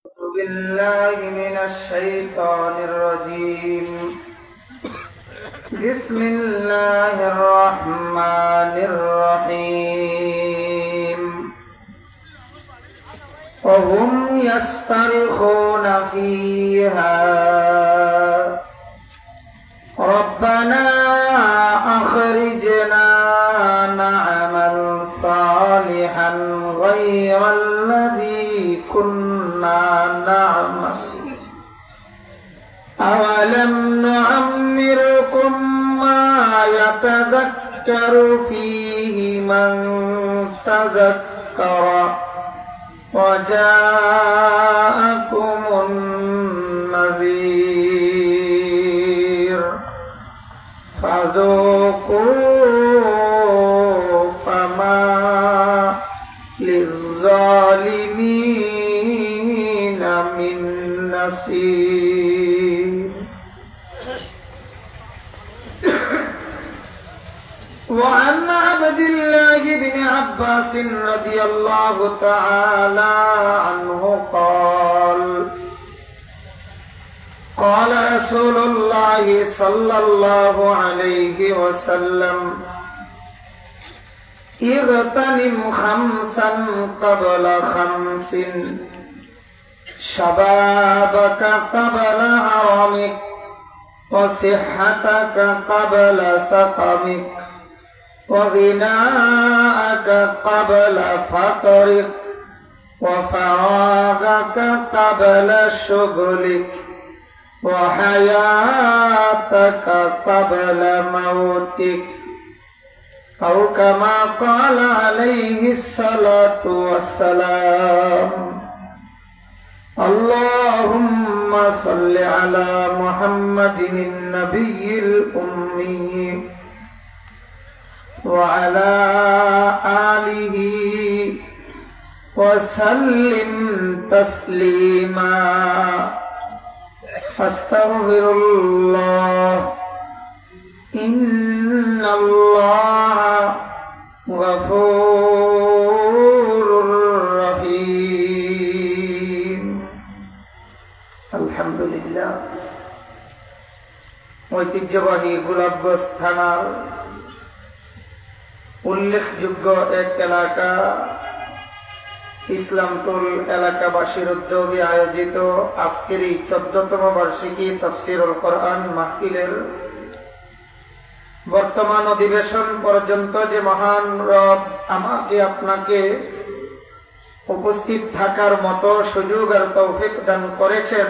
أعوذ بالله من الشيطان الرجيم. بسم الله الرحمن الرحيم. وهم يسترخون فيها ربنا أخرجنا نعمل صالحا غير الذي كنا نعمل أولم نعمركم ما يتذكر فيه من تذكر وجاءكم النذير فذوقوا فما للظالمين من نصير. وعن عبد الله بن عباس رضي الله تعالى عنه قال قال رسول الله صلى الله عليه وسلم اغتنم خمسا قبل خمس شبابك قبل هرمك وصحتك قبل سقمك وغناءك قبل فقرك وفراغك قبل شغلك وحياتك قبل موتك أو كما قال عليه الصلاة والسلام. اللهم صل على محمد النبي الأمي وعلى آله وسلم تسليما. أستغفر الله إن الله غفور رحيم. الحمد لله. ঐতিহ্যবাহী গোলাপগঞ্জ থানার উল্লেখযোগ্য এক এলাকা ইসলামপুর এলাকাবাসীর উদ্যোগে আয়োজিত আজকের এই 14তম বার্ষিকী তাফসীরুল কোরআন মাহফিলের বর্তমান অধিবেশন পর্যন্ত যে মহান রব আমাকে আপনাকে উপস্থিত থাকার মতো সুযোগ আর তৌফিক দান করেছেন,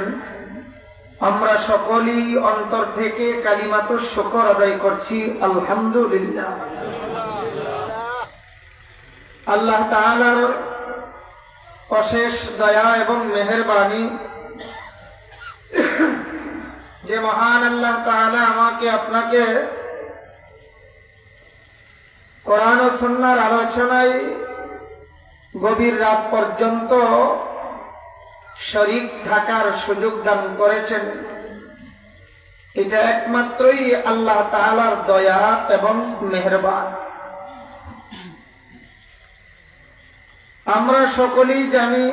আমরা সকলেই অন্তর থেকে কালিমাতুশ শুকর আদায় করছি আলহামদুলিল্লাহ। আল্লাহ তাআলার অশেষ দয়া এবং মেহেরবানি যে মহান আল্লাহ তাআলা আমাকে আপনাকে কোরআন ও সুন্নাহর আলোচনায় গভীর রাত পর্যন্ত শরীক থাকার সুযোগ দান করেছেন, এটা একমাত্রই আল্লাহ তাআলার দয়া এবং মেহেরবান। আমরা সকলেই জানি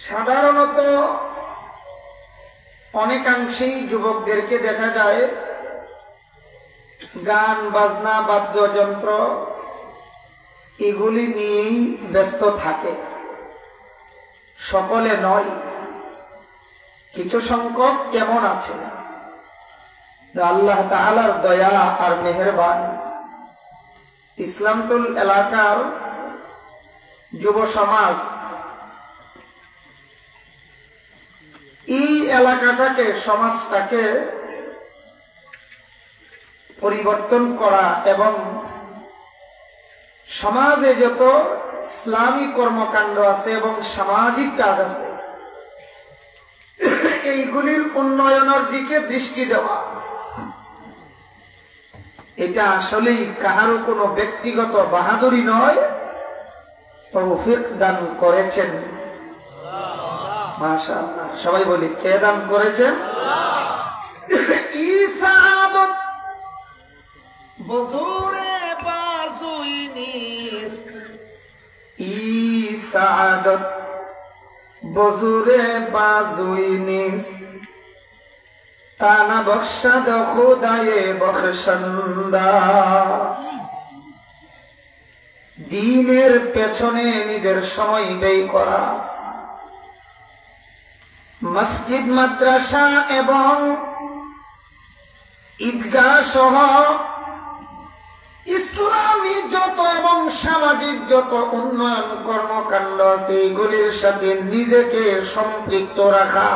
সাধারণত অনেকাংশেই যুবকদেরকে দেখা যায় গান বাজনা বাদ্যযন্ত্র এগুলি নিয়েই ব্যস্ত থাকে। সকলে নয়, কিছু সংখ্যক কেমন আছে। আল্লাহ তাআলার দয়া আর মেহেরবানি ইসলামপুর এলাকার যুব সমাজ এই এলাকাটাকে সমাজটাকে পরিবর্তন করা এবং সমাজে যত ইসলামী কর্মকাণ্ড আছে এবং সামাজিক কাজ আছে এইগুলির উন্নয়নের দিকে দৃষ্টি দেওয়া, এটা আসলেই কাহারও কোনো ব্যক্তিগত বাহাদুরি নয়, তৌফিক দান করেছেন মাশাআল্লাহ। সবাই বলি, কে দান করেছেন? ঈসা আদম বজুরে বাজুইনি ই সাআদত বজুরে বাজুই নিস তানা বখশাদ খুদায়ে বখশন্দা। দ্বীনের পেছনে নিজের সময় ব্যয় করা, মসজিদ মাদ্রাসা এবং ঈদগাহ সহ ইসলামী যত এবং সামাজিক যত উন্নয়ন কর্মকাণ্ড আছে এগুলির সাথে নিজেকে সম্পৃক্ত রাখা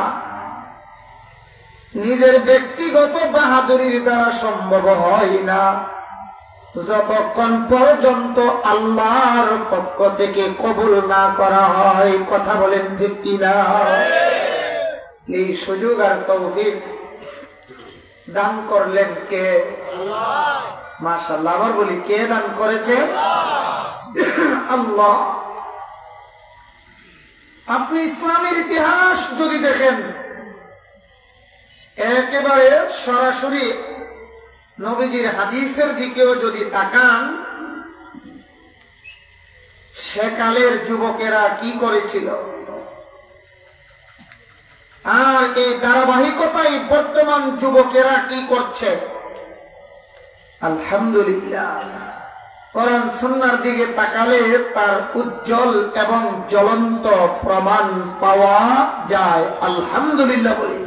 নিজের ব্যক্তিগত বাহাদুরির দ্বারা সম্ভব হয় না, যতক্ষণ পর্যন্ত আল্লাহর পক্ষ থেকে কবুল না করা হয়। কথা বলেন ঠিক কিনা? এই সুযোগ আর তৌফিক দান করলেন কে? মাশাআল্লাহ। আবার বলি, কে দান করেছে? আল্লাহ। আপনি ইসলামের ইতিহাস যদি দেখেন, একেবারে সরাসরি নবীজির হাদিসের দিকেও যদি তাকান, সেকালের যুবকেরা কি করেছিল আর এই ধারাবাহিকতায় বর্তমান যুবকেরা কি করছে, আলহামদুলিল্লাহ কোরআন সুন্নাহর দিকে তাকালে তার উজ্জ্বল এবং জ্বলন্ত প্রমাণ পাওয়া যায়। আলহামদুলিল্লাহ বলি।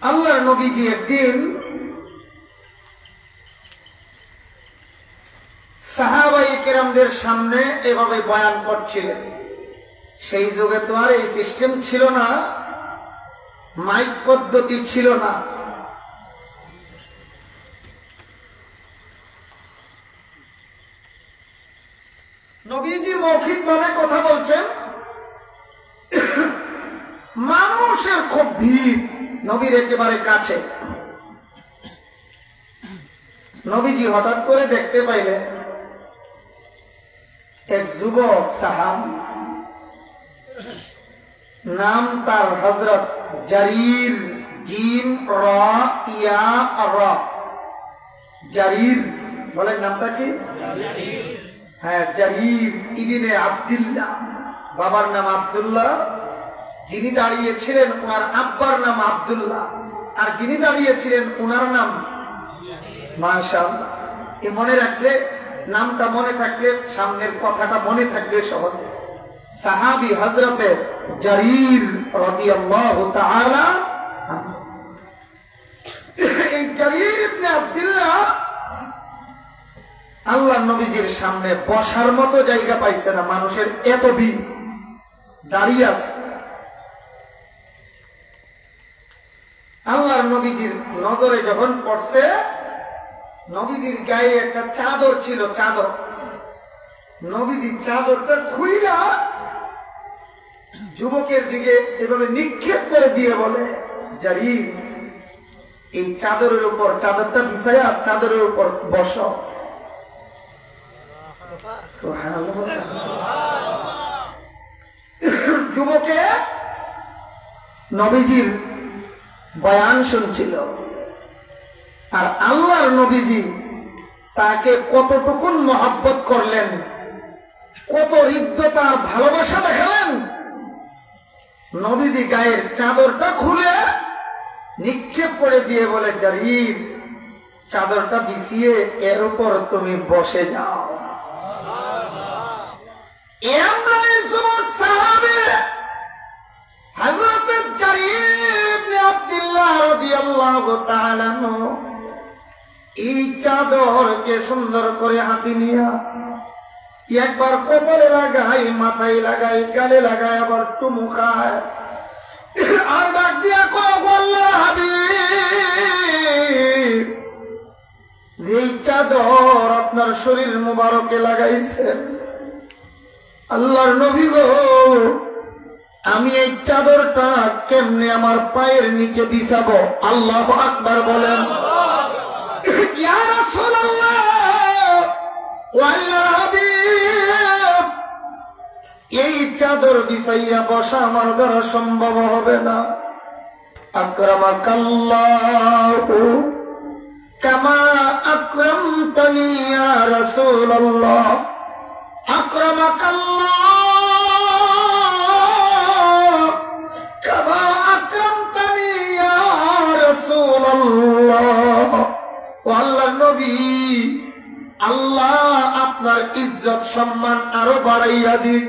আল্লাহর নবীজি একদিন সাহাবায়ে কেরামদের সামনে এভাবে বয়ান করছিলেন। সেই যুগে তো আর এই সিস্টেম ছিল না, মাইক পদ্ধতি ছিল না। নবীজি মৌখিকভাবে কথা বলছেন, মানুষের খুব ভিড় নবীর একেবারে কাছে। নবীজি হঠাৎ করে দেখতে পাইলেন এক যুবক সাহাবী, নাম তার হযরত জারির, জিম র ইয়া র, জারির। বলেন নামটা কি? হ্যাঁ, জারির ইবনে আব্দুল্লাহ। বাবার নাম আব্দুল্লাহ, যিনি দাঁড়িয়েছিলেন ওনার আব্বার নাম আব্দুল্লাহ, আর যিনি দাঁড়িয়েছিলেন ওনার নাম। মাশাআল্লাহ। এই মনে রাখলে, নামটা মনে থাকলে সামনের কথাটা মনে থাকবে সহজে। সাহাবী হযরতে জারির রাদিয়াল্লাহু তাআলা। এই জারির ইবনে আব্দুল্লাহ আল্লাহর নবীজির সামনে বসার মতো জায়গা পাইছে না, মানুষের এত ভিড়, দাঁড়িয়ে আছে। আল্লাহর নবীজির নজরে যখন পড়ছে, নবীজির গায়ে একটা চাদর ছিল, চাদর। নবীজির চাদরটা খুইলা যুবকের দিকে এভাবে নিক্ষেপ করে দিয়ে বলে, জারির, এই চাদরের উপর, চাদরটা বিছায়া চাদরের উপর বসো। যুবকে নবীজির বয়ান শুনছিল, আর আল্লাহর নবীজি তাকে কতটুকুন মহব্বত করলেন, কত হৃদ্যতা ভালোবাসা দেখালেন। নবীজি গায়ের চাদরটা খুলে নিক্ষেপ করে দিয়ে বলে, জারির, চাদরটা বিছিয়ে এর উপর তুমি বসে যাও। যুবক সাহাবী হযরত জারির ইবনে আব্দুল্লাহ রাদিয়াল্লাহু তাআলা এই চাদরকে সুন্দর করে হাতে নিয়ে একবার কপালে লাগাই, মাথায় লাগাই, গালে লাগাই, আবার চুমু খায়, আর ডাক দিয়া কয়, আল্লাহর হাবিব, যেই চাদর আপনার শরীর মুবারকে লাগাইছেন, আল্লাহর নবী গো, আমি এই চাদরটা কেমনে আমার পায়ের নিচে বিছাবো? আল্লাহু আকবার বলেন। ইয়া রাসূলুল্লাহ, ওয়া আল্লাহর হাবিব, এই চাদর বিছাইয়া বসা আমার দ্বারা সম্ভব হবে না। আকরামাকাল্লাহু কামা আকরামতানি ইয়া রাসূলুল্লাহ আকরামাকাল্লাহ কামা আকরামতানি ইয়া রাসূলুল্লাহ। ও আল্লাহর নবী, আল্লাহ আপনার ইজ্জত সম্মান আরো বাড়াইয়া দিক।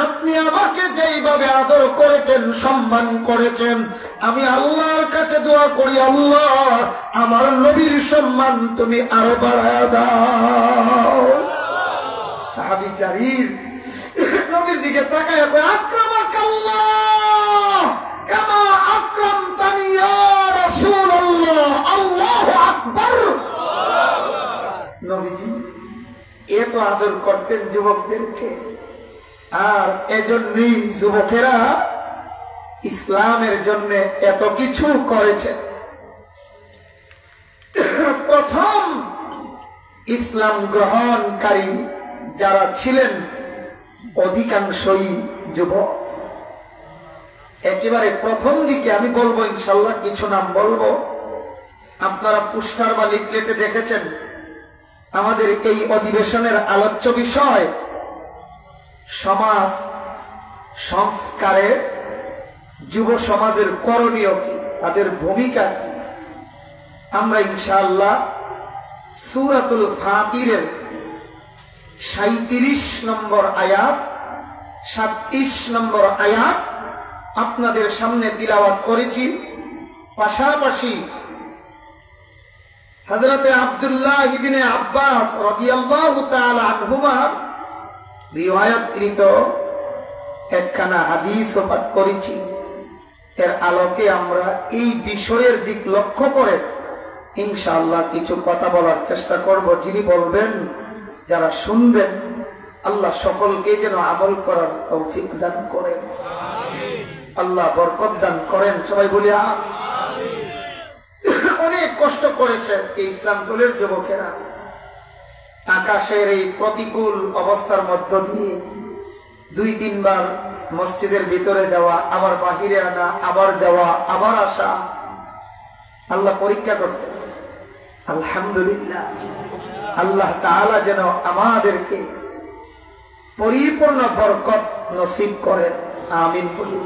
আপনি আমাকে যেইভাবে আদর করেছেন, সম্মান করেছেন, আমি আল্লাহর কাছে দোয়া করি, আল্লাহ আমার নবীর সম্মান তুমি আরো বাড়ায়া দাও। সাহাবী জারির নবীর দিকে তাকায় কয়, আকরামাকাল্লাহ কামা আকরামতানি ইয়া রাসূলুল্লাহ। আল্লাহু আকবার। নবীজি এত আদর করতেন যুবকদেরকে, আর এজন্যই যুবকেরা ইসলামের জন্য এত কিছু করেছে। প্রথম ইসলাম গ্রহণকারী যারা ছিলেন অধিকাংশই যুবক। একেবারে প্রথম দিকে আমি বলবো ইনশাল্লাহ, কিছু নাম বলবো। আপনারা পোস্টার বা লিফলেটে দেখেছেন আমাদের এই অধিবেশনের আলোচ্য বিষয় সমাজ সংস্কারে যুব সমাজের করণীয় কি, তাদের ভূমিকা কি। আমরা ইনশাআল্লাহ সূরাতুল ফাতিরের 37 নম্বর আয়াত, 37 নম্বর আয়াত আপনাদের সামনে তিলাওয়াত করেছি। পাশাপাশি হযরতে আব্দুল্লাহ ইবনে আব্বাস রাদিয়াল্লাহু তাআলা আনহুমা রিওয়ায়াতকৃত একখানা হাদিসও পাঠ করেছি। এর আলোকে আমরা এই বিষয়ের দিক লক্ষ্য করে ইনশাআল্লাহ কিছু কথা বলার চেষ্টা করব। যিনি বলবেন, যারা শুনবেন, আল্লাহ সকলকে যেন আমল করার তৌফিক দান করেন, আল্লাহ বরকত দান করেন। সবাই বলি আমিন। অনেক কষ্ট করেছে এই ইসলাম দলের যুবকেরা, আকাশের এই প্রতিকূল অবস্থার মধ্য দিয়ে 2-3 বার মসজিদের ভিতরে যাওয়া, আবার বাহিরে আনা, আবার যাওয়া, আবার আসা। আল্লাহ পরীক্ষা করছে। আলহামদুলিল্লাহ, আল্লাহ তাআলা যেন আমাদেরকে পরিপূর্ণ বরকত নসিব করেন, আমিন বলি।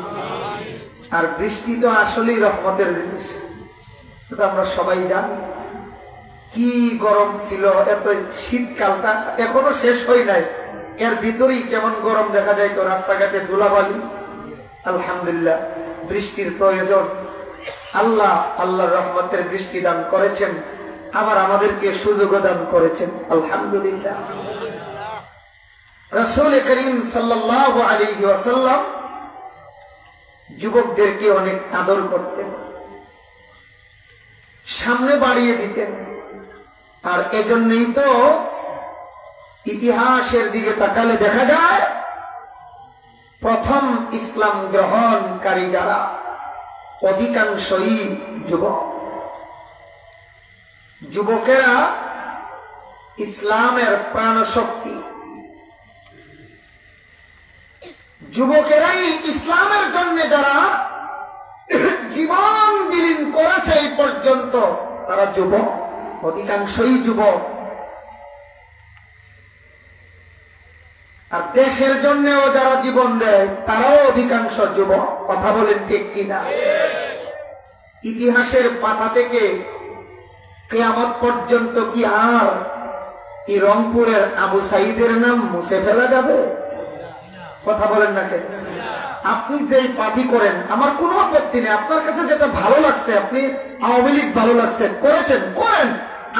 আর বৃষ্টি তো আসলেই রহমতের জিনিস, আমরা সবাই জানি। কি গরম ছিল, এত শীতকালটা এখনো শেষ হয় নাই, এর ভিতরেই কেমন গরম দেখা যায়। তো রাস্তাঘাটে ধুলাবালি। আলহামদুলিল্লাহ, বৃষ্টির প্রয়োজন। আল্লাহ আল্লাহর রহমতের বৃষ্টি দান করেছেন, আবার আমাদেরকে সুযোগ দান করেছেন। আলহামদুলিল্লাহ। রাসূল করিম সাল্লাল্লাহু আলাইহি ওয়াসাল্লাম যুবকদেরকে অনেক আদর করতেন, সামনে বাড়িয়ে দিতেন। আর এজন্যই তো ইতিহাসের দিকে তাকালে দেখা যায় প্রথম ইসলাম গ্রহণকারী যারা অধিকাংশই যুবক। যুবকেরা ইসলামের প্রাণশক্তি, যুবকেরাই ইসলামের জন্য যারা জীবন বিলীন করেছে এই পর্যন্ত, তারা যুবক, অধিকাংশই যুবক। আর দেশের জন্যও যারা জীবন দেয় তারাও অধিকাংশ যুবক। কথা বলেন ঠিক কিনা? ইতিহাসের পাতা থেকে কিয়ামত পর্যন্ত কি আর এই রংপুরের আবু সাইদের নাম মুছে ফেলা যাবে? কথা বলেন না কেন? আপনি যেই পার্টি করেন আমার কোনো আপত্তি নেই। আপনার কাছে যেটা ভালো লাগছে, আপনি আওয়ামী লীগ ভালো লাগছে করেছেন, করেন।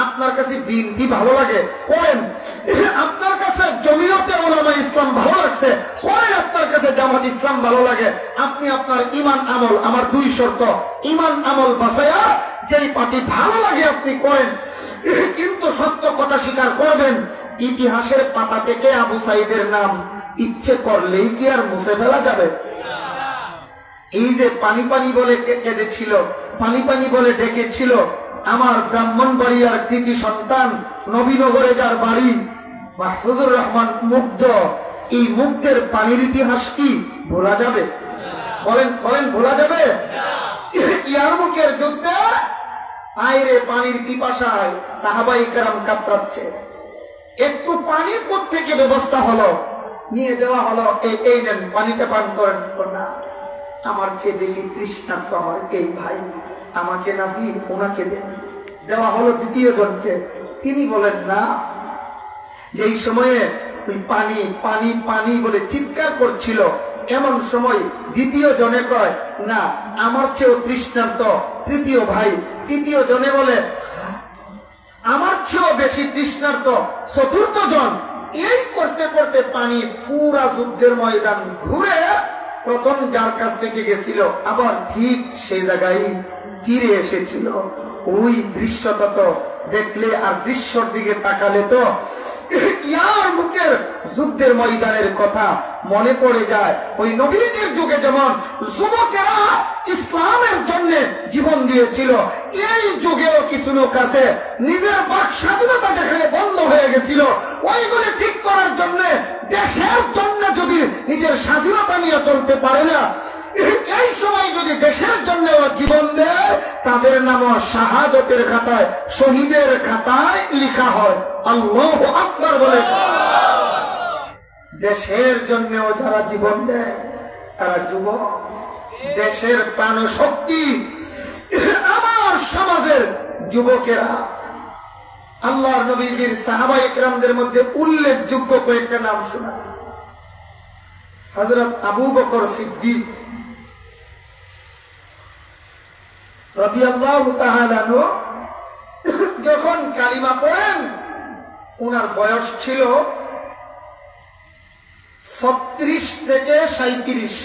আপনার কাছে বিএনপি ভালো লাগে, করেন। আপনার কাছে জমিয়তে উলামা ইসলাম ভালো লাগছে, করেন। আপনার কাছে জামাত ইসলাম ভালো লাগে, আপনি আপনার ঈমান আমল, আমার 2 শর্ত, ঈমান আমল বাঁচায়া যেই পার্টি ভালো লাগে আপনি করেন। কিন্তু সত্য কথা স্বীকার করবেন, ইতিহাসের পাতা থেকে আবু সাইদের নাম ইচ্ছে করলেই কি আর মুছে ফেলা যাবে? এই যে পানি পানি বলে কেঁদেছিল, পানি পানি বলে ডেকেছিল আমার ব্রাহ্মণবাড়িয়ার কৃতি সন্তান নবীনগরে যার বাড়ি মাহফুজুর রহমান মুগ্ধ, এই মুগ্ধের পানির ইতিহাস কি ভোলা যাবে? বলেন বলেন, ভোলা যাবে? ইয়ারমুকের যুদ্ধে আইরে পানির পিপাসায় সাহাবাই কেরাম কাতরাচ্ছে, একটু পানি কোত্থেকে ব্যবস্থা হলো, নিয়ে দেওয়া হলো, এই নেন পানিটা পান করেন। না, আমার চেয়ে বেশি তৃষ্ণার্ত আমার এই ভাই, আমাকে না দিয়ে ওনাকে দেন। দেওয়া হলো দ্বিতীয় জনকে। তিনি বলেন না। যেই সময়ে ওই পানি পানি পানি বলে চিৎকার করছিল, এমন সময় দ্বিতীয় জনে কয় না, আমার চেয়েও তৃষ্ণার্ত তৃতীয় ভাই। তৃতীয় জনে বলে আমার চেয়েও বেশি তৃষ্ণার্ত চতুর্থ জন। এই করতে করতে পানি পুরা যুদ্ধের ময়দান ঘুরে প্রথম যার কাছ থেকে গেছিল আবার ঠিক সেই জায়গায় ফিরে এসেছিল। ওই দৃশ্যটা তো দেখলে আর দৃশ্যর দিকে তাকালে তো ইয়ার মুখের যুদ্ধের ময়দানের কথা মনে পড়ে যায়। ওই নবীদের যুগে যেমন যুবকেরা ইসলামের জন্য জীবন দিয়েছিল, এই যুগেও কিছু লোক আছে নিজের বাক স্বাধীনতা যেখানে বন্ধ হয়ে গেছিল ওইগুলি ঠিক করার জন্য, দেশের জন্য যদি নিজের স্বাধীনতা নিয়ে চলতে পারে না, এই সময় যদি দেশের জন্য জীবন দেয়, তাদের নাম শাহাদতের খাতায়, শহীদের খাতায় লিখা হয়। আল্লাহু আকবার বলে। দেশের জন্য যারা জীবন দেয় তারা যুবক, দেশের প্রাণ শক্তি আমার সমাজের যুবকেরা। আল্লাহর নবীজির সাহাবায়ে কেরামদের মধ্যে উল্লেখযোগ্য কয়েকটা নাম শোনা। হযরত আবু বকর সিদ্দিক রাদিয়াল্লাহু তাআলা আনহু যখন কালিমা পড়েন, ওনার বয়স ছিল 36 থেকে 37।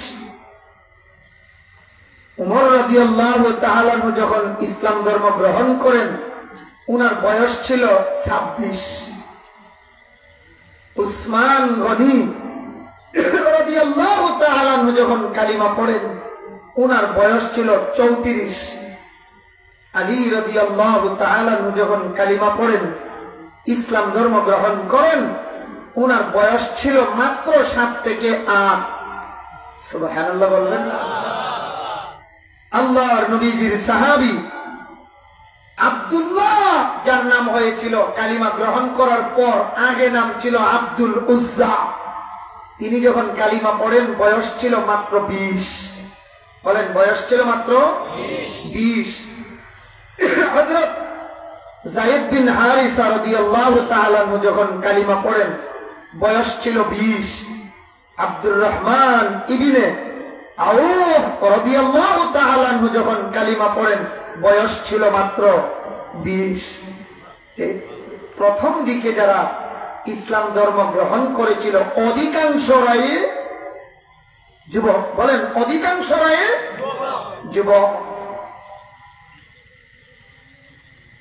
উমর রাদিয়াল্লাহু তাআলা আনহু যখন ইসলাম ধর্ম গ্রহণ করেন, ওনার বয়স ছিল 26। উসমান গনি রাদিয়াল্লাহু তাআলা আনহু যখন কালিমা পড়েন, ওনার বয়স ছিল 34। আলী রাদিয়াল্লাহু তাআলা আনহু যখন কালিমা পড়েন, ইসলাম ধর্ম গ্রহণ করেন, ওনার বয়স ছিল মাত্র 7 থেকে 8। সুবহানাল্লাহ বলবেন। আল্লাহর নবীজির সাহাবী আব্দুল্লাহ, যার নাম হয়েছিল কালিমা গ্রহণ করার পর, আগে নাম ছিল আব্দুল উজ্জা, তিনি যখন কালিমা পড়েন বয়স ছিল মাত্র 20। বলেন, বয়স ছিল মাত্র 20। হযরত যায়েদ বিন হারিসা রাদিয়াল্লাহু তাআলা আনহু যখন কালিমা পড়েন বয়স ছিল 20। আব্দুর রহমান ইবনে আউফ রাদিয়াল্লাহু তাআলা আনহু যখন কালিমা পড়েন বয়স ছিল মাত্র 20। প্রথম দিকে যারা ইসলাম ধর্ম গ্রহণ করেছিল অধিকাংশরাই যুবক। বলেন, অধিকাংশরাই যুবক।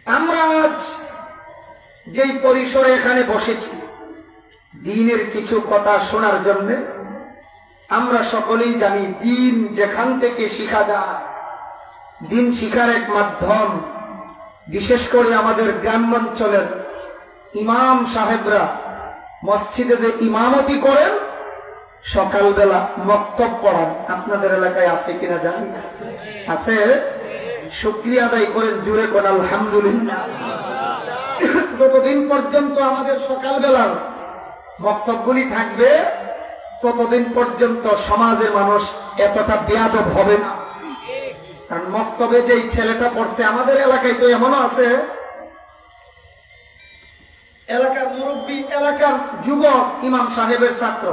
আমরা আজ যেই পরিসরে এখানে বসেছি দ্বীনের কিছু কথা শোনার জন্য, আমরা সকলেই জানি দ্বীন যেখান থেকে শিখা যায়, দ্বীন শিখার এক মাধ্যম, বিশেষ করে আমাদের গ্রামাঞ্চলের ইমাম সাহেবরা মসজিদে যে ইমামতি করেন, সকালবেলা মক্তব পড়ান। আপনাদের এলাকায় আছে কিনা জানি না, আছে? শুকরিয়া আদায় করেন, জুড়ে করেন আলহামদুলিল্লাহ। যতদিন পর্যন্ত আমাদের সকালবেলার মক্তবগুলি থাকবে, ততদিন পর্যন্ত সমাজের মানুষ এতটা বেয়াদব হবে না। কারণ মক্তবে যেই ছেলেটা পড়ছে, আমাদের এলাকায় তো এমনও আছে, এলাকার মুরব্বী, এলাকার যুবক ইমাম সাহেবের ছাত্র,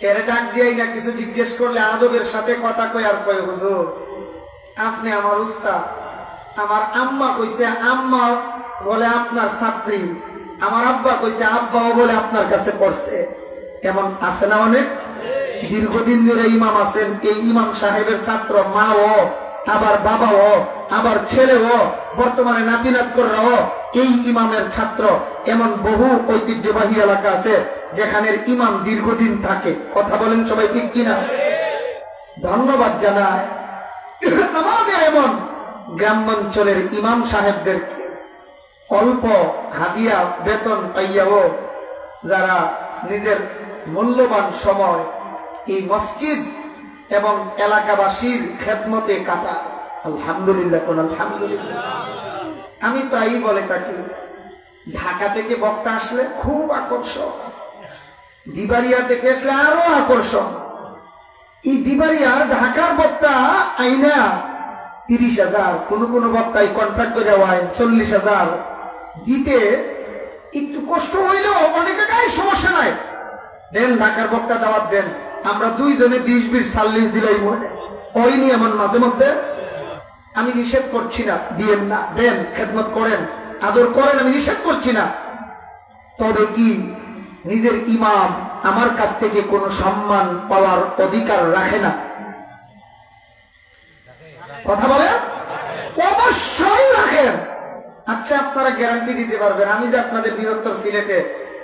এর ডাক দিয়েই না কিছু জিজ্ঞেস করলে আদবের সাথে কথা কয় আর কয়, হুজুর আপনি আমার উস্তাদ, আমার আম্মা কইছে আম্মা বলে আপনার ছাত্রী, আমার আব্বা কইছে আব্বাও বলে আপনার কাছে পড়ছে। এমন আছে না অনেক? দীর্ঘদিন ধরে ইমাম আছেন, এই ইমাম সাহেবের ছাত্র মাও, আবার বাবাও, আবার ছেলেও, বর্তমানে নাতিনাত কররাও এই ইমামের ছাত্র। এমন বহু ঐতিহ্যবাহী এলাকা আছে যেখানে ইমাম দীর্ঘদিন থাকে। কথা বলেন সবাই, ঠিক কিনা? ধন্যবাদ জানায় আমাদের এমন গ্রামাঞ্চলের ইমাম সাহেবদেরকে। অল্প হাদিয়া বেতন পাইয়াও যারা নিজের মূল্যবান সময় এই মসজিদ এবং এলাকাবাসীর খেদমতে কাটায়। আলহামদুলিল্লাহ, কোন আলহামদুলিল্লাহ। আমি প্রায়ই বলে থাকি, ঢাকা থেকে বক্তা আসলে খুব আকর্ষণ, বিবারিয়া থেকে আসলে আরো আকর্ষণ। এই বিবারিয়ার ঢাকার বক্তা আইনা 30,000, কোন বক্তায় কন্ট্রাক্ট করে দেওয়ায় 40,000 দিতে একটু কষ্ট হইলেও অনেকে গায়ে সমস্যা নাই, দেন ঢাকার বক্তা দাওয়াত দেন, আমরা দুইজনে 20-20 40 দিলাই মনে হয়নি এমন মাঝে মধ্যে। আমি নিষেধ করছি না, দিয়েন না, দেন, খেদমত করেন, আদর করেন, আমি নিষেধ করছি না। তবে কি নিজের ইমাম আমার কাছ থেকে কোনো সম্মান পাওয়ার অধিকার রাখে না? কথা বলেন, অবশ্যই রাখেন। আচ্ছা, আপনারা গ্যারান্টি দিতে পারবেন আমি যে আপনাদের বৃহত্তর সিলেটে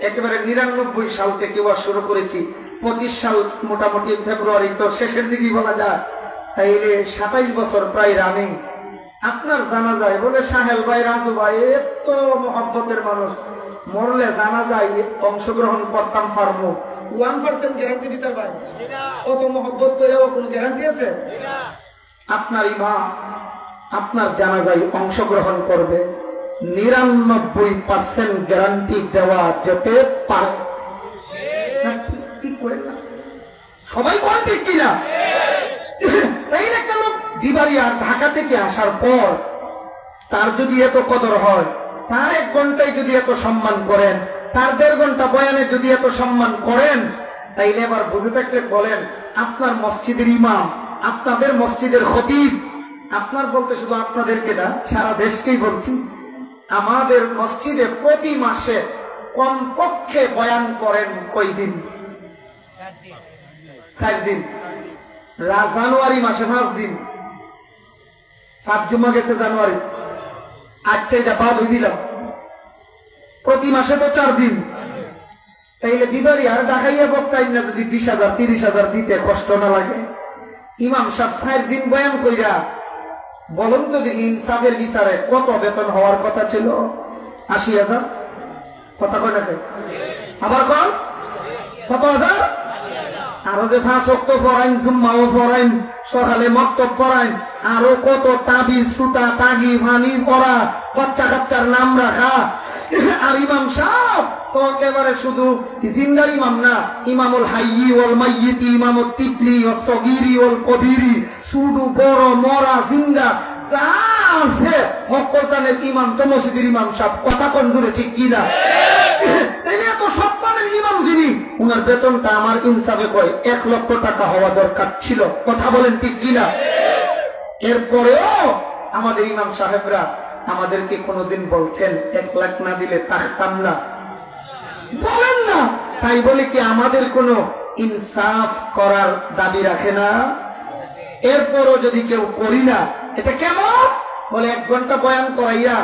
একেবারে 99 সাল থেকে শুরু করেছি, 25 সাল মোটামুটি ফেব্রুয়ারি তো শেষের দিকেই বলা যায়, তাইলে 27 বছর প্রায় রানিং। আপনার জানা যায় বলে সাহেল ভাই, রাজু ভাই এত মহব্বতের মানুষ, মরলে জানা যায় অংশগ্রহণ করতাম ফার্মো 1% গ্যারান্টি দিতে পারে? অত মহব্বত করেও কোনো গ্যারান্টি আছে? আপনার ইমাম আপনার জানাজায় অংশগ্রহণ করবে, 99% গ্যারান্টি দেওয়া যেতে পারে। সবাই কোন ঠিক কিনা? তাই একটা লোক বিবারিয়ার ঢাকা থেকে আসার পর তার যদি এত কদর হয়, তার 1 ঘন্টায় যদি এত সম্মান করেন, তার 1.5 ঘন্টা বয়ানে যদি এত সম্মান করেন, তাইলে এবার বুঝে থাকলে বলেন, আপনার মসজিদের ইমাম, আপনাদের মসজিদের খতিব, আপনার বলতে শুধু আপনাদেরকে না, সারা দেশকেই বলছি, আমাদের মসজিদে প্রতি মাসে কমপক্ষে বয়ান করেন কয়দিন? 4 দিন। জানুয়ারি মাসে 5 দিন, 5 জুমা গেছে জানুয়ারি, আচ্ছা এটা বাদ হয়ে দিলাম, প্রতি মাসে তো 4 দিন। তাইলে বিবারিয়ার ঢাকাইয়া বক্তাই না যদি 20,000 30,000 দিতে কষ্ট না লাগে, ইমাম সাহেব 4 দিন বয়ান কইরা বলুন তো দেখি ইনসাফের বিচারে কত বেতন হওয়ার কথা ছিল? 80,000। কথা কয় না? আবার কন কত হাজার? আরো যে 5 ওয়াক্ত পড়াইন, জুম্মাও পড়াইন, সকালে মক্তব পড়াইন, আরো কত তাবিজ সুতা তাগি ফানি পড়া, বাচ্চা কাচ্চার নাম রাখা। আর ইমাম সাহেব তো একেবারে শুধু জিন্দার ইমাম না, ইমামুল হাইয়ি ওয়াল মাইয়িতি, ইমামুল তিফলি ওয়াস সগীরি ওয়াল কবিরি, সুডু বড় মরা জিন্দা যা আছে হকতানের ইমাম তো মসজিদের ইমাম সাহেব। কথা কোন জুড়ে ঠিক কি না? তাইলে এত সম্মানের ইমাম যিনি, উনার বেতনটা আমার ইনসাফে কয় 1 লক্ষ টাকা হওয়া দরকার ছিল। কথা বলেন ঠিক কিনা? এরপরেও আমাদের ইমাম সাহেবরা আমাদেরকে কোনোদিন বলছেন 1 লাখ না দিলে থাকতাম না? বলেন না। তাই বলে কি আমাদের কোনো ইনসাফ করার দাবি রাখে না? এরপরও যদি কেউ করি না, এটা কেমন? বলে 1 ঘন্টা বয়ান করাইয়া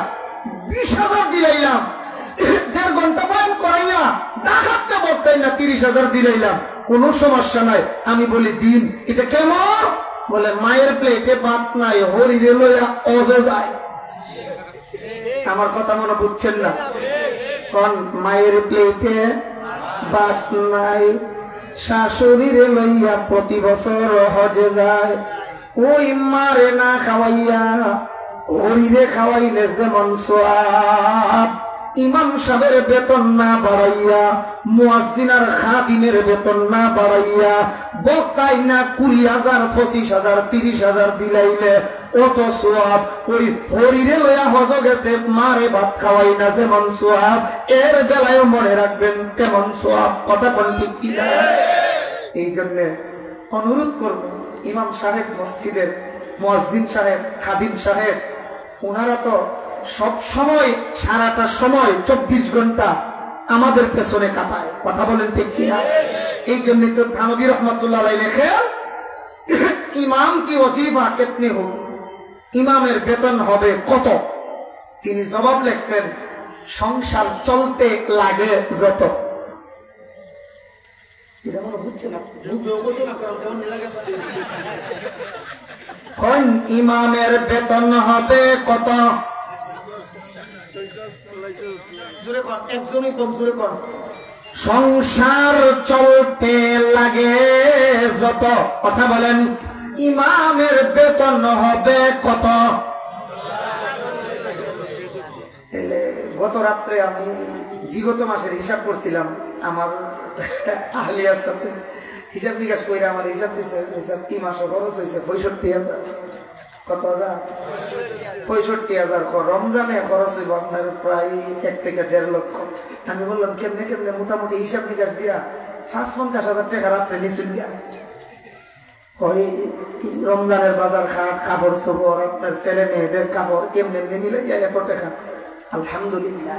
20,000 দিলাইলাম, 1.5 ঘন্টা বয়ান করাইয়া ডাকাতে বলতেই না 30,000 দিলাইলাম, কোনো সমস্যা নাই। আমি বলি দিন, এটা কেমন? বলে মায়ের প্লেটে ভাত নাই, হরিরে লইয়া অজে যায়। আমার কথা মনে বুঝছেন না? কোন মায়ের প্লেটে ভাত নাই, শাশুড়িরে লইয়া প্রতি বছর হজে যায়, ওই মারে না খাওয়াইয়া হরিরে খাওয়াইলে যেমন সওয়াব। ইমাম সাহেবের বেতন না বাড়াইয়া, মুয়াজ্জিন আর খাদিমের বেতন না বাড়াইয়া, বক্তাই না 20,000 25,000 30,000 দিলাইলে অত সওয়াব। ওই হরিরে লইয়া হজ গেছে, মারে ভাত খাওয়াই না যেমন সওয়াব, এর বেলায় মনে রাখবেন তেমন সওয়াব। কথা কোন ঠিক কিনা? এই জন্য অনুরোধ করব, ইমাম সাহেব মসজিদের, মুয়াজ্জিন সাহেব, খাদিম সাহেব, ওনারা তো সব সময় সারাটা সময় 24 ঘন্টা আমাদের পেছনে কাটায়। কথা বলেন ঠিক কিনা? এই জন্য তো থানবী রহমতুল্লাহ আলাইহি লেখে, ইমাম কি ওয়াজিফা কিতনে হোগি, ইমামের বেতন হবে কত? তিনি জবাব লিখছেন, সংসার চলতে লাগে যত। ইমামের বেতন হবে কত? সংসার চলতে লাগে যত। কথা বলেন, ইমামের বেতন হবে কত? গত রাত্রে আমি বিগত মাসের হিসাব করছিলাম, আমার আহলিয়ার সাথে হিসাব নিকাশ করে আমার হিসাব দিচ্ছে, হিসাব কি মাসে খরচ হয়েছে 65,000। কত হাজার? 65,000। রমজানে খরচ হইব আপনার প্রায় 1 থেকে 1.5 লক্ষ। আমি বললাম কেমনে কেমনে, মোটামুটি হিসাব নিকাশ দিয়া 50,000 টাকা রাত্রে নিচুন দিয়া রমজানের বাজার খাট, কাপড় চোপড়, আপনার ছেলে মেয়েদের কাপড় কেমনে মিলে যায় এত টাকা। আলহামদুলিল্লাহ।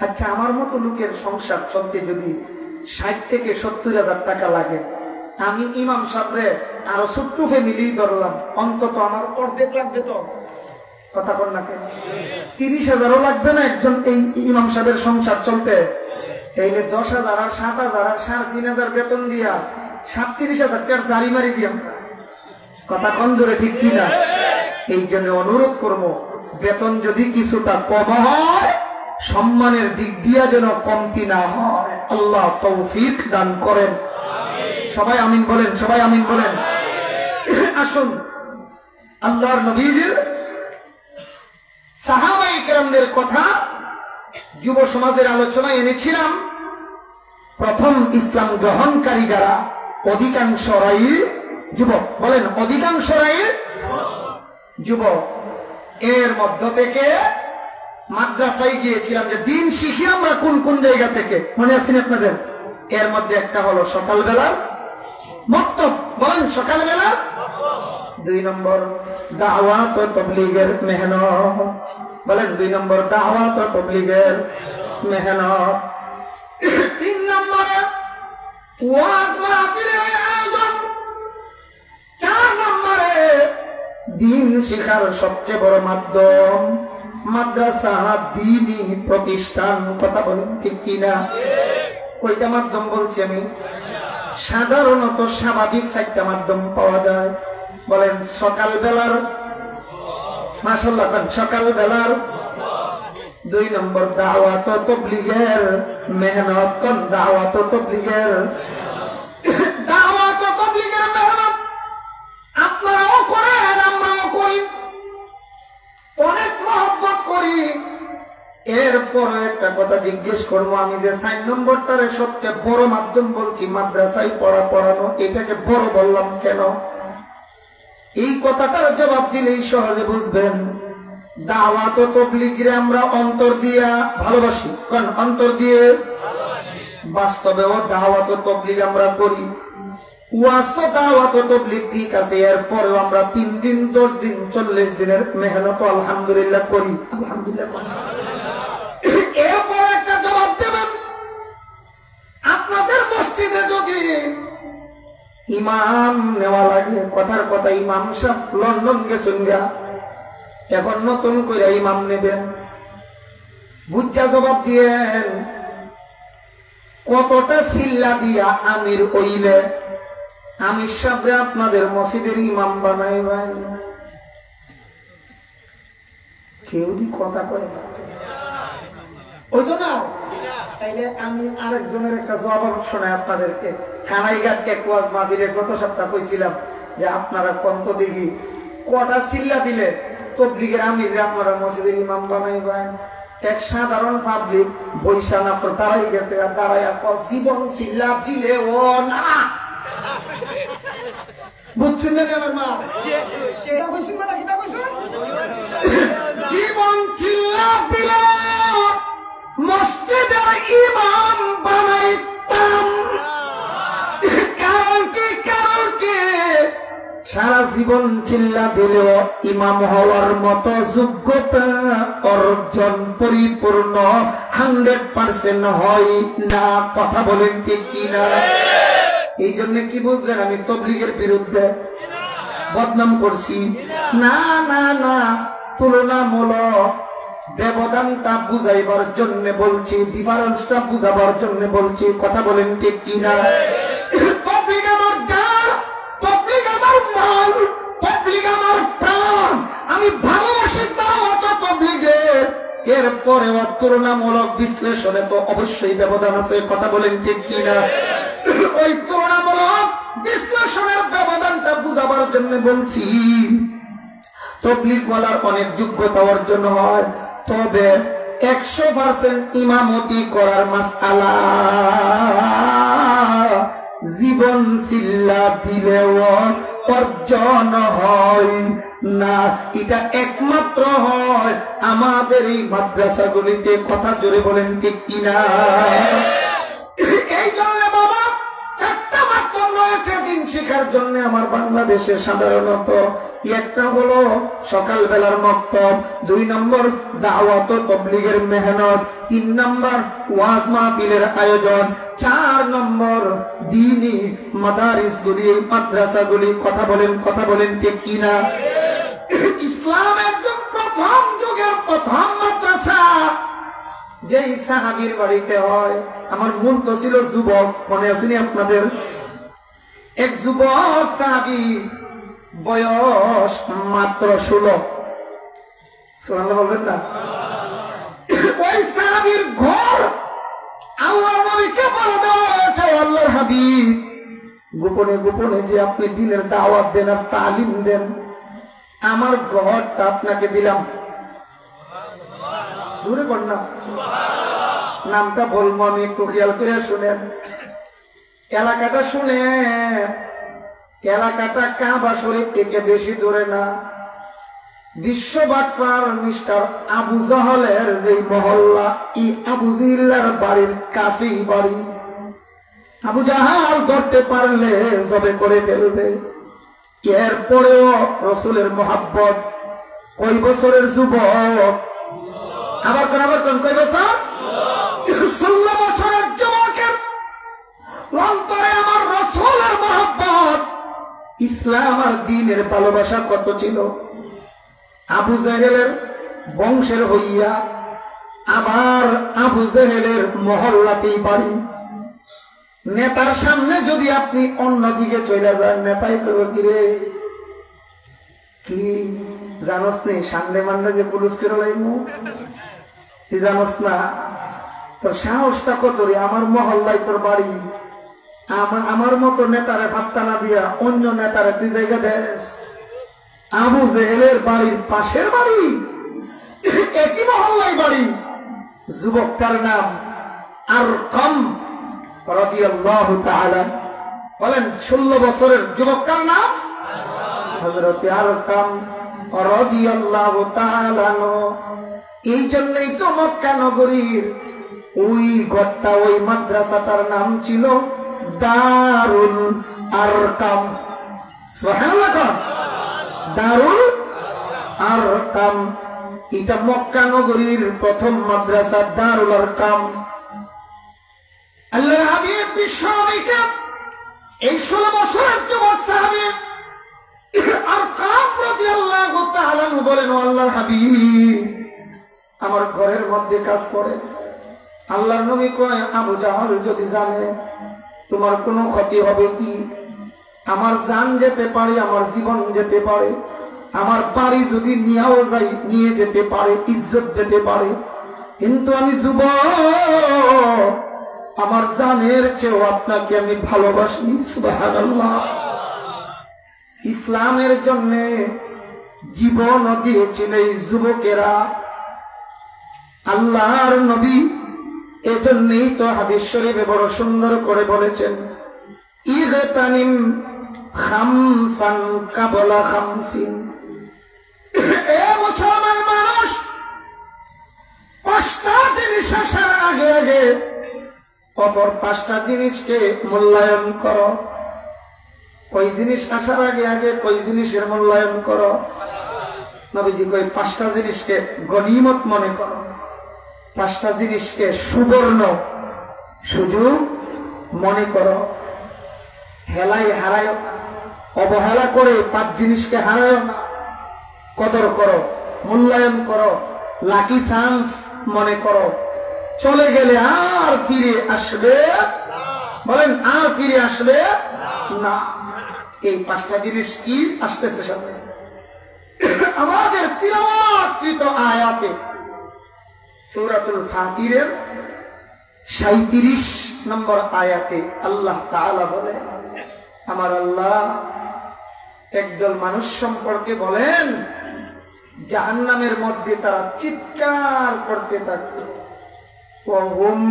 আচ্ছা, আমার মতো লোকের সংসার চলতে যদি 60 থেকে 70,000 টাকা লাগে, আমি ইমাম সাহেবরে আরো ছোট্ট ফ্যামিলি ধরলাম, অন্তত আমার অর্ধেক লাগবে তো। কথা বল না কেন? 30,000ও লাগবে না একজন এই ইমাম সাহেবের সংসার চলতে? তাইলে 10,000 আর 7,000 আর 3,500 বেতন দিয়া 37,000 টাকার জারি মারি দিই আমরা। কথা কন জোরে, ঠিক কিনা? এই জন্য অনুরোধ করবো, বেতন যদি কিছুটা কম হয়, সম্মানের দিক দিয়া যেন কমতি না হয়। আল্লাহ তৌফিক দান করেন। সবাই আমিন বলেন, সবাই আমিন বলেন। আসুন, আল্লাহর নবীর সাহাবায়ে কেরামদের কথা যুব সমাজের আলোচনায় এনেছিলাম। প্রথম ইসলাম গ্রহণকারী যারা, অধিকাংশরাই যুবক। বলেন, অধিকাংশরাই যুবক। এর মধ্য থেকে মাদ্রাসায় গিয়েছিলাম যে দিন শিখি আমরা কোন কোন জায়গা থেকে, মনে আছেন আপনাদের? এর মধ্যে একটা হলো সকালবেলার মক্তব। বলেন, সকালবেলার। 2 নম্বর দাওয়াত ও তাবলীগের মেহনত। বলেন, 2 নম্বর দাওয়াত ও তাবলীগের মেহনত। 3 নম্বরে ওয়াজ মাহফিলের আয়োজন। 4 নম্বরে দিন শিখার সবচেয়ে বড় মাধ্যম মাদ্রাসা, দ্বীনি প্রতিষ্ঠান। কথা বলেন, ঠিক কিনা? কয়টা মাধ্যম বলছি আমি? সাধারণত স্বাভাবিক 4টা মাধ্যম পাওয়া যায়। বলেন, সকালবেলার, মাশাআল্লাহ, সকালবেলার। 2 নম্বর দাওয়াত ও তাবলীগের মেহনত। দাওয়াত ও তাবলীগের, দাওয়াত ও তাবলীগের মেহনত আপনারাও করেন, আমরাও করি, অনেক মহব্বত করি। এরপরে একটা কথা জিজ্ঞেস করবো, আমি যে 4 নম্বরটারে সবচেয়ে বড় মাধ্যম বলছি, মাদ্রাসায় পড়ানো, এটাকে বড় বললাম কেন? এই কথাটার জবাব দিলেই সহজে বুঝবেন। দাওয়াত ও তাবলীগরে আমরা অন্তর দিয়া ভালোবাসি। কারণ অন্তর দিয়ে বাস্তবেও দাওয়াত ও তাবলীগ আমরা করি। ওয়াজ তো দাওয়াত ও তাবলীগ ঠিক আছে, এরপরেও আমরা 3 দিন 10 দিন 40 দিনের মেহনত আলহামদুলিল্লাহ করি। আলহামদুলিল্লাহ। এরপর একটা জবাব দেবেন, আপনাদের মসজিদে যদি ইমাম নেওয়া লাগে, কথার কথা ইমাম সাহেব লন্ডন গেছেন গা, এখন নতুন করে ইমাম নেবেন, বুঝা জবাব দিয়েন, কতটা সিল্লা দিয়া আমির হইলে আমির সাহেবরে আপনাদের মসজিদের ইমাম বানাইবেন? কেউ দি কথা কয় না, ওই তো না। তাইলে আমি আরেকজনের একটা জবাব শোনাই আপনাদেরকে। খানাইঘাট ওয়াজ মাহফিলে গত সপ্তাহ কইছিলাম যে আপনারা কন্ত দেখি কটা চিল্লা দিলে তাবলীগের আমির আপনারা মসজিদের ইমাম বানাইবেন? এক সাধারণ পাবলিক বৈশান আপনার দাঁড়াই গেছে, আর দাঁড়াইয়া জীবন চিল্লা দিলে ও না, বুঝছেন না আমার মা? জীবন চিল্লা দিলে মসজিদের ইমাম বানাইতাম। কারণ কি? সারা জীবন চিল্লা দিলেও ইমাম হওয়ার মতো যোগ্যতা অর্জন পরিপূর্ণ 100% হয় না। কথা বলেন ঠিক কিনা? এই জন্য কি বুঝলেন আমি তাবলীগের বিরুদ্ধে বদনাম করছি? না না না, তুলনামূলক ব্যবধানটা বুঝাইবার জন্য বলছি, ডিফারেন্সটা বুঝাবার জন্য বলছি। কথা বলেন ঠিক কিনা? তাবলীগ আমার জান, তাবলীগ আমার মান, তাবলীগ আমার প্রাণ। আমি ভালোবাসি দাওয়াত ও তাবলীগের। এরপরে তুলনামূলক বিশ্লেষণে তো অবশ্যই ব্যবধান আছে। কথা বলেন ঠিক কিনা? ওই তুলনামূলক বিশ্লেষণের ব্যবধানটা বুঝাবার জন্য বলছি। তাবলীগ ওয়ালার অনেক যোগ্যতা অর্জন হয়, তবে 100% ইমামতি করার মাসআলা জীবন চিল্লা দিলেও অর্জন হয় না। এটা একমাত্র হয় আমাদের এই মাদ্রাসাগুলিতে। কথা জোরে বলেন ঠিক কিনা? এই জন্য বাবা 4টা মাধ্যম রয়েছে দিন শিখার জন্য আমার বাংলাদেশে সাধারণত। একটা হলো সকালবেলার মক্তব, 2 নম্বর দাওয়াত ও তাবলীগের মেহনত, 3 নম্বর ওয়াজ মাহফিলের আয়োজন, 4 নম্বর দ্বীনি মাদারিসগুলি, মাদ্রাসাগুলি। কথা বলেন ঠিক কিনা? ইসলামের প্রথম যুগের প্রথম মাদ্রাসা যেই সাহাবীর বাড়িতে হয়, আমার মন তো ছিল যুবক, মনে আসেনি আপনাদের? এক যুবক সাহাবী, বয়স মাত্র 16। সুবহানাল্লাহ বলবেন না? ওই সাহাবীর ঘর আল্লাহর নবীকে বলে দেওয়া হয়েছে, আল্লাহর হাবিব গোপনে গোপনে যে আপনি দ্বীনের দাওয়াত দেন আর তালিম দেন, আমার ঘরটা আপনাকে দিলাম। জোরে বল না। নামটা বলবো আমি, একটু খেয়াল করে শুনেন। এলাকাটা শুনে, এলাকাটা কাবা শরীফ থেকে বেশি দূরে না। বিশ্ব বাটপার মিস্টার আবু জাহলের যে মহল্লা, এই আবু জিল্লার বাড়ির কাছেই বাড়ি। আবু জাহাল ধরতে পারলে জবে করে ফেলবে। এরপরেও রসুলের মোহাব্বত। কয় বছরের যুবক? আবার কোন কয় বছর? 16 বছরের যুবকের অন্তরে আমার রসুলের মোহাব্বত, ইসলাম আর দ্বীনের ভালোবাসা কত ছিল। আবু জাহেলের বংশের হইয়া আবার আবু জাহেলের মহল্লাতেই বাড়ি। নেতার সামনে যদি আপনি অন্যদিকে চলে যান, নেতাই করবো কিরে কি জানোস নি, সামনে মানলে যে পুলিশ করে লাইমু, তুই জানোস না? তোর সাহসটা কত রে? আমার মহল্লায় তোর বাড়ি, আমার মতো নেতারে ফাত্তা না দিয়া অন্য নেতারে তুই জায়গা দেস। আবু জেহেলের বাড়ির পাশের বাড়ি, একই মহল্লায় বাড়ি। যুবকটার নাম আরকাম রাদিয়াল্লাহু তাআলা। বলেন 16 বছরের যুবকটার নাম হযরত আরকাম রাদিয়াল্লাহু তাআলা। এই জন্যই তো মক্কা নগরীর ওই ঘরটা, ওই মাদ্রাসাটার নাম ছিল দারুল আরকাম। সুবহানাল্লাহ। দারুল আরকাম, এটা মক্কা নগরীর প্রথম মাদ্রাসা দারুল আরকাম। আল্লাহর হাবিব বিশ্ব নবীকে এই 16 বছরের যুবক সাহাবী আরকাম রাদিয়াল্লাহু তাআলা বলেন, আল্লাহর হাবিব আমার ঘরের মধ্যে কাজ করে। আল্লাহর নবী কয়, আবু জাহল যদি জানে তোমার কোনো ক্ষতি হবে কি? আমার জান যেতে পারে, আমার জীবন যেতে পারে, আমার বাড়ি যদি নিয়ে যেতে পারে, ইজ্জত যেতে পারে, কিন্তু আমি যুবক, আমার জানের চেয়েও আপনাকে আমি ভালোবাসি। সুবহানাল্লাহ। ইসলামের জন্য জীবন দিয়েছিল এই যুবকেরা। আল্লাহর নবী এজন্যই তো হাদিস শরীফে বড় সুন্দর করে বলেছেন, ইগতানিম খামসান কাবলা খামসিন। এ মুসলমান মানুষ, 5টা জিনিস আসার আগে আগে অপর 5টা জিনিসকে মূল্যায়ন করো। কই জিনিস আসার আগে আগে কই জিনিসের মূল্যায়ন করো? নবীজি কই 5টা জিনিসকে গনিমত মনে করো, 5টা জিনিসকে সুবর্ণ সুযোগ মনে করো। হেলাই হারায়, অবহেলা করে 5 জিনিসকে হারায় না, কদর করো, মূল্যায়ন করো, লাকি চান্স মনে করো। চলে গেলে আর ফিরে আসবে? বলেন, আর ফিরে আসবে না। এই 5টা জিনিস কি আসতেছে সামনে আমাদের তিলাওয়াতকৃত আয়াতে সূরাতুল ফাতিরের 37 নম্বর আয়াতে আল্লাহ তাআলা বলে, আমার আল্লাহ একদল মানুষ সম্পর্কে বলেন, জাহান্নামের মধ্যে তারা চিৎকার করতে থাকবে ওহুম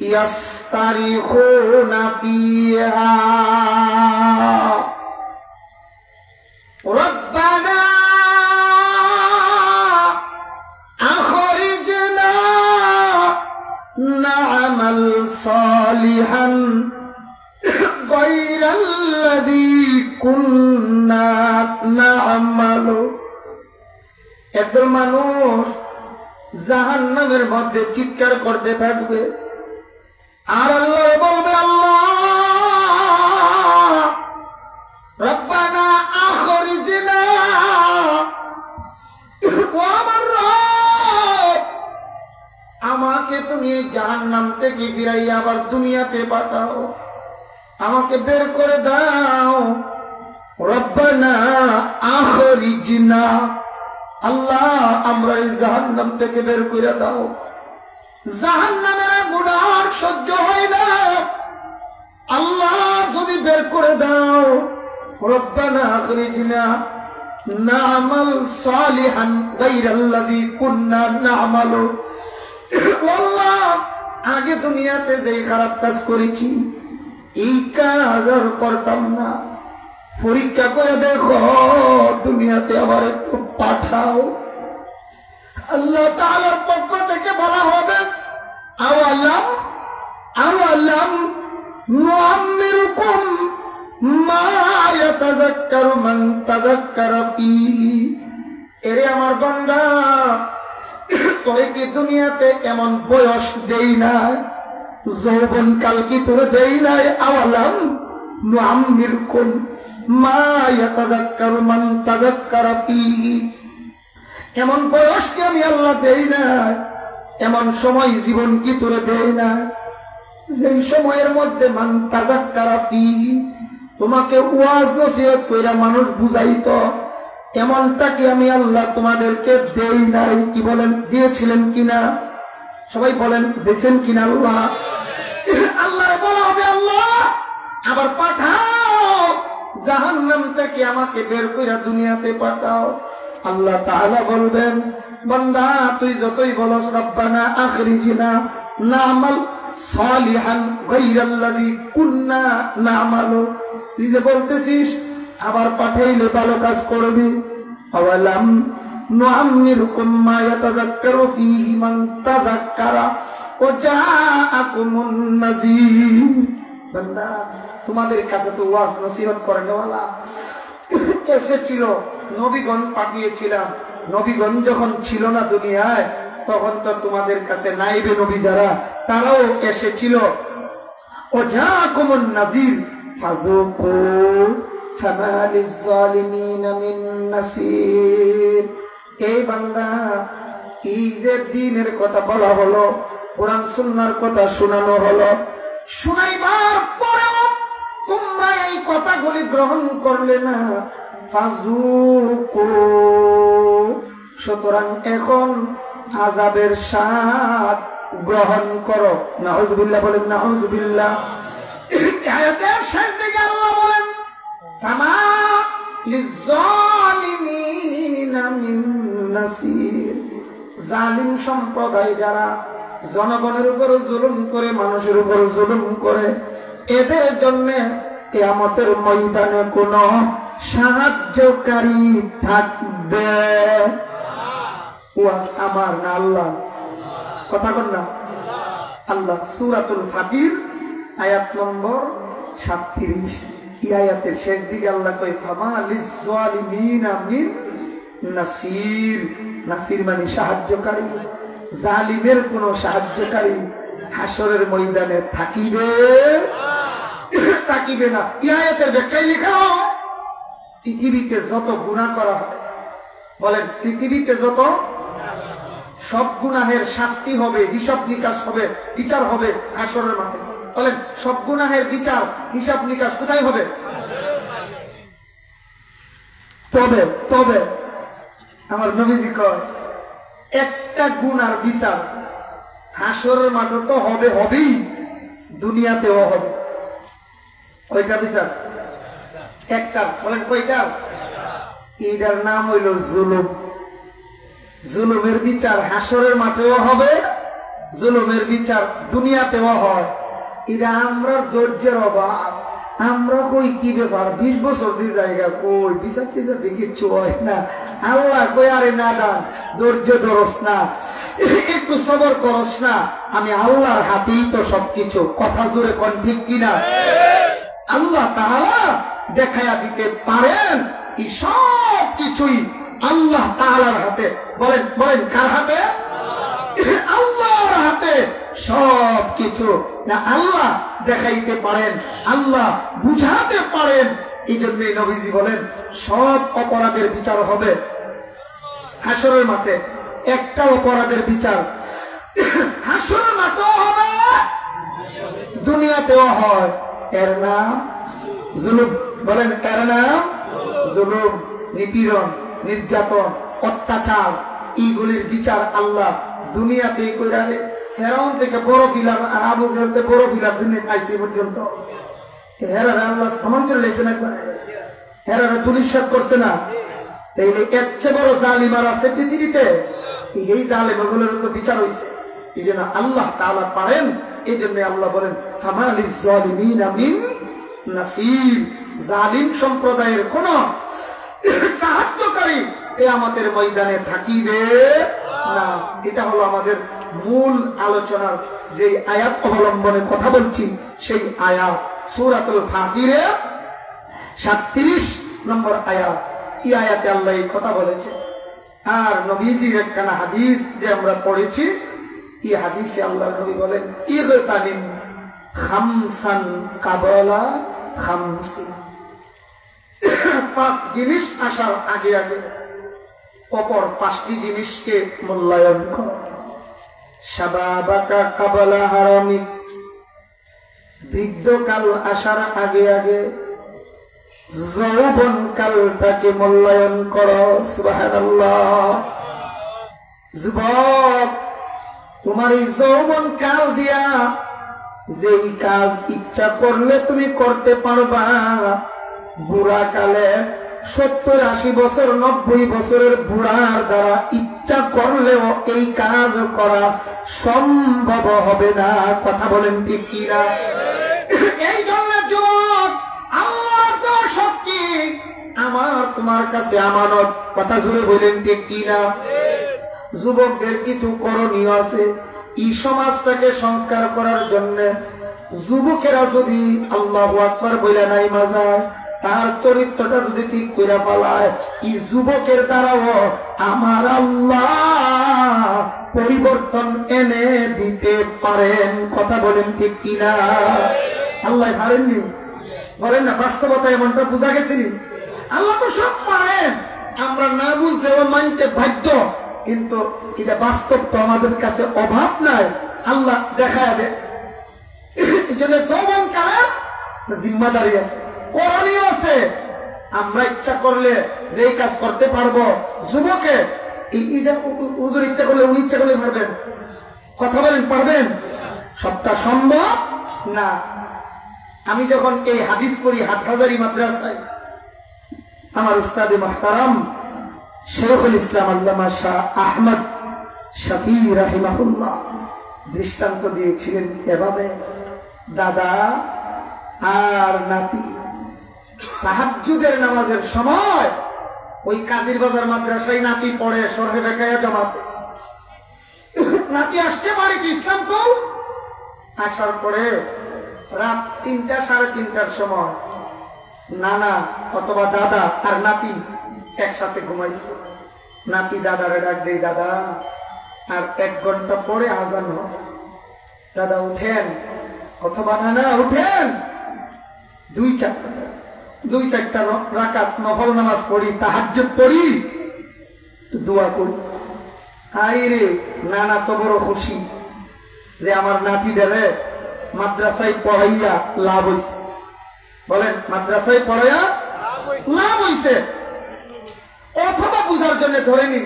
ইয়াস্তারিখুনা ফিহা রব্বানা আখরিজনা না'মাল সালিহান গায়রাল্লাযী কুন্না না'মালু। একদল মানুষ জাহান্নামের মধ্যে চিৎকার করতে থাকবে আর আল্লাহ বলবে, আল্লাহ রব্বানা আখরিজনা, ও আমার রব, আমাকে তুমি জাহান্নাম থেকে ফিরাইয়া আবার দুনিয়াতে পাঠাও, আমাকে বের করে দাও। রব্বানা আখরিজনা, আল্লাহ আমরা এই জাহান্নাম থেকে বের করে দাও। জাহান্নামের আগুন আর সহ্য হয় না, আল্লাহ যদি বের করে দাও। রব্বানা আখরিজনা না'মাল সালিহান গায়রাল্লাযী কুন্না না'মালু। আল্লাহ আগে দুনিয়াতে যে খারাপ কাজ করেছি এই কাজ আর করতাম না, পরীক্ষা করে দেখো, দুনিয়াতে আবার একটু পাঠাও। আল্লাহ তাআলার পক্ষ থেকে বলা হবে, আওয়ালাম নুআম্মিরুকুম মা ইয়াতাযাক্কারু মান তাযাক্কারা ফীহি। এরে আমার বান্দা, তোরে কি দুনিয়াতে এমন বয়স দেই না, যৌবন কাল কি তোরে দেই নাই? আওয়ালাম নুআম্মিরুকুম মা ইয়াতাযাক্কারু মান তাযাক্কারা ফীহি। এমন বয়স কি আমি আল্লাহ দেই না, এমন সময় জীবন কি তোরে দেই না যেই সময়ের মধ্যে মান তাযাক্কারা ফীহি, তোমাকে ওয়াজ নসিহত কইরা মানুষ বুঝাইতো, এমনটা কি আমি আল্লাহ তোমাদেরকে দেই নাই? কি বলেন, দিয়েছিলেন কিনা? সবাই বলেন, দিয়েছেন কিনা? আল্লাহ আল্লাহ বলা হবে, আল্লাহ আবার পাঠাও, জাহান্নাম থেকে আমাকে বের কইরা দুনিয়াতে পাঠাও। আল্লাহ তাআলা বলবেন, বান্দা তুই যতই বলস রব্বানা আখরিজনা না'মাল সালিহান গায়রাল্লাযী কুন্না না'মালু, তুই যে বলতেছিস আবার পাঠাইলে ভালো কাজ করবি। আওয়ালাম নুআম্মিরুকুম মা ইয়াতাযাক্কারু ফীহি মান তাযাক্কারা ওয়া জাআকুমুন নাযীর। বান্দা তোমাদের কাছে তো ওয়াজ নসিহত করেনওয়ালা এসেছিল, নবীগণ পাঠিয়েছিলাম। নবীগণ যখন ছিল না দুনিয়ায়, তখন তো তোমাদের কাছে নাইবে নবী যারা, তারাও এসেছিল। ও জাআকুমুন নাযীর ফাযুকু ফামা লিয-যালিমিনা মিন নাসীর। এই বান্দা, এই যে দ্বীনের কথা বলা হলো, কোরআন সুন্নাহর কথা শোনানো হলো, শুনাইবার পরেও তোমরা এই কথাগুলি গ্রহণ করলে না। ফাযুকু, সুতরাং এখন আযাবের স্বাদ গ্রহণ করো। নাউযুবিল্লাহ বলেন, নাউযুবিল্লাহ। আয়াতের শেষ দিকে আল্লাহ বলেন, ফামা লিয-যালিমিনা মিন নাসীর। জালিম সম্প্রদায় যারা জনগণের উপর জুলুম করে, মানুষের উপর জুলুম করে, এদের জন্য কিয়ামতের ময়দানে কোন সাহায্যকারী থাকবে? ওয়াজ আমার না আল্লাহ? কথা কন না। আল্লাহ সূরাতুল ফাতির আয়াত নম্বর 37, এই আয়াতের শেষ দিকে আল্লাহ কয়, ফামা লিয-যালিমিনা মিন নাসীর। নাসীর মানে সাহায্যকারী। জালিমের কোন সাহায্যকারী হাসরের ময়দানে থাকিবে থাকিবে না। এই আয়াতের ব্যাখ্যায় লেখা, পৃথিবীতে যত গুনাহ করা হয়, বলেন পৃথিবীতে যত, সব গুনাহের শাস্তি হবে, হিসাব নিকাশ হবে, বিচার হবে হাসরের মাঠে। বলেন সব গুনাহের বিচার, হিসাব নিকাশ কোথায় হবে? তবে তবে আমার নবীজি কয়, একটা গুনার বিচার হাসরের মাঠে তো হবে, হবেই, দুনিয়াতেও হবে। কয়টা বিচার? একটা। বলেন কয়টা? এটার নাম হইল জুলুম। জুলুমের বিচার হাসরের মাঠেও হবে, জুলুমের বিচার দুনিয়াতেও হয়। এটা আমরা ধৈর্যের অভাব। আমরা কই কি ব্যাপার 20 বছর দিয়ে জায়গা কই বিচার টিচার দিয়ে কিচ্ছু হয় না। আল্লাহ কই আরে না দান, ধৈর্য ধরস না, একটু সবর করস না, আমি আল্লাহর হাতেই তো সবকিছু। কথা জোরে কোন ঠিক কিনা? আল্লাহ তাআলা দেখায়া দিতে পারেন এই সব কিছুই আল্লাহ তাআলার হাতে। বলেন বলেন কার হাতে? আল্লাহর হাতে সব কিছু। না আল্লাহ দেখাইতে পারেন, আল্লাহ বুঝাতে পারেন। এই জন্যই নবীজি বলেন সব অপরাধের বিচার হবে হাসরের মাঠে। একটা অপরাধের বিচার হাসরের মাঠেও হবে, দুনিয়াতেও হয়। এর নাম জুলুম। বলেন এর নাম জুলুম। নিপীড়ন, নির্যাতন, অত্যাচার, এইগুলির বিচার আল্লাহ দুনিয়াতেই কইরা রে। ফেরাউন থেকে বড় ফিলার আর আবু জেহেলতে বড় ফিলার জন্য পাইছে পর্যন্ত। হেরার আল্লাহ সমান করে লেছে না, হেরার দুলিশাত করছে না। তাইলে এর চেয়ে বড় জালিম আর আছে পৃথিবীতে? এই জালিমগুলোর তো বিচার হইছে। এই জন্য আল্লাহ তাআলা পারেন। এই জন্য আল্লাহ বলেন ফামালিজ জালিমিনা মিন নাসির। জালিম সম্প্রদায়ের কোন সাহায্যকারী কিয়ামতের ময়দানে থাকিবে না। এটা হলো আমাদের মূল আলোচনার যে আয়াত অবলম্বনে কথা বলছি, সেই আয়াত সূরাতুল ফাতিরের 37 নম্বর আয়াত। এই আয়াতে আল্লাহ এই কথা বলেছে। আর নবীজির একখানা হাদিস যে আমরা পড়েছি, এই হাদিসে আল্লাহর নবী বলেন ইগতানিম খামসান কাবলা খামসিন। 5 জিনিস আসার আগে আগে অপর 5টি জিনিসকে মূল্যায়ন করো। শাবাবাকা কাবলা হারামিক। বৃদ্ধকাল আসার আগে আগে যৌবন কালটাকে মূল্যায়ন করো। সুবহানাল্লাহ। যুবক, তোমার এই যৌবন কাল দিয়া যেই কাজ ইচ্ছা করলে তুমি করতে পারবা, বুড়া কালে 70-80 বছর 90 বছরের বুড়ার দ্বারা ইচ্ছা করলেও এই কাজ করা সম্ভব হবে না। কথা বলেন ঠিক কিনা? এই জন্য যুবক, আল্লাহর দেওয়া শক্তি আমার তোমার কাছে আমানত। কথা জুড়ে বলেন ঠিক কিনা? যুবকদের কিছু করণীয় আছে এই সমাজটাকে সংস্কার করার জন্য। যুবকেরা যদি আল্লাহু আকবার বলে নাই মাজায়, তার চরিত্রটা যদি ঠিক করে ফেলায়, এই যুবকের দ্বারাও আমার আল্লাহ পরিবর্তন এনে দিতে পারেন। কথা বলেন ঠিক কিনা? আল্লাহ পারেননি? বলেন না, বাস্তবতা এমনটা বোঝা গেছে। আল্লাহ তো সব পারেন, আমরা না বুঝলেও মানতে বাধ্য। কিন্তু এটা বাস্তব তো আমাদের কাছে অভাব নাই। আল্লাহ দেখা দেয়। এই জন্য যৌবন কালে জিম্মাদারি আছে, করণীয় আছে। আমরা ইচ্ছা করলে যে কাজ করতে পারবো। যুবকে হুজুর ইচ্ছা করলে উনি ইচ্ছা করলে পারবেন? কথা বলেন পারবেন? সবটা সম্ভব না। আমি যখন এই হাদিস পড়ি হাটহাজারী মাদ্রাসায়, আমার উস্তাদে মুহতারাম শেখুল ইসলাম আল্লামা শাহ আহমদ শফি রাহিমাহুল্লাহ দৃষ্টান্ত দিয়েছিলেন এভাবে। দাদা আর নাতি তাহাজ্জুদের নামাজের সময় ওই কাজীর বাজার মাদ্রাসায় নাতি পড়ে সরহে বেকায়া জমাতে। নাতি আসছে বাড়িতে ইসলামপুর, আসার পরে রাত 3টা 3:30টার সময় নানা অথবা দাদা আর নাতি একসাথে ঘুমাইছে। নাতি দাদারে ডাক দেই, দাদা আর 1 ঘন্টা পরে আজান হবে, দাদা উঠেন, অথবা নানা উঠেন, 2-4টা রাকাত নফল নামাজ পড়ি, তাহাজ্জুদ পড়ি, দোয়া করি। হাই রে, নানা তো বড় খুশি যে আমার নাতিটারে মাদ্রাসায় পড়াইয়া লাভ হইছে। বলেন, মাদ্রাসায় পড়াইয়া লাভ হইছে। অথবা বুঝার জন্য ধরে নিন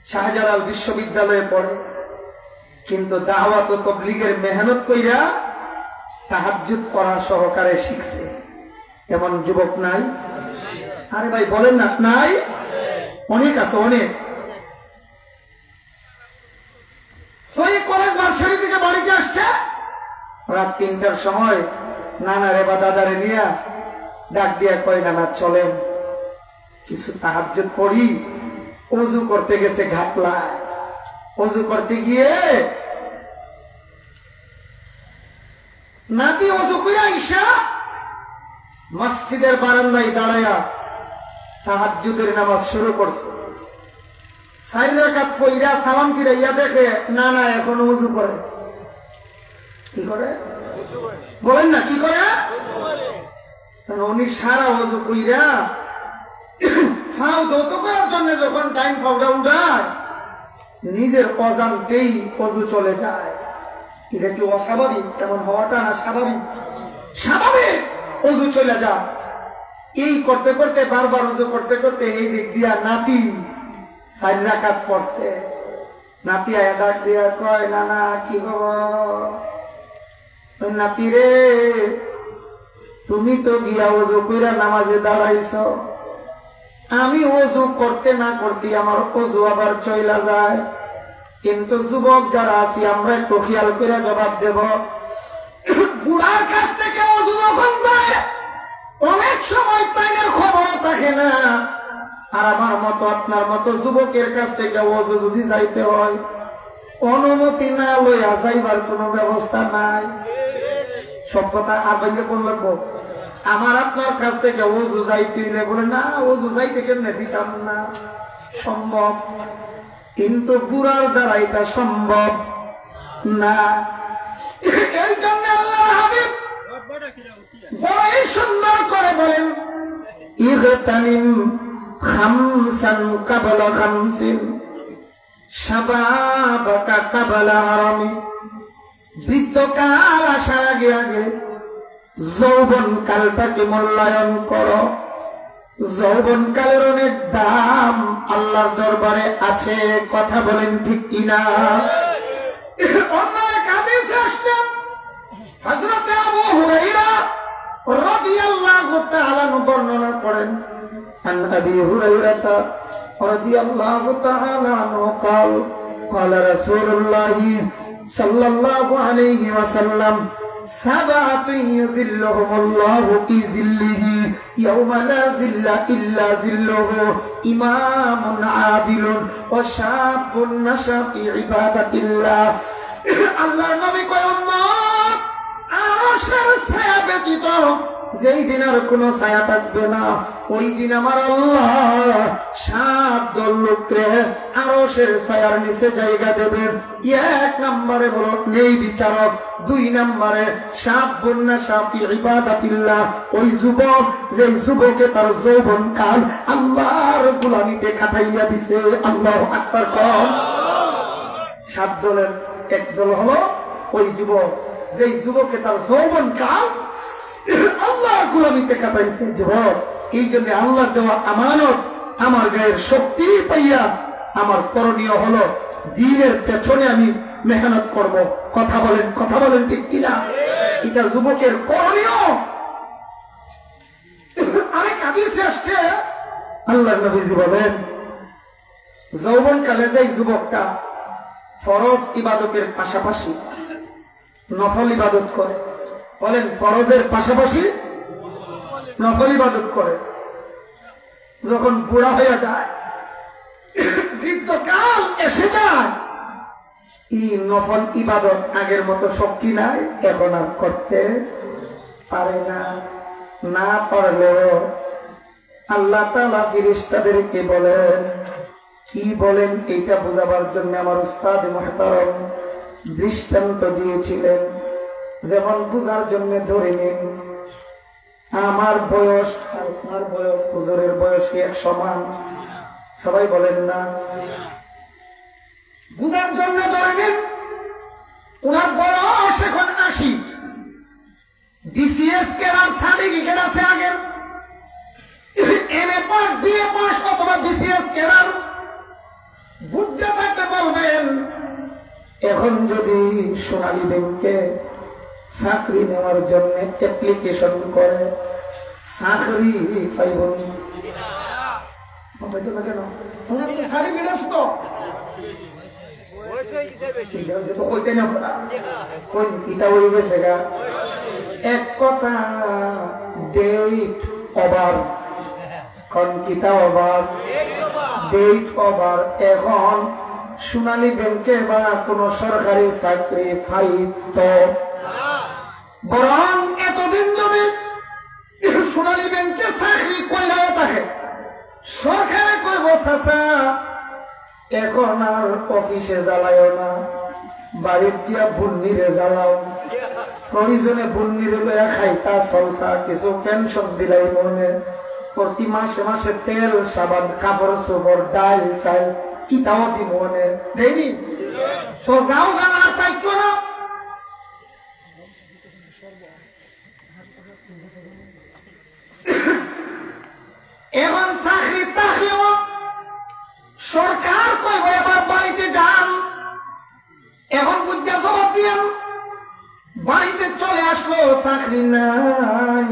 শাহজালাল বিশ্ববিদ্যালয়ে পড়ে, কিন্তু দাওয়াত ও তাবলীগের মেহনত কইরা তাহাজ্জুদ পড়া সহকারে শিখছে। এমন যুবক নাই? আরে ভাই বলেন না, নাই? অনেক আছে, অনেক। তো এই কলেজ ভার্সিটি থেকে বাড়িতে আসছে রাত 3টার সময়, নানারে বা দাদারে নিয়ে ডাক দিয়া কয়, নানা চলেন কিছু তাহাজ্জুদ পড়ি। ওযু করতে গেছে ঘাটলায়। ওযু করতে গিয়ে নাতি ওযু কইরা আইসা মসজিদের বারান্দায় দাঁড়ায়া তাহাজ্জুদের নামাজ শুরু করছে। 4 রাকাত পড়া সালাম ফিরাইয়া দেখে নানা এখন ওযু করে। কি করে বলেন না? কি করে? উনি সারা ওযু কইরা ফাও দৌত করার জন্য যখন টাইম ফাউডা উঠায়, নিজের অজান্তেই ওযু চলে যায়। এটা কি অস্বাভাবিক? তেমন হওয়াটা না স্বাভাবিক? স্বাভাবিক। ওযু চলে যায়। এই করতে করতে বারবার ওযু করতে করতে এই দিক দিয়া নাতি 4 রাকাত পড়ছে। নাতি আয়া ডাক দিয়া কয়, নানা কি খবর? নাতি রে, তুমি তো গিয়া ওযু কইরা নামাজে দাঁড়াইছ, আমি ওযু করতে না করতে আমার ওযু আবার চইলা যায়। কিন্তু যুবক যারা আছি আমরা একটু খেয়াল করে জবাব দেব। বুড়ার কাছ থেকে ওযু যখন যায় অনেক সময় তাইনের খবরও থাকে না। আর আমার মতো আপনার মতো যুবকের কাছ থেকে ওযু যদি যাইতে হয়, অনুমতি না লইয়া যাইবার কোনো ব্যবস্থা নাই। সব কথা আবেগে কোন লাগবো? আমার আপনার কাছ থেকে ওযু যাইতে হইলে বলে না, ওযু যাইতে কেমনে দিতাম না, সম্ভব। কিন্তু বুড়ার দ্বারা এটা সম্ভব না। এই জন্য আল্লাহর হাবিব বড়ই সুন্দর করে বলেন, ইগতানিম খামসান কাবলা খামসিন শাবাবাকা কাবলা হারামি। বৃদ্ধকাল আসার আগে আগে যৌবন কালটাকে মূল্যায়ন করো। যৌবন কালের অনেক দাম আল্লাহর দরবারে আছে। কথা বলেন ঠিক কিনা? অন্য এক হাদিসে আসছে, হযরত আবু হুরায়রা রাদিয়াল্লাহু তাআলা বর্ণনা করেন, আন আবি হুরায়রা রাদিয়াল্লাহু তাআলা আনহু قال قال رسول الله صلى الله عليه وسلم سبعة يظلهم الله في ظله يوم لا ظل إلا ظله إمام عادل وشاب نشأ في عبادة الله। আল্লাহর নবী কয়, উম্মত আরশের ছায়া ব্যতীত যেই দিন আর কোন ছায়া থাকবে না, ওই দিন আমার আল্লাহ 7 দল লোককে আরশের ছায়ার নিচে জায়গা দেবেন। 1 নম্বরে হলো নেই বিচারক, 2 নম্বরে শাবুন নাশা ফি ইবাদাতিল্লাহ, ওই যুবক যে যুবকে তার যৌবন কাল আল্লাহর গোলামিতে কাটাইয়া দিছে। আল্লাহু আকবার কোন? 7 দলের এক দল হলো ওই যুবক যে যুবকে তার যৌবন কাল আল্লাহর গোলামিতে কাটাইছে। যুবক, এই জন্য আল্লাহ দেওয়া আমানত আমার গায়ের শক্তি পাইয়া আমার করণীয় হলো দ্বীনের পেছনে আমি মেহনত করব। কথা বলেন, কথা বলেন ঠিক কিনা? এটা যুবকের করণীয়। আরেক হাদিসে আসছে, আল্লাহর নবীজি বলেন, যৌবন কালে যে যুবকটা ফরজ ইবাদতের পাশাপাশি নফল ইবাদত করে, বলেন ফরজের পাশাপাশি নফল ইবাদত করে, যখন বুড়া হয়ে যায়, বৃদ্ধকাল এসে যায়, এই নফল ইবাদত আগের মতো শক্তি নাই, এখন আর করতে পারে না। না পারলেও আল্লাহ তাআলা ফেরেশতাদেরকে বলেন, কি বলেন এটা বোঝাবার জন্য আমার উস্তাদ মুহতারম দৃষ্টান্ত দিয়েছিলেন। যেমন বুঝার জন্য ধরে নিন, আমার বয়স আর আপনার বয়স, হুজুরের বয়স কি এক সমান? সবাই বলেন না? বুঝার জন্য ধরে নিন ওনার বয়স এখন 80, বিসিএস কেরার সার্টিফিকেট আছে আগের, এমএ পাস, বিএ পাস অথবা বিসিএস কেরার। বুঝতে থাকতে বলবেন, এখন যদি সোনালী ব্যাংকে চাকরি নেওয়ার জন্য অ্যাপ্লিকেশন করে চাকরি পাইবনি। হয়তো না কেন ওনার তো শাড়ি বিরাস তো হইতে না কোন কিতা হয়ে গেছে গা এক কথা ডেট ওভার কোন কিতা ওভার ডেট ওভার এখন সোনালী ব্যাংকে বা কোন সরকারি চাকরি ফাইত বরং এতদিন যদি সোনালী ব্যাংকে চাকরি কইরাও থাকে সরকারে কইব চাচা এখন আর অফিসে জ্বালায়ও না বাড়ির দিয়া বুন্নিরে জ্বালাও প্রয়োজনে বুন্নিরে লইয়া খাইতা চলতা কিছু পেনশন দিলাই মনে প্রতি মাসে মাসে তেল সাবান কাপড় চোপড় ডাল চাল কিতাও দি মনে দেয়নি তো যাও গা আর তাই কেন এখন চাকরি থাকলেও সরকার কইব এবার বাড়িতে যান এখন বুঝা জবাব দিয়েন বাড়িতে চলে আসলো চাকরি নাই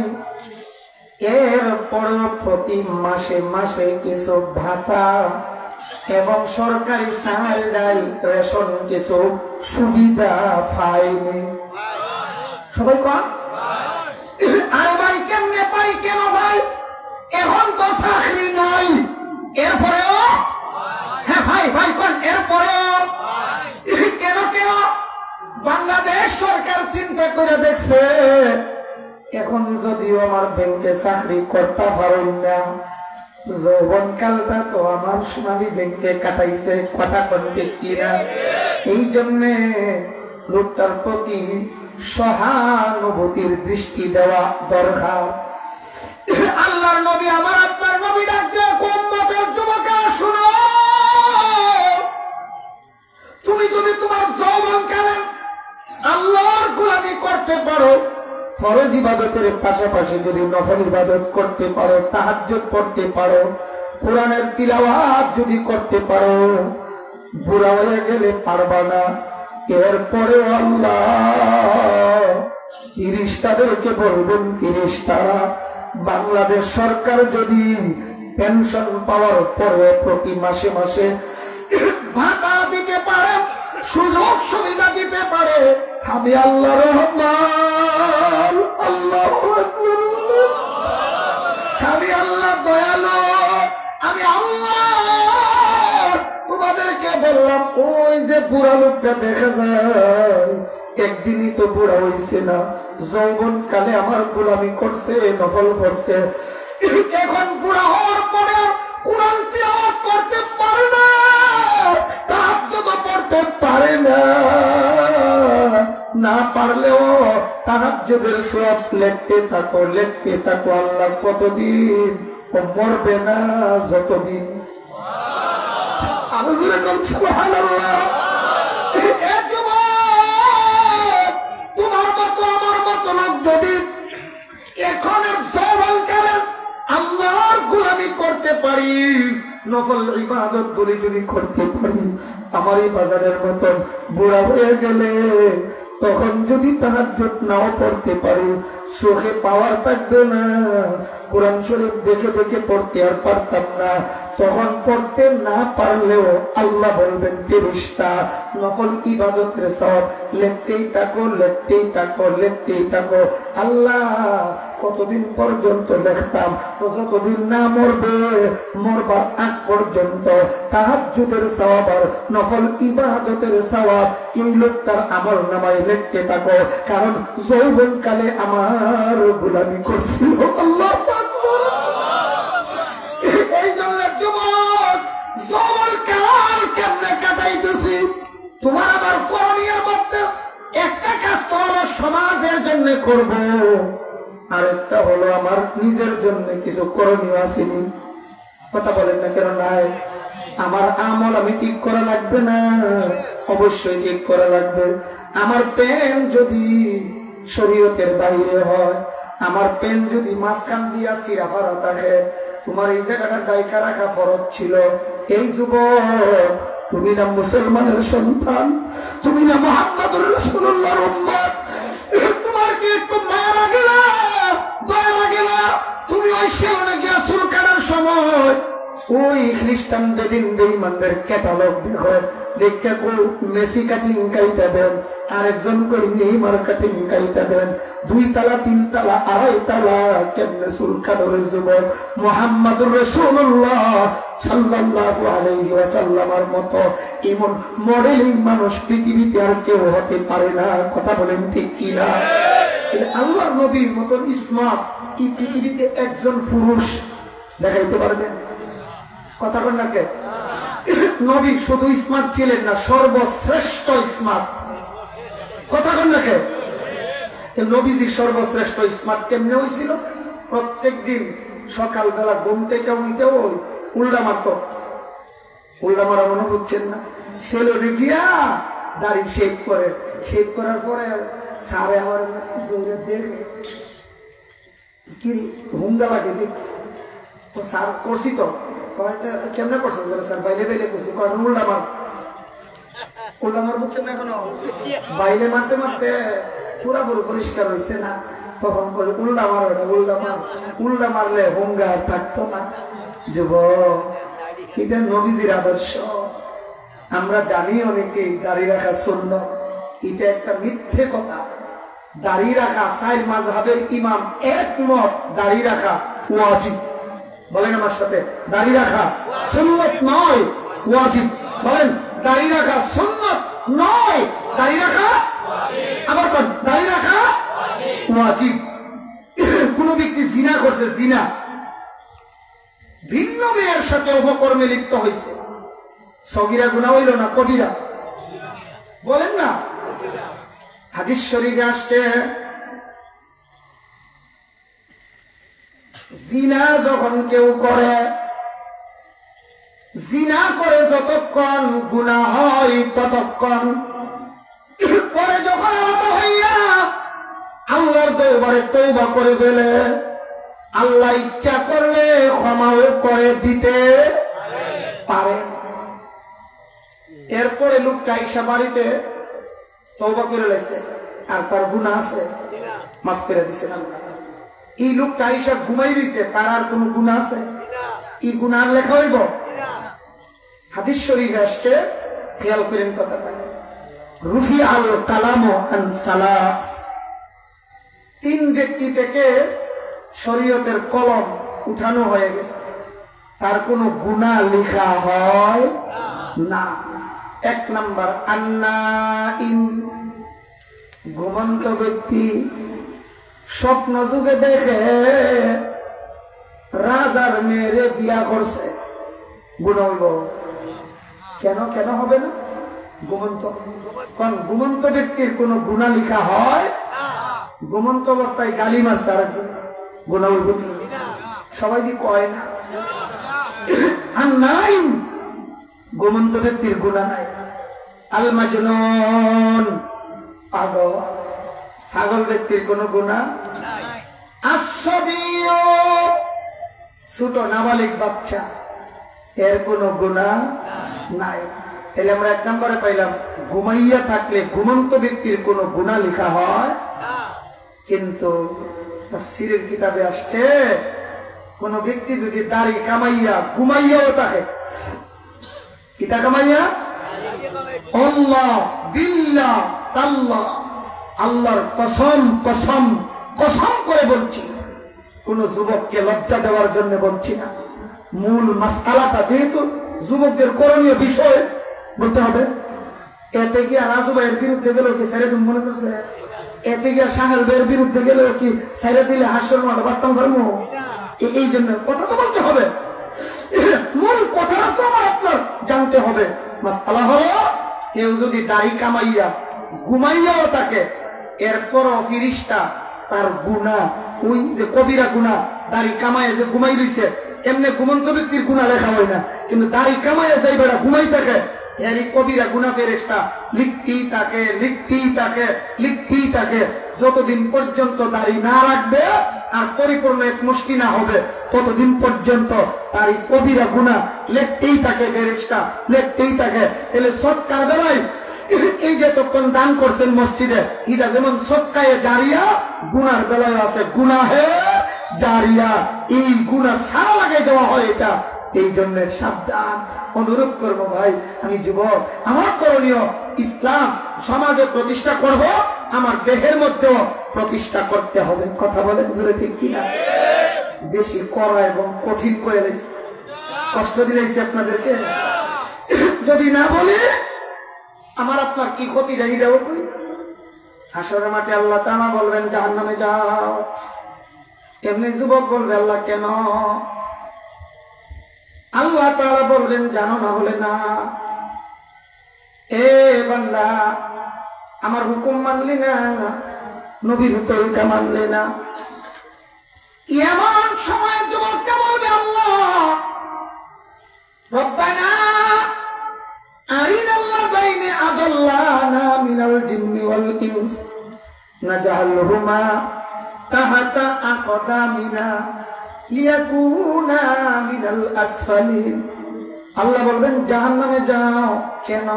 এরপরেও প্রতি মাসে মাসে কিছু ভাতা এবং সরকারি চাল ডাল রেশন কিছু সুবিধা পাইনি সবাই কন আর ভাই কেমনে পাই কেন ভাই এখন তো চাকরি নাই এরপরেও হ্যাঁ ভাই ভাই কোন এরপরেও কেন কেন বাংলাদেশ সরকার চিন্তা করে দেখছে এখন যদিও আমার ব্যাংকে চাকরি করতে পারুন না যৌবন কালটা তো আমার সোনালী ব্যাংকে কাটাইছে কথা করতে কিনা এই জন্যে লোকটার প্রতি সহানুভূতির দৃষ্টি দেওয়া দরকার আল্লাহর নবী আমার আপনার নবী ডাক দিয়ে উম্মতের যুবকেরা শুনো তুমি যদি তোমার যৌবনকালে আল্লাহর গোলামি করতে পারো ফরজ ইবাদতের পাশাপাশি যদি নফল ইবাদত করতে পারো তাহাজ্জুদ পড়তে পারো কোরআনের তিলাওয়াত যদি করতে পারো বুড়া হয়ে গেলে পারবা না এরপরে আল্লাহ ফেরেশতাদেরকে বলবেন ফেরেশতারা বাংলাদেশ সরকার যদি পেনশন পাওয়ার পরে প্রতি মাসে মাসে ভাতা দিতে পারে সুযোগ সুবিধা দিতে পারে আমি আল্লাহ রহমান আল্লাহু আকবার বলেন আমি আল্লাহ দয়ালু আমি আল্লাহ তোমাদেরকে বললাম ওই যে বুড়া লোকটা দেখা যায় একদিনই তো বুড়া হইছে না যৌবন কালে আমার গোলামি করছে নফল করছে এখন বুড়া হওয়ার পরে কোরআন তিলাওয়াত করতে পারে না তাহাজ্জুদ পড়তে পারে না না পারলেও তাহাজ্জুদের সওয়াব লিখতে থাকো আল্লাহ কতদিন ও মরবে না যতদিন আমি জোরে বলছি সুবহানাল্লাহ তোমার মতো আমার মতো লোক যদি এখনের যৌবনকালে আল্লাহর গোলামি করতে পারি নফল ইবাদত গুলি যদি করতে পারি আমার এই বাজারের মতন বুড়া হয়ে গেলে তখন যদি তাহাজ্জুদ নাও পড়তে পারি চোখে পাওয়ার থাকবে না কোরআন শরীফ দেখে দেখে পড়তে আর পারতাম না তখন পড়তে না পারলেও আল্লাহ বলবেন ফেরেশতা নফল ইবাদতের সওয়াব লিখতেই থাকো আল্লাহ কতদিন পর্যন্ত লিখতাম যতদিন না মরবার আগ পর্যন্ত তাহাজ্জুদের সওয়াব আর নফল ইবাদতের সওয়াব এই লোকটার আমল নামায় লিখতে থাকো কারণ যৌবনকালে আমার গোলামি করছিল আল্লাহু আকবার এই জন্য যুবক যৌবনকাল কেমনে কাটাইতেছি তোমার আবার করণীয় মধ্যে একটা কাজ তো হলো সমাজের জন্য করব আরেকটা হলো আমার নিজের জন্য কিছু করণীয় আসেনি কথা বলেন না কেন নাই আমার আমল আমি ঠিক করা লাগবে না অবশ্যই ঠিক করা লাগবে আমার পেন যদি শরীয়তের বাইরে হয় আমার পেন যদি মাঝখান দিয়া চিরা ফারা থাকে তোমার এই জায়গাটা দায়িকা রাখা ফরজ ছিল এই যুবক তুমি না মুসলমানের সন্তান তুমি না মুহাম্মদুর রাসূলুল্লাহর উম্মত তোমার কি একটু মায়া লাগে না দয়া লাগে না তুমি ওই সেলুনে গিয়া চুল কাটার সময় ওই খ্রিস্টান বেদিন বেঈমানদের ক্যাটালগ দেখো, দেখে কো মেসি কাটিং কাইটা দেন, আরেকজন কই নেইমার কাটিং কাইটা দেন, 2 তালা 3 তালা 2.5 তালা কেমনে চুল কাটরে যুবক মুহাম্মদুর রাসূলুল্লাহ সাল্লাল্লাহু আলাইহি ওয়াসাল্লামের মতো এমন মডেলিং মানুষ পৃথিবীতে আর কেউ হতে পারে না। কথা বলেন ঠিক কি না? আল্লাহর নবীর মতন স্মার্ট কি পৃথিবীতে একজন পুরুষ দেখাইতে পারবেন? কথা বলেন না কে? নবী শুধু স্মার্ট ছিলেন না, সর্বশ্রেষ্ঠ স্মার্ট। কথা বলেন না কে? নবীজি সর্বশ্রেষ্ঠ স্মার্ট কেমনে হয়েছিল? প্রত্যেক দিন সকালবেলা ঘুম থেকে উঠে ওই উল্টা মারত। উল্টা মারা মনে বুঝছেন না? সেলুনে গিয়া দাড়ি শেভ করে, শেভ করার পরে সারে আমার দৌড়ে দেখে কি হুঙ্গা লাগে দেখ ও সার করছি তো কেমনে করছিস বলে স্যার বাইরে বাইরে করছি উল্টা মার। উল্টা মার বুঝছেন না এখনো? বাইরে মারতে মারতে পুরাপুরি পরিষ্কার হয়েছে না, তখন কই উল্টা মার, ওটা উল্টা মার। উল্টা মারলে হুঙ্গা থাকতো না। যুবক, এটা নবীজির আদর্শ। আমরা জানি অনেকে দাড়ি রাখা সুন্নাত, এটা একটা মিথ্যে কথা। দাড়ি রাখা সাইর মাযহাবের ইমাম একমত, দাড়ি রাখা ওয়াজিব। বলেন আমার সাথে, দাড়ি রাখা সুন্নাত নয়, ওয়াজিব। বলেন, দাড়ি রাখা সুন্নাত নয়, দাড়ি রাখা আবার কোন দাড়ি রাখা ওয়াজিব। কোন ব্যক্তি জিনা করছে, জিনা ভিন্ন মেয়ের সাথে অপকর্মে লিপ্ত হয়েছে, সগীরা গুনাহ হইল না কবিরা? বলেন না? হাদিস শরীফে আসছে জিনা যখন কেউ করে, জিনা করে যতক্ষণ গুনাহ হয় ততক্ষণ, পরে যখন আলাদা হইয়া আল্লাহর দরবারে তওবা করে ফেলে, আল্লাহ ইচ্ছা করলে ক্ষমাও করে দিতে পারে। এরপরে লোকটা আইসা বাড়িতে তওবা করে লাইছে আর তার গুনাহ আছে, মাফ করে দিছেন আল্লাহ। এই লোকটা আইসা ঘুমাই দিছে, তার আর কোন গুনাহ আছে? এই গুনাহ লেখা হইব? হাদিস শরীফে আসছে, খেয়াল করেন কথাটা, রুফি আল কালাম আন সালাস, 3 ব্যক্তি থেকে শরীয়তের কলম উঠানো হয়ে গেছে, তার কোন গুনাহ লেখা হয় না। 1 নাম্বার আন্নাইম, ঘুমন্ত ব্যক্তি। স্বপ্ন যুগে দেখে রাজার মেয়েরে বিয়া করছে, গুনাহ হইব? কেন কেন হবে না? ঘুমন্ত। কোন ঘুমন্ত ব্যক্তির কোন গুনাহ লেখা হয়? ঘুমন্ত অবস্থায় গালি মারছে আরেকজন, গুনাহ হইব? সবাই কি কয় না? আন্নাইম, ঘুমন্ত ব্যক্তির গুনাহ নাই। আল মাজনুন, পাগল, পাগল ব্যক্তির কোন গুনাহ নাই। আসসাবিয়্যু, ছোট নাবালিগ বাচ্চা, এর কোন গুনাহ নাই। তাহলে আমরা 1 নম্বরে পাইলাম, ঘুমাইয়া থাকলে ঘুমন্ত ব্যক্তির কোন গুনাহ লেখা হয়। কিন্তু তাফসীরের কিতাবে আসছে, কোন ব্যক্তি যদি দাড়ি কামাইয়া ঘুমাইয়াও থাকে, কিতা কামাইয়া, আল্লাহ বিল্লাহ তাল্লাহ, আল্লাহর কসম কসম কসম করে বলছি, কোন যুবককে লজ্জা দেওয়ার জন্য বলছি না, মূল মাসআলাটা যেহেতু যুবকদের করণীয় বিষয় বলতে হবে। এতে গিয়া রাজু ভাইয়ের বিরুদ্ধে গেল কি ছেড়ে তুমি মনে করছে? এতে গিয়া সাহেল ভাইয়ের বিরুদ্ধে গেল কি ছেড়ে দিলে হাস্যর মাঠ বাস্তব ধর্ম? এই জন্য কথা তো বলতে হবে, মূল কথাটা তো আপনার জানতে হবে। মাসআলা হলো, কেউ যদি দাড়ি কামাইয়া ঘুমাইয়াও থাকে, এরপরও ফিরিস্তা তার গুনাহ, ওই যে কবিরা গুনাহ, দাড়ি কামাইয়া যে ঘুমাই রইছে, এমনি ঘুমন্ত ব্যক্তির গুনাহ লেখা হয় না, কিন্তু দাড়ি কামাইয়া যাই বেড়া ঘুমাই থাকে, এরই কবিরা গুনাহ ফেরেশতা লিখতেই থাকে, লিখতেই থাকে, লিখতেই থাকে। যতদিন পর্যন্ত দাড়ি না রাখবে আর পরিপূর্ণ এক মুষ্টি না হবে, ততদিন পর্যন্ত তার এই কবিরা গুনাহ লিখতেই থাকে, ফেরেশতা লিখতেই থাকে। তাহলে সৎকার বেলায় এই যে তখন দান করছেন মসজিদে, এটা যেমন সৎকায়ে জারিয়া, গুনার বেলায় আছে গুনাহে জারিয়া। এই গুনার সারা লাগাই দেওয়া হয়, এটা এই জন্য সাবধান। অনুরোধ করব ভাই, আমি যুবক, আমার করণীয় ইসলাম সমাজে প্রতিষ্ঠা করব, আমার দেহের মধ্যেও প্রতিষ্ঠা করতে হবে। কথা বলেন জোরে, ঠিক কিনা? বেশি কড়া এবং কঠিন করে দিয়েছি, কষ্ট দিয়েছি আপনাদেরকে। যদি না বলে আমার আপনার কি ক্ষতি জানি দেব? হাসরের মাঠে আল্লাহ তাআলা বলবেন জাহান্নামে যাও। এমনি যুবক বলবে আল্লাহ কেন? আল্লাহ তাআলা বলবেন জানো না? বলে না। এ বান্দা, আমার হুকুম মানলি না, নবীর তরিকা মানলি না। এমন সময় যুবকটা বলবে আল্লাহ রব্বানা আরিনাল্লাযাইনি আদাল্লানা মিনাল জিন্নি ওয়াল ইনস নাজআলহুমা তাহাতা আকদামিনা লিয়াকুনা মিনাল আসফালিন। আল্লাহ বলবেন জাহান্নামে যাও। কেন?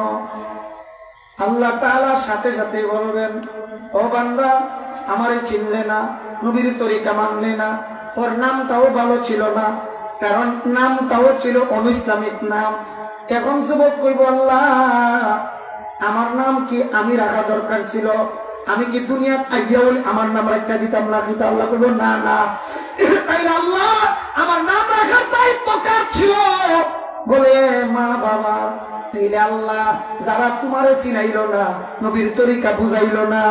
আল্লাহ তাআলা সাথে সাথে বলবেন ও বান্দা, আমারে চিনলে না, নবীর তরিকা মানলে না, ওর নামটাও ভালো ছিল না, কারণ নামটাও ছিল অনইসলামিক নাম। এখন যুবক কইব আল্লাহ আমার নাম কি আমি রাখা দরকার ছিল? আমি কি দুনিয়াত আইয়া ওই আমার নাম রাখতে দিতাম না? কিন্তু আল্লাহ কইব না না, আল্লাহ আমার নাম রাখার দায়িত্ব কার ছিল? বলে মা বাবা। তাইলে আল্লাহ যারা তোমারে চিনাইল না, নবীর তরিকা বুঝাইল না,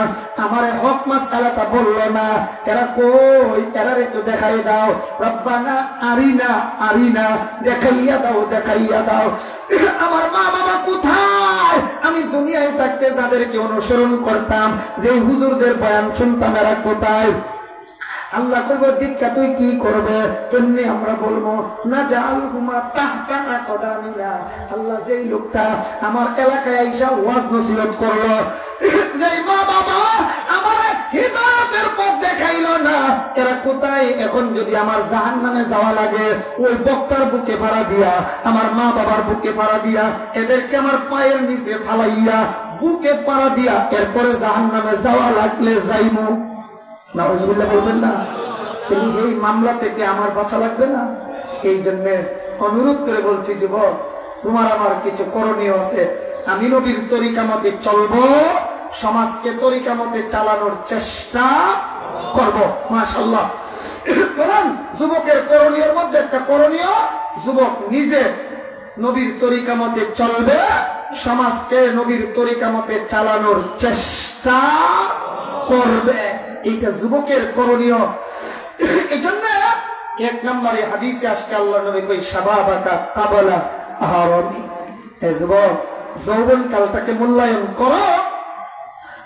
আমারে হক মাসআলাটা বললো না, এরা কই? এরার একটু দেখাই দাও। রব্বানা আরিনা আরিনা, দেখাইয়া দাও দেখাইয়া দাও। আমার মা বাবা কোথায়? আমি দুনিয়ায় থাকতে যাদেরকে অনুসরণ করতাম, যে হুজুরদের বয়ান শুনতাম, এরা কোথায়? আল্লাহ কইব দীক্ষা তুই কি করবে? তেমনি আমরা বলবো না জাআলহুমা তাহতা আকদামিনা। আল্লাহ যেই লোকটা আমার এলাকায় আইসা ওয়াজ নসিহত করলো, যেই মা বাবা আমার হিদায়াতের পথ দেখাইলো না, এরা কোথায়? এখন যদি আমার জাহান্নামে যাওয়া লাগে, ওই বক্তার বুকে ফাড়া দিয়া, আমার মা বাবার বুকে ফাড়া দিয়া, এদেরকে আমার পায়ের নিচে ফালাইয়া বুকে পাড়া দিয়া এরপরে জাহান্নামে যাওয়া লাগলে যাইমু। নাউজুবিল্লাহ বলবেন না? এই মামলা থেকে আমার বাঁচা লাগবে না? এই জন্য অনুরোধ করে বলছি যুবক, তোমার আমার কিছু করণীয় আছে। আমি নবীর তরিকা মতে চলবো, সমাজকে তরিকা মতে চালানোর চেষ্টা করব। মাশাআল্লাহ। বলেন যুবকের করণীয়ের মধ্যে একটা করণীয়, যুবক নিজে নবীর তরিকা মতে চলবে, সমাজকে নবীর তরিকা মতে চালানোর চেষ্টা করবে। এইটা যুবকের করণীয়। এই জন্য 1 নম্বরে হাদিসে আসছে আল্লাহ নবী কই শাবাবাকা কাবলা আহরামি। হে যুবক, যৌবন কালটাকে মূল্যায়ন করো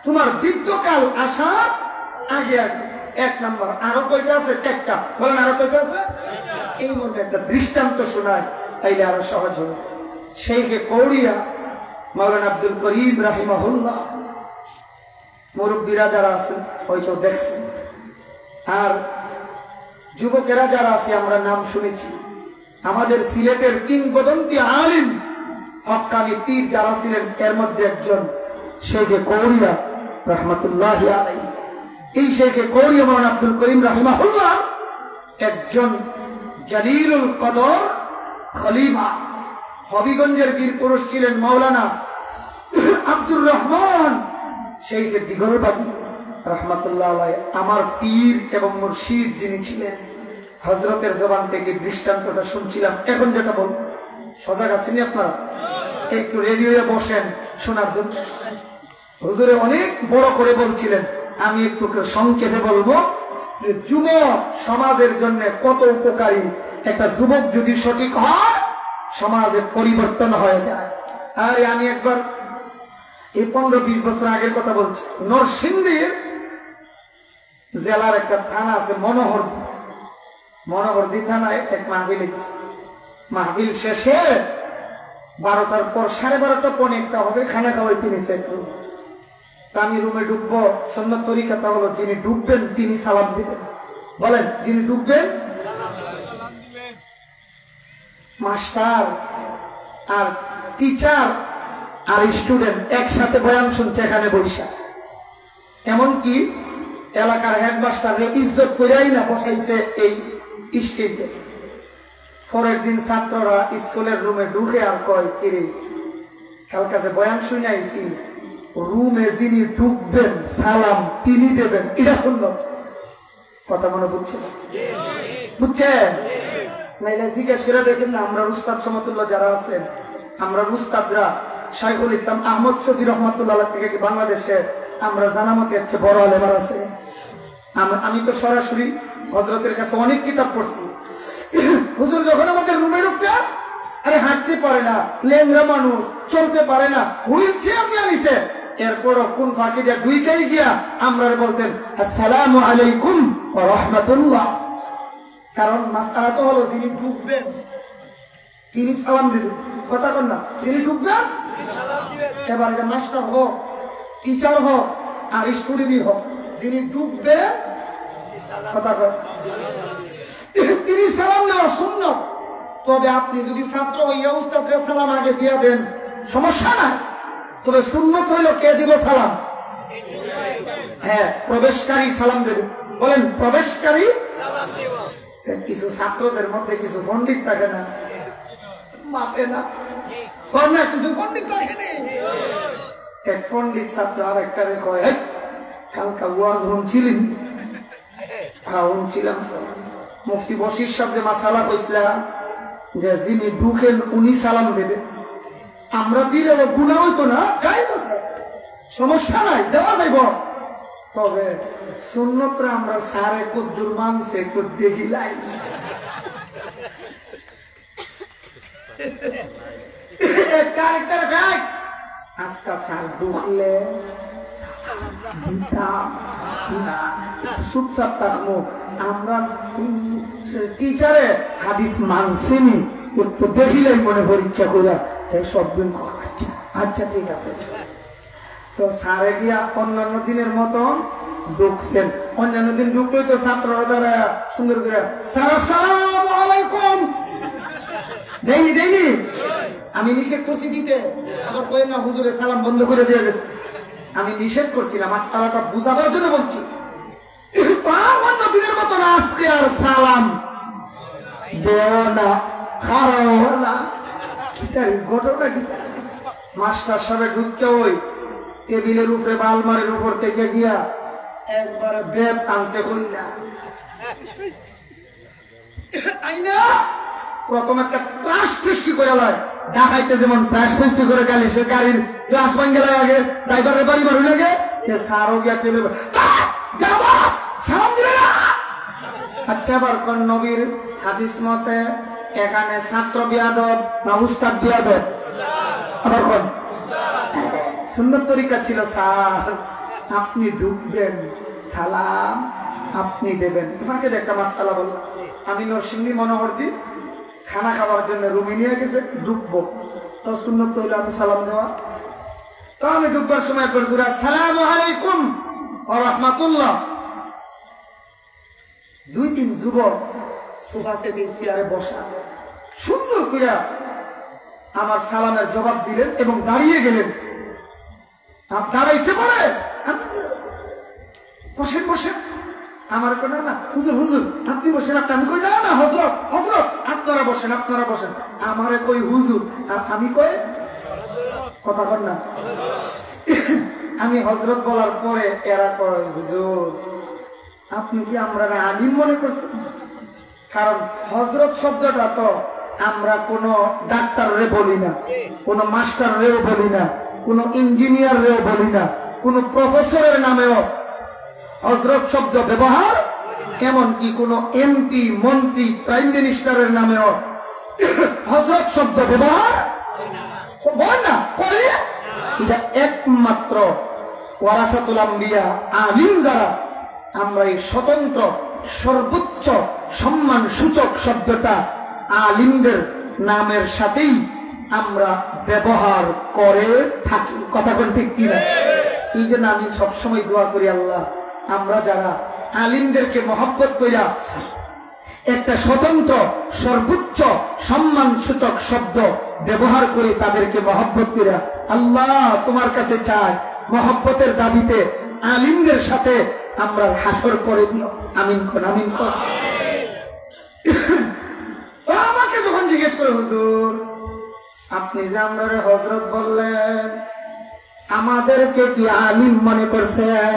তোমার বৃদ্ধকাল আসার আগে আগে। 1 নম্বর। আরো কয়টা আছে? 4টা। বলেন আরো কয়টা আছে? এই মধ্যে একটা দৃষ্টান্ত শোনায়, তাইলে আরো সহজ হবে। শেখে কৌড়িয়া মাওলানা আব্দুল করিম রাহিমাহুল্লাহ, মুরব্বীরা যারা আছেন হয়তো দেখছেন, আর যুবকেরা যারা আছে আমরা নাম শুনেছি। আমাদের সিলেটের কিংবদন্তি আলিম হক্কানি পীর যারা ছিলেন, এর মধ্যে একজন শেখে কৌড়িয়া রাহমাতুল্লাহি আলাইহি। এই শেখে কৌড়িয়া মাওলানা আব্দুল করিম রাহিমাহুল্লাহ একজন জালিলুল কদর খলিফা, হবিগঞ্জের বীর পুরুষ ছিলেন মাওলানা আব্দুর রহমান শেখে দিগলবাড়ি রাহমাতুল্লাহ আলাইহি। আমার পীর এবং মুর্শিদ যিনি ছিলেন, হযরতের জবান থেকে দৃষ্টান্তটা শুনছিলাম। এখন যেটা বল, সজাগ আছেন আপনারা? একটু রেডিওয়ে বসেন শোনার জন্য। হুজুরে অনেক বড় করে বলছিলেন, আমি একটু সংক্ষেপে বলবো। যুবক সমাজের জন্য কত উপকারী। একটা যুবক যদি সঠিক হয়, সমাজে পরিবর্তন হয়ে যায়। আর আমি একবার এই 15-20 বছর আগের কথা বলছি, নরসিংদীর জেলার একটা থানা আছে মনোহরদী। মনোহরদী থানায় এক মাহফিল হয়েছে। মাহফিল শেষে 12টার পর 12:30 পৌনে 1টা হবে, খানা খাওয়াইতে নিছে একটু। আমি রুমে ঢুকবো, সুন্নাত তরিকাটা হলো যিনি ঢুকবেন তিনি সালাম দিবেন। বলেন, যিনি ঢুকবেন মাস্টার আর টিচার আর স্টুডেন্ট একসাথে বয়ান শুনছে এখানে বৈশা। এমনকি এলাকার হেডমাস্টার ইজ্জত কইরাই না বসাইছে এই স্টেজে। পরের দিন ছাত্ররা স্কুলের রুমে ঢুকে আর কয়, কিরে কাল কাছে বয়ান শুনে আইছি, রুমে যিনি ঢুকবেন সালাম তিনি দেবেন, এটা সুন্নাত। কথা মনে বুঝছেন? বুঝছেন? নাইলে জিজ্ঞেস করে দেখেন না, আমরা উস্তাদ সমতুল্লাহ যারা আছেন, আমরা উস্তাদরা শাইখুল ইসলাম আহমদ শফি রহমতুল্লাহ থেকে কি বাংলাদেশে আমরা জানা মতে হচ্ছে বড় আলেমার আছে। আমি তো সরাসরি হযরতের কাছে অনেক কিতাব পড়ছি। হুজুর যখন আমাদের রুমে ঢুকতে, আরে হাঁটতে পারে না, লেংরা মানুষ, চলতে পারে না, হুইল চেয়ার নিয়ে আনিছে, এরপরও কোন ফাঁকি দিয়ে দুইটাই গিয়া আমরা বলতেন আসসালামু আলাইকুম ওয়া রাহমাতুল্লাহ। কারণ মাসআলা তো হলো যিনি ঢুকবেন তিনি সালাম দিবেন। কথা কন না, যিনি ঢুকবেন এবার এটা মাস্টার হোক, টিচার হোক আর স্টুডেন্টই হোক, যিনি ঢুকবেন কথা কন তিনি সালাম দেওয়া সুন্নাত। তবে আপনি যদি ছাত্র হইয়া উস্তাদের সালাম আগে দিয়ে দেন সমস্যা নাই, তবে সুন্নাত হইল কে দিব সালাম? হ্যাঁ, প্রবেশকারী সালাম দেবে। বলেন প্রবেশকারী সালাম দেব। কিছু ছাত্রদের মধ্যে কিছু পণ্ডিত থাকে না, মাপে না, কিছু পণ্ডিত থাকে না। এক পণ্ডিত ছাত্র আর একটা কয়, কালকা ওয়াজ শুনছিলেন? শুনছিলাম তো। মুফতি বশির সাহেব যে মাসালা কইছিলাম যে যিনি ঢুকেন উনি সালাম দেবে, আমরা দিলে গুনাহ হইতো না, যাইতেছে সমস্যা নাই, দেওয়া যাইব। তবে সুন্নতরা আমরা সারে কুদ্দুর মানছে কুদ দেখিলাই। আজকা সার ঢুকলে দিতাম না, চুপচাপ থাকবো। আমরা টিচারে হাদিস মানছিনি, একটু দেখিলেন মনে পরীক্ষা করে সব দিন। আচ্ছা ঠিক আছে। তো সারে গিয়া অন্যান্য দিনের মতন ঢুকছেন। অন্যান্য দিন ঢুকলেই তো ছাত্ররা দ্বারা সুন্দর করে স্যার আসসালামু আলাইকুম দেয়নি। আমি নিষেধ করছি দিতে, আবার কই না হুজুরে সালাম বন্ধ করে দিয়ে গেছে। আমি নিষেধ করছিলাম, মাসআলাটা বুঝাবার জন্য বলছি। অন্য দিনের মতন আজকে আর সালাম দেও না, খারাপ না। ঘটনা কি? মাস্টার সাহেব ঢুকতে ওই টেবিলের উপরে বা আলমারির উপর থেকে গিয়া একবারে বেদ আনছে কইলা আইনা প্রথম একটা ত্রাস সৃষ্টি করে লয়। ঢাকাইতে যেমন ত্রাস সৃষ্টি করে গেলে সে গাড়ির গ্লাস ভাঙ্গে আগে ড্রাইভারের বাড়ি মারু লাগে, সারও গিয়া টেবিল সালাম দিবে না। আচ্ছা, আবার কোন নবীর হাদিস মতে এখানে ছাত্র বিয়াদব না উস্তাদ বিয়াদব? আবার কোন সুন্দর তরিকা ছিল, স্যার আপনি ঢুকবেন সালাম আপনি দেবেন। ফাঁকে একটা মাসআলা বললাম, আমি নরসিংদী মনোহরদি খানা খাবার জন্য রুমে নিয়ে গেছে, ঢুকবো তো সুন্নত হইল আমি সালাম দেওয়া। তো আমি ঢুকবার সময় করে দূরে আসসালামু আলাইকুম ওয়া রাহমাতুল্লাহ। দুই তিন যুবক সোফা সেটে চেয়ারে বসা সুন্দর করে আমার সালামের জবাব দিলেন এবং দাঁড়িয়ে গেলেন। দাঁড়াইছে পরে বসেন বসেন, আমার কই না হুজুর হুজুর আপনি বসেন, আমি কই না হযরত হযরত আপনারা বসেন আপনারা বসেন। আমারে কই হুজুর আর আমি কই কথা কর না। আমি হযরত বলার পরে এরা কয় হুজুর আপনি কি আমরা আলিম মনে করছেন? কারণ হযরত শব্দটা তো আমরা কোন ডাক্তার রে বলি না, কোন মাস্টার রেও বলি না, কোন ইঞ্জিনিয়ার রেও বলি না, কোন প্রফেসরের নামেও হযরত শব্দ ব্যবহার, এমনকি কোন এমপি মন্ত্রী প্রাইম মিনিস্টারের নামেও হযরত শব্দ ব্যবহার বলেন না করে। এটা একমাত্র ওয়ারাসাতুল আম্বিয়া আলিম যারা, আমরা এই স্বতন্ত্র সর্বোচ্চ সম্মান সূচক শব্দটা আলিমদের নামের সাথেই আমরা ব্যবহার করে থাকি। কথা কোন ঠিক কিনা? এই জন্য আমি সবসময় দোয়া করি, আল্লাহ আমরা যারা আলিমদেরকে মহব্বত কইরা একটা স্বতন্ত্র সর্বোচ্চ সম্মান সূচক শব্দ ব্যবহার করে তাদেরকে মহব্বত কইরা, আল্লাহ তোমার কাছে চাই মহব্বতের দাবিতে আলিমদের সাথে আমরা হাসর করে দিও। আমিন কোন আমিন কোন। আমাকে হুজুর আপনি যে আমরা হযরত বললেন আমাদেরকে কি আলিম মনে করছেন?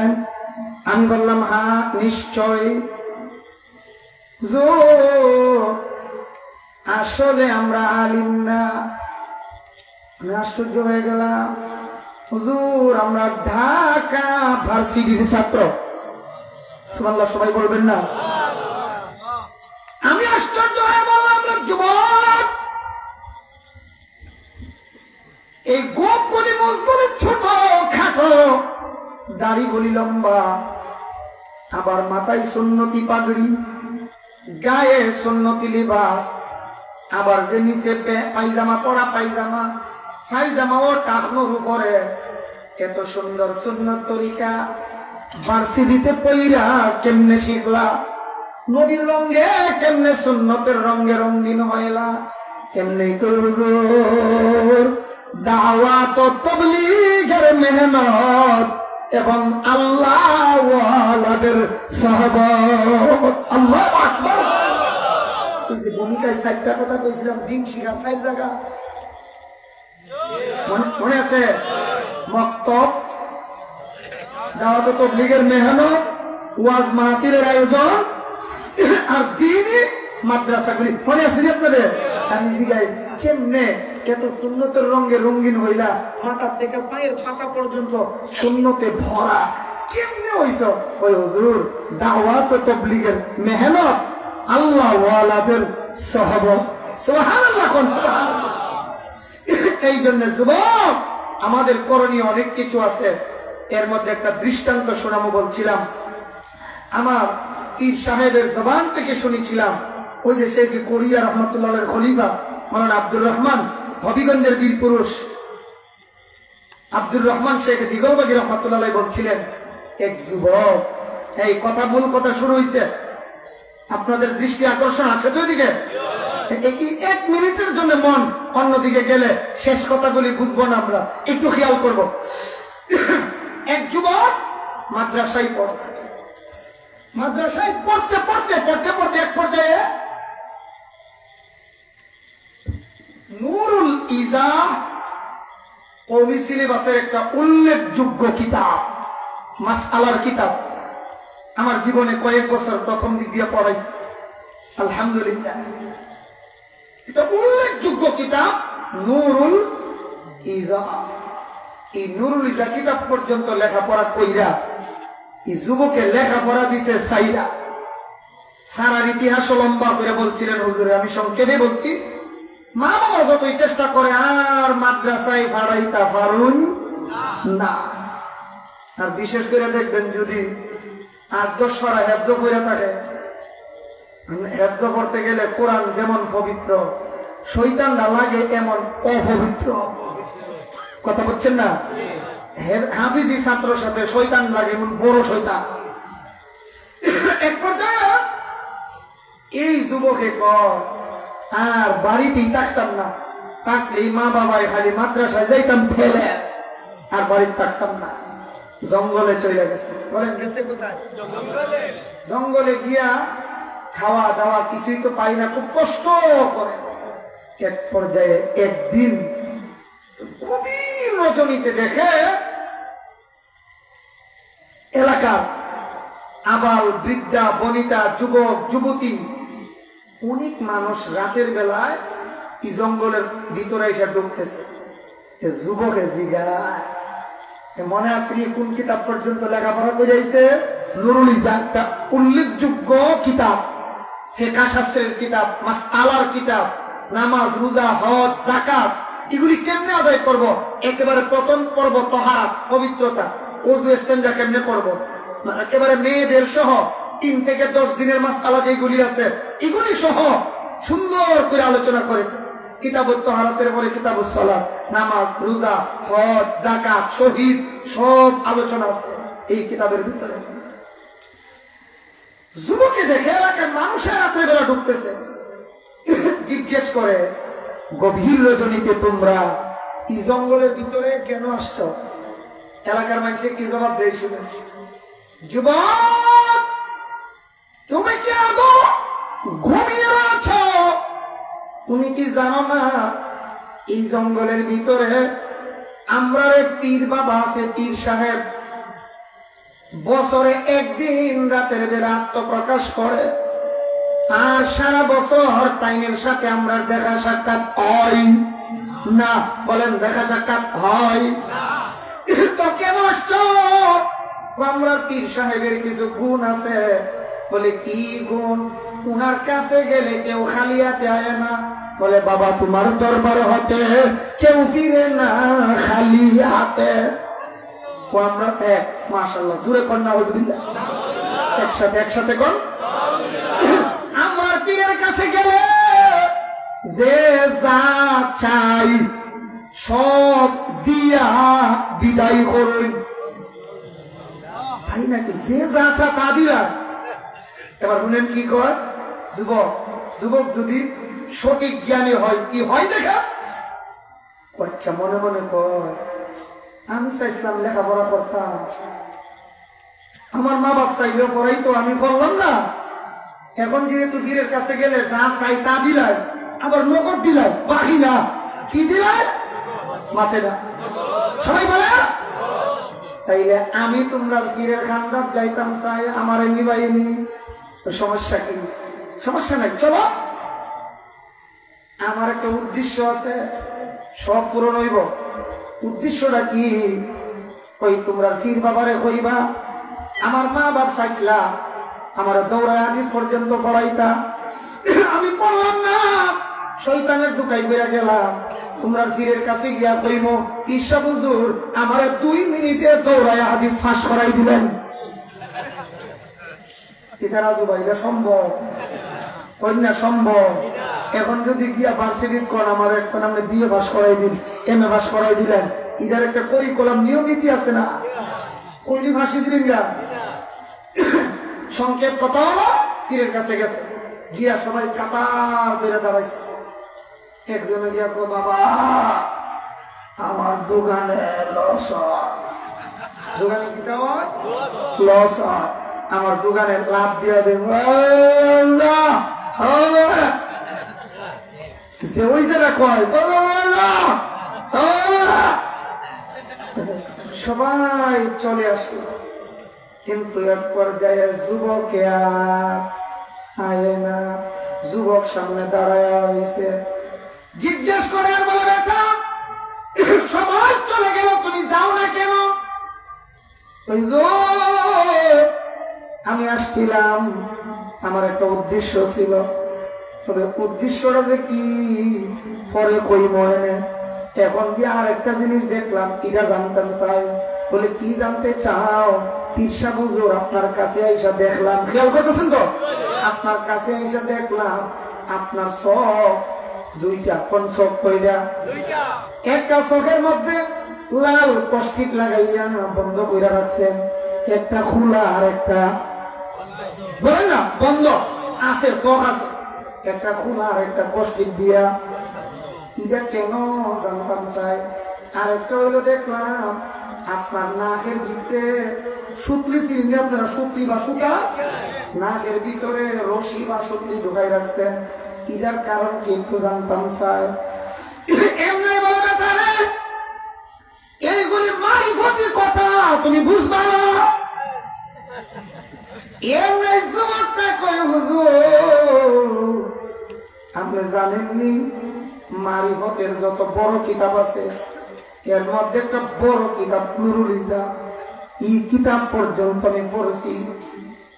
আমি বললাম হ্যাঁ নিশ্চয়। আসলে আমরা আলিম না। আমি আশ্চর্য হয়ে গেলাম, হুজুর আমরা ঢাকা ভার্সিটির ছাত্র। সুবহানাল্লাহ, সবাই বলবেন না? আমি আশ্চর্য হয়ে বললাম আমরা যুবক, এই গোপগুলি মুজগুলি ছোট খাটো, দাড়িগুলি লম্বা, আবার মাথায় সুন্নতি পাগড়ি, গায়ে সুন্নতি লিবাস, আবার যে নিচে পায়জামা পরা পায়জামা, পায়জামাও টাকনোর উপরে। এত সুন্দর সুন্নত তরিকা ভার্সিটিতে পইরা কেমনে শিখলা? নবীর রঙে কেমনে সুন্নতের রঙে রঙিন হইলা? কেমনে হুজুর দাওয়াত ও তাবলীগের মেহনত এবং আল্লাহ ওয়ালাদের সাহাবাত। আল্লাহু আকবার। এই যে ভূমিকায় চারটা কথা কইছিলাম, দিন শিখার চার জায়গা মনে আছে? মক্তব, দাওয়াত ও তাবলীগের মেহনত, ওয়াজ মাহফিলের আয়োজন আর দ্বীনি মাদ্রাসাগুলি মনে আছে আপনাদের? আমি জিগাই কেমনে এত সুন্নতের রঙে রঙিন হইলা? মাথা থেকে পায়ের পাতা পর্যন্ত সুন্নতে ভরা, কেমনে হইছ? ওই হুজুর দাওয়াত ও তাবলীগের মেহনত, আল্লাহ ওয়ালাদের সাহাবা। সুবহানাল্লাহ, কোন সুবহানাল্লাহ। এই জন্য যুবক আমাদের করণীয় অনেক কিছু আছে। এর মধ্যে একটা দৃষ্টান্ত শোনাবো বলছিলাম, আমার পীর সাহেবের জবান থেকে শুনেছিলাম। ওই যে শেখ কোরিয়া রহমতুল্লাহের খলিফা মাওলানা আব্দুর রহমান, হবিগঞ্জের বীর পুরুষ আব্দুর রহমান শেখ দিগলবাগী রহমতুল্লাহ বলছিলেন, এক যুবক, এই কথা মূল কথা শুরু হয়েছে, আপনাদের দৃষ্টি আকর্ষণ আছে তো এদিকে? এক মিনিটের জন্য মন অন্যদিকে গেলে শেষ কথাগুলি বুঝবো না, আমরা একটু খেয়াল করব। এক যুবক মাদ্রাসায় পড়ে, মাদ্রাসায় পড়তে পড়তে পড়তে পড়তে এক পর্যায়ে নুরুল ইজাহ কওমি সিলেবাসের একটা উল্লেখযোগ্য কিতাব, মাসআলার কিতাব, আমার জীবনে কয়েক বছর প্রথম দিক দিয়ে পড়াইছি, আলহামদুলিল্লাহ। এটা উল্লেখযোগ্য কিতাব নুরুল ইজাহ। এই নুরুল ইজাহ কিতাব পর্যন্ত লেখাপড়া কইরা এই যুবকে লেখাপড়া দিছে সাইরা। সারার ইতিহাস লম্বা করে বলছিলেন হুজুরে, আমি সংক্ষেপে বলছি। মা বাবা যতই চেষ্টা করে আর মাদ্রাসায় ফাড়াইতা পারুন না। আর বিশেষ করে দেখবেন যদি 8-10 পারা হেফজ করে থাকে, হেফজ করতে গেলে কোরআন যেমন পবিত্র, শয়তানরা লাগে এমন অপবিত্র। কথা বলছেন না? হাফিজি ছাত্রের সাথে শয়তান লাগে এমন বড় শয়তান। এক পর্যায়ে এই যুবকে আর বাড়িতেই থাকতাম না, থাকলেই মা বাবাই খালি মাদ্রাসায় যাইতাম ঠেলে, আর বাড়িতে থাকতাম না, জঙ্গলে চলে গেছে। বলেন গেছে কোথায়? জঙ্গলে গিয়া খাওয়া দাওয়া কিছুই তো পাই না, খুব কষ্ট করে। এক পর্যায়ে একদিন গভীর রজনীতে দেখে এলাকার আবাল বৃদ্ধা বনিতা যুবক যুবতী অনেক মানুষ রাতের বেলায় এই জঙ্গলের ভিতরে এসে ঢুকতেছে। যুবকে জিগায়, মনে আছে কি কোন কিতাব পর্যন্ত লেখাপড়া করে যাইছে? নুরুল ইজাহ, একটা উল্লেখযোগ্য কিতাব, ফিকহ শাস্ত্রের কিতাব, মাসআলার কিতাব, নামাজ রোজা হজ যাকাত এগুলি কেমনে আদায় করব, একেবারে প্রথম পর্ব তাহারাত পবিত্রতা, ওযু ইস্তেনজা কেমনে করব, একেবারে মেয়েদের সহ 3 থেকে 10 দিনের মাসআলা যেগুলি আছে এগুলি সহ সুন্দর করে আলোচনা করেছে। কিতাবুত তাহারাতের পরে কিতাবুস সালাত, নামাজ রোজা হজ যাকাত শহীদ সব আলোচনা আছে এই কিতাবের ভিতরে। যুবকে দেখে এলাকার মানুষের রাত্রে বেলা ঢুকতেছে, জিজ্ঞেস করে, গভীর রজনীতে তোমরা এই জঙ্গলের ভিতরে কেন আসছ? এলাকার মানুষের কি জবাব দেয় শুনে, যুবক তুমি কি আদৌ ঘুমিয়ে রয়েছ তুমি কি জানো না এই জঙ্গলের ভিতরে আমরা পীর বাবা আছে, পীর সাহেব বছরে একদিন রাতের বেলা আত্মপ্রকাশ করে, আর সারা বছর টাইমের সাথে আমরা দেখা সাক্ষাৎ হয় না। বলেন দেখা সাক্ষাৎ হয় তো কেন আসছো? আমরা পীর সাহেবের কিছু গুণ আছে। বলে কি গুণ? উনার কাছে গেলে কেউ খালি হাতে আয় না। বলে বাবা তোমার দরবার হতে কেউ ফিরে না খালি হাতে। আমরা এক মাশাআল্লাহ জুড়ে কন্যা নাউজুবিল্লাহ, একসাথে কোন আমার পীরের কাছে গেলে যে যা চাই সব দিয়া বিদায় করুন, তাই নাকি? যে যা চা তা দিলাম। এবার শুনেন কি কয় যুবক, যুবক যদি সঠিক জ্ঞানী হয় কি হয় দেখা? বাচ্চা মনে মনে কয় আমি চাইছিলাম লেখাপড়া করতাম, আমার মা বাপ চাইলেও পড়াইতো, আমি পড়লাম না। এখন যেহেতু পীরের কাছে গেলে যা চাই তা দিলাই, আবার নগদ দিলাই, বাকি না কি দিলাই মাতে না। সবাই বলে তাইলে আমি তোমরা পীরের খানদাত যাইতাম চাই, আমার নিবাইনি, তো সমস্যা কি? সমস্যা নাই, চলো। আমার একটা উদ্দেশ্য আছে, সব পূরণ হইব। উদ্দেশ্যটা কি? ওই তোমরা পীর বাবারে কইবা আমার মা বাপ চাইছিলা আমার দৌড়ায় হাদিস পর্যন্ত পড়াইতা, আমি পড়লাম না, শয়তানের দুকাই বেড়ে গেলাম। তোমরা পীরের কাছে গিয়া কইব ঈশা হুজুর আমার 2 মিনিটে দৌড়ায় হাদিস ফাঁস করাই দিলেন। এটা রাজু ভাই এটা সম্ভব? কন্যা সম্ভব? এখন যদি গিয়া ভার্সিটি কোন আমার এখন আপনি বিএ পাস করাই দিন, এমএ পাস করাই দিলেন, এটার একটা করিকুলাম নিয়ম নীতি আছে না? কইলি ভাসি দিবেন গা। সংকেত কথা হলো পীরের কাছে গেছে, গিয়া সবাই কাতার ধরে দাঁড়াইছে। একজনে গিয়া কো বাবা আমার দোকানে লস হয়। দোকানে কি হয়? লস হয়। আমার দোকানে লাভ দিয়া দেব। যে ওই জায়গা কয় সবাই চলে আসলো, কিন্তু এক পর্যায়ে যুবকে আয় না। যুবক সামনে দাঁড়ায় হয়েছে, জিজ্ঞেস করে আর বলে বেটা সবাই চলে গেল তুমি যাও না কেন? আমি আসছিলাম, আমার একটা উদ্দেশ্য ছিল, তবে উদ্দেশ্যটা যে কি পরে কই মনে। এখন দিয়ে আর একটা জিনিস দেখলাম, এটা জানতাম চাই। বলে কি জানতে চাও? পীর সাহেব হুজুর আপনার কাছে আইসা দেখলাম, খেয়াল করতেছেন তো, আপনার কাছে আইসা দেখলাম আপনার চোখ দুইটা। কোন চোখ? কইরা একটা চোখের মধ্যে লাল কষ্টিক লাগাইয়া বন্ধ কইরা রাখছেন, একটা খোলা আর একটা বলে না বন্ধ আছে, চোখ আছে, একটা খোলা আর একটা কষ্টিক দিয়া। এটা কেন জানতাম চাই। আর একটা হইলো দেখলাম আপনার নাকের ভিতরে সুতলি চিনি, আপনারা সুতলি বা সুতা নাকের ভিতরে রশি বা সুতলি ঢুকাই রাখছেন, এটার কারণ কি একটু জানতাম চাই। এমনি বলে বেটা এইগুলি মারিফতি কথা তুমি বুঝবা না। এমনি যুবকটা কই হুজুর আপনি জানেননি মারিফতের যত বড় কিতাব আছে এর মধ্যে একটা বড় কিতাব নুরুল ইসা, এই কিতাব পর্যন্ত আমি পড়ছি।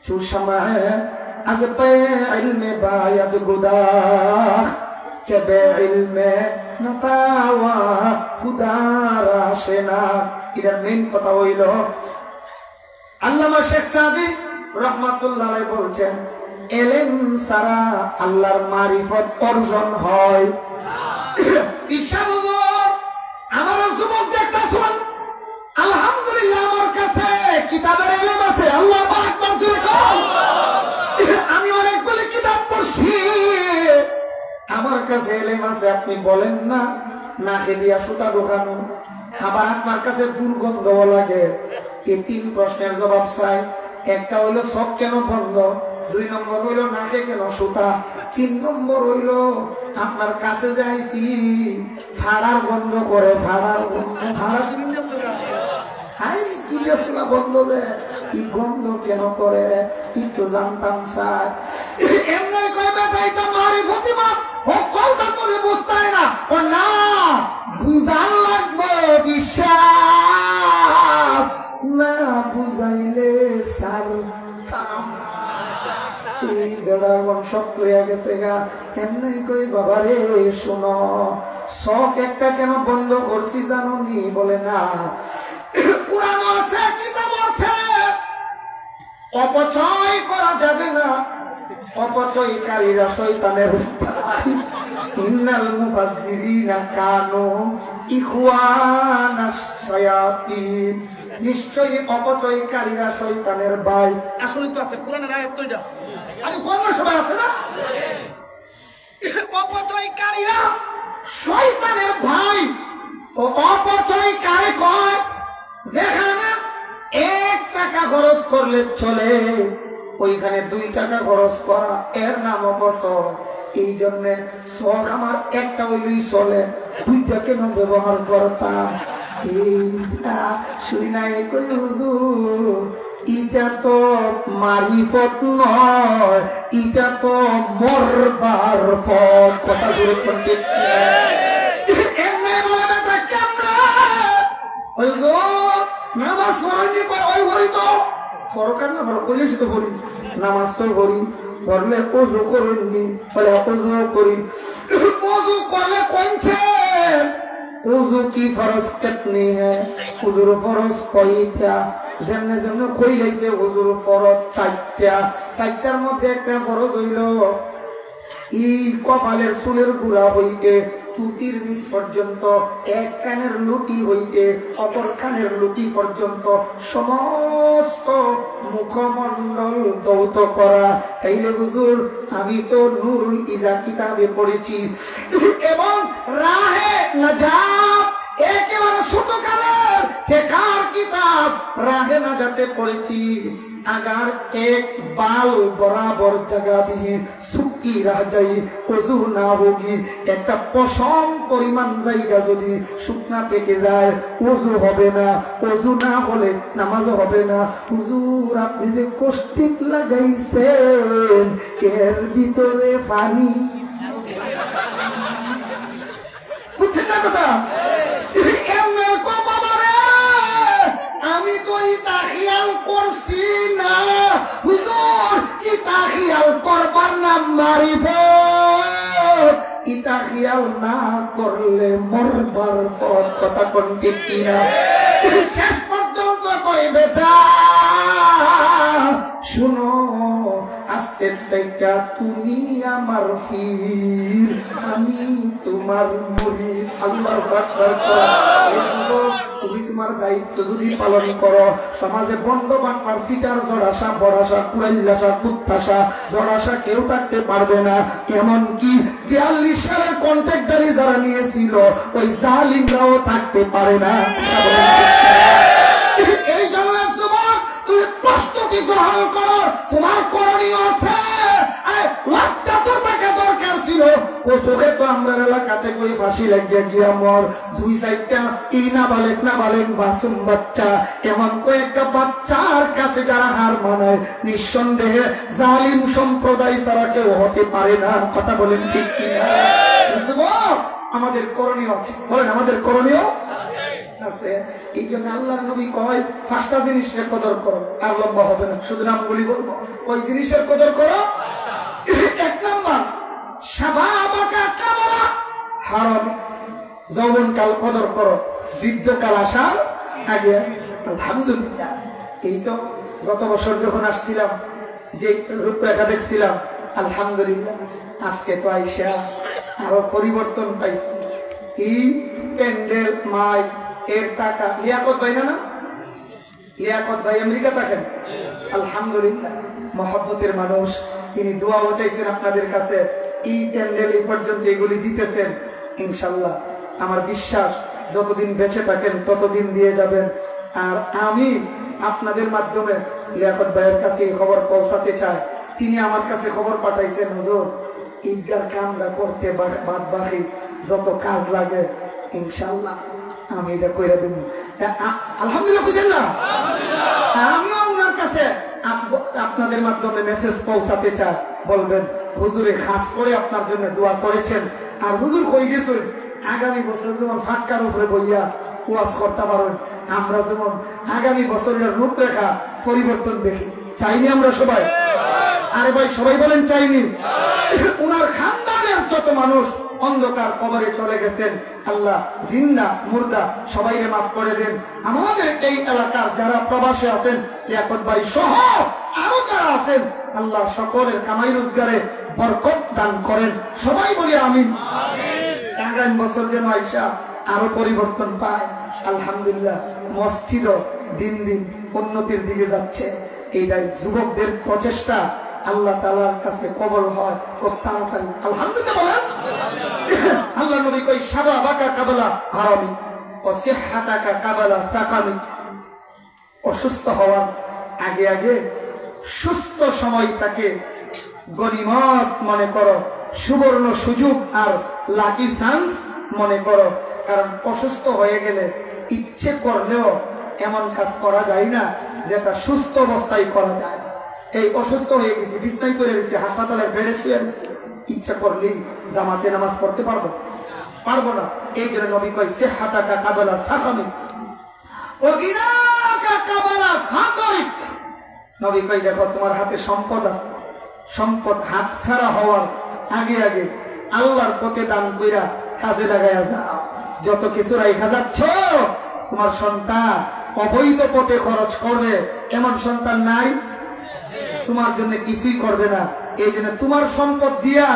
চুষামায় আজ পে ইলমে বায়াত গুদা কে বে ইলমে নাতাওয়া খুদারা সেনা। এটার মেইন কথা হইল আল্লামা শেখ সাদি রহমাতুল্লাহ আলাইহি বলছেন এলেম সারা আল্লাহর মারিফত অর্জন হয়। আমার যুবক দেখতে শুন, আলহামদুলিল্লাহ আমার কাছে কিতাবের এলেম আছে। আল্লাহু আকবার জোরে কও। আমি অনেকগুলি কিতাব পড়ছি, আমার কাছে এলেম আছে। আপনি বলেন না নাকে দিয়া সুতা ঢোকানো, আবার আপনার কাছে দুর্গন্ধ লাগে। এই 3 প্রশ্নের জবাব চাই। একটা হইলো চোখ কেন বন্ধ, 2 নম্বর হইলো নাকে কেন সুতা, 3 নম্বর হইল আপনার কাছে যাইছি ভাড়ার বন্ধ করে, ভাড়ার বন্ধ, ভাড়া কি বেসুলা বন্ধ দে, কি বন্ধ কেন করে একটু জানতাম চাই। এমনি কয় বেটা এটা মারি প্রতিবাদ ও কলটা করে বুঝতাই না, ও না বুঝান লাগবে বিশ্বাস না বুঝাইলে সারতাম। এই বেড়া মন শক্ত হয়ে গেছে গা। এমনি কই বাবা রে শোনো, শখ একটা কেন বন্ধ করছি জানো নি? বলে না, পুরানো আছে, কিতাব আছে, অপচয় করা যাবে না, অপচয়কারীরা শয়তানের ইন্নাল মুবাজ্জিরিনা কানু ইখওয়ানাশ শায়াতিন, নিশ্চয়ই অপচয়কারীরা শয়তানের ভাই। আসলে তো আছে কোরআনের আয়াত তো এটা, আরে কোন সবাই আছে না? অপচয়কারীরা শয়তানের ভাই। ও অপচয় কারে কয়? যেখানে 1 টাকা খরচ করলে চলে, ওইখানে 2 টাকা খরচ করা, এর নাম অপচয়। এই জন্য শখ আমার একটা হইলেই চলে, 2টা কেন ব্যবহার করতাম? এইটা শুই নাই কই হুজুর, ইটা তো মারিফত নয়, ইটা তো মরবার পথ। কথা জুড়ে পণ্ডিত এমনি বলে বেটা কেমনে ওই নামাজ পড়ি ওই ভরি তো ফরকার না ভর কইলেছি তো ভরি, নামাজ তো ভরি, ভরলে ওযু করেননি, বলে ওযু করি। ওযু করলে কইছে ওযু কি ফরজ কিতনি হ্যায়? ওযুর ফরজ কয়টা? যেমনে যেমনে কই লাইছে ওযুর ফরজ 4টা। 4টার মধ্যে একটা ফরজ হইল এই কপালের চুলের গুড়া হইতে তুতির নিচ পর্যন্ত, 1 কানের লুটি হইতে অপর কানের লুটি পর্যন্ত সমস্ত মুখমণ্ডল দৌত করা। তাইলে হুজুর আমি তো নুরুল ইজা কিতাবে পড়েছি, এবং রাহে নাজাত একেবারে ছোট কালের ফিকহার কিতাব রাহে নাজাতে পড়েছি। अगर एक बाल बराबर जगह भी सुक्की रह जाए वजू ना होगी, एक पशम परिमाण जायगा यदि शुकना থেকে যায় ওযু হবে না, ওযু না হলে নামাজ হবে না। হুজুর আপনি যে কষ্টিক লাগাইছেন এর ভিতরে পানি, বুঝছেন না কথা? এমনি কো বাবা রে, আমি তো ইটা খেয়াল করছি না হুজুর, ইটা খেয়াল করবার নাম মারিফত, ইটা খেয়াল না করলে মরবার পথ। কথা কোন ঠিক কিনা? শেষ পর্যন্ত কই বেটা শুনো, আজকের থেকে তুমি আমার পীর, আমি তোমার মুরিদ। আল্লাহু আকবার। তুমি তোমার দায়িত্ব যদি পালন করো, সমাজে বন্ড বাটপার সিটার জড়াসা বড়াসা কুড়াইলাসা কুত্তাসা জড়াসা কেউ থাকতে পারবে না। এমনকি 42 সালের কন্ট্রাক্টরি যারা নিয়েছিল ওই জালিমরাও থাকতে পারে না। এই জন্য যুবক তুমি প্রস্তুতি গ্রহণ করো, তোমার করণীয় আছে। লজ্জা তো থাকা দরকার ছিল। কোচোকে তো আমরা এলাকাতে করে ফাঁসি লাগিয়ে গিয়া মর 2-4টা না বালেক মাসুম বাচ্চা, এমন কয়েকটা বাচ্চার কাছে যারা হার মানায়, নিঃসন্দেহে জালিম সম্প্রদায় ছাড়া কেউ হতে পারে না। কথা বলেন ঠিক কিনা? আমাদের করণীয় আছে, বলেন আমাদের করণীয় আছে। এই জন্য আল্লাহর নবী কয় 5টা জিনিসের কদর করো। আর লম্বা হবে না, শুধু নামগুলি বলবো। ওই জিনিসের কদর করো। 1 নম্বর শাবাবাকা কামালা হারামে, যৌবনকাল কদর করো, বৃদ্ধকাল আসার আগে। আলহামদুলিল্লাহ, এই তো গত বছর যখন আসছিলাম যে রূপরেখা দেখছিলাম, আলহামদুলিল্লাহ আজকে তো আইসা আরো পরিবর্তন পাইছি। এই প্যান্ডেল মাইক এর টাকা লিয়াকত ভাই না, লিয়াকত ভাই আমেরিকা থাকেন, আলহামদুলিল্লাহ মহব্বতের মানুষ। তিনি দোয়াও চাইছেন আপনাদের কাছে। এই প্যান্ডেল এই পর্যন্ত এগুলি দিতেছেন। ইনশাল্লাহ আমার বিশ্বাস যতদিন বেঁচে থাকেন ততদিন দিয়ে যাবেন। আর আমি আপনাদের মাধ্যমে লিয়াকত ভাইয়ের কাছে খবর পৌঁছাতে চাই। তিনি আমার কাছে খবর পাঠাইছেন, হুজুর ঈদগার কামরা করতে বাদ বাকি যত কাজ লাগে ইনশাল্লাহ আমি এটা কইরা দেব। আলহামদুলিল্লাহ বুঝেন না? আমিও আপনার কাছে আপনাদের মাধ্যমে মেসেজ পৌঁছাতে চাই, বলবেন হুজুরে খাস করে আপনার জন্য দোয়া করেছেন। আর হুজুর কই গেছেন আগামী বছর যেমন ফাঁকার উপরে বইয়া ওয়াজ করতে পারেন, আমরা যেমন আগামী বছরের রূপরেখা পরিবর্তন দেখি। চাইনি আমরা সবাই? আরে ভাই সবাই বলেন চাইনি? উনার খানদানের যত মানুষ অন্ধকার কবরে চলে গেছেন, আল্লাহ জিন্দা মুর্দা সবাইকে মাফ করে দেন। আমাদের এই এলাকার যারা প্রবাসে আছেন, লিয়াকত ভাই সহ আরো যারা আছেন, আল্লাহ সকলের কামাই রোজগারে বরকত দান করেন। সবাই বলি আমিন। আগামী বছর যেন আইসা আরো পরিবর্তন পায়। আলহামদুলিল্লাহ মসজিদও দিন দিন উন্নতির দিকে যাচ্ছে। এইটাই যুবকদের প্রচেষ্টা আল্লাহ তাআলার কাছে কবল হয় খুব তাড়াতাড়ি। আলহামদুলিল্লাহ বলেন। আল্লাহ নবী কই শাবাবাকা কাবালা হারামি ও সিহহাতাকা কাবালা সাকামি। অসুস্থ হওয়ার আগে আগে সুস্থ সময়টাকে গনিমত মনে করো, সুবর্ণ সুযোগ আর লাকি চান্স মনে করো। কারণ অসুস্থ হয়ে গেলে ইচ্ছে করলেও এমন কাজ করা যায় না যেটা সুস্থ অবস্থায় করা যায়। এই অসুস্থ হয়ে গেছি, বিছনায় পড়ে গেছি, হাসপাতালের বেডে শুয়ে গেছি, ইচ্ছা করলেই জামাতে নামাজ পড়তে পারবো না। এই জন্য নবী কয় সিহহাতাকা কাবালা সাকামি ও গিনাকা কাবালা ফাকরিক। নবী কয় দেখো তোমার হাতে সম্পদ আছে, সম্পদ হাত ছাড়া হওয়ার আগে আগে আল্লাহর পথে দান কইরা কাজে লাগায়া যাও। যত কিছু রাইখা যাচ্ছ, তোমার সন্তান অবৈধ পথে খরচ করবে এমন সন্তান নাই, তোমার জন্য কিছুই করবে না। এই জন্য তোমার সম্পদ দিয়া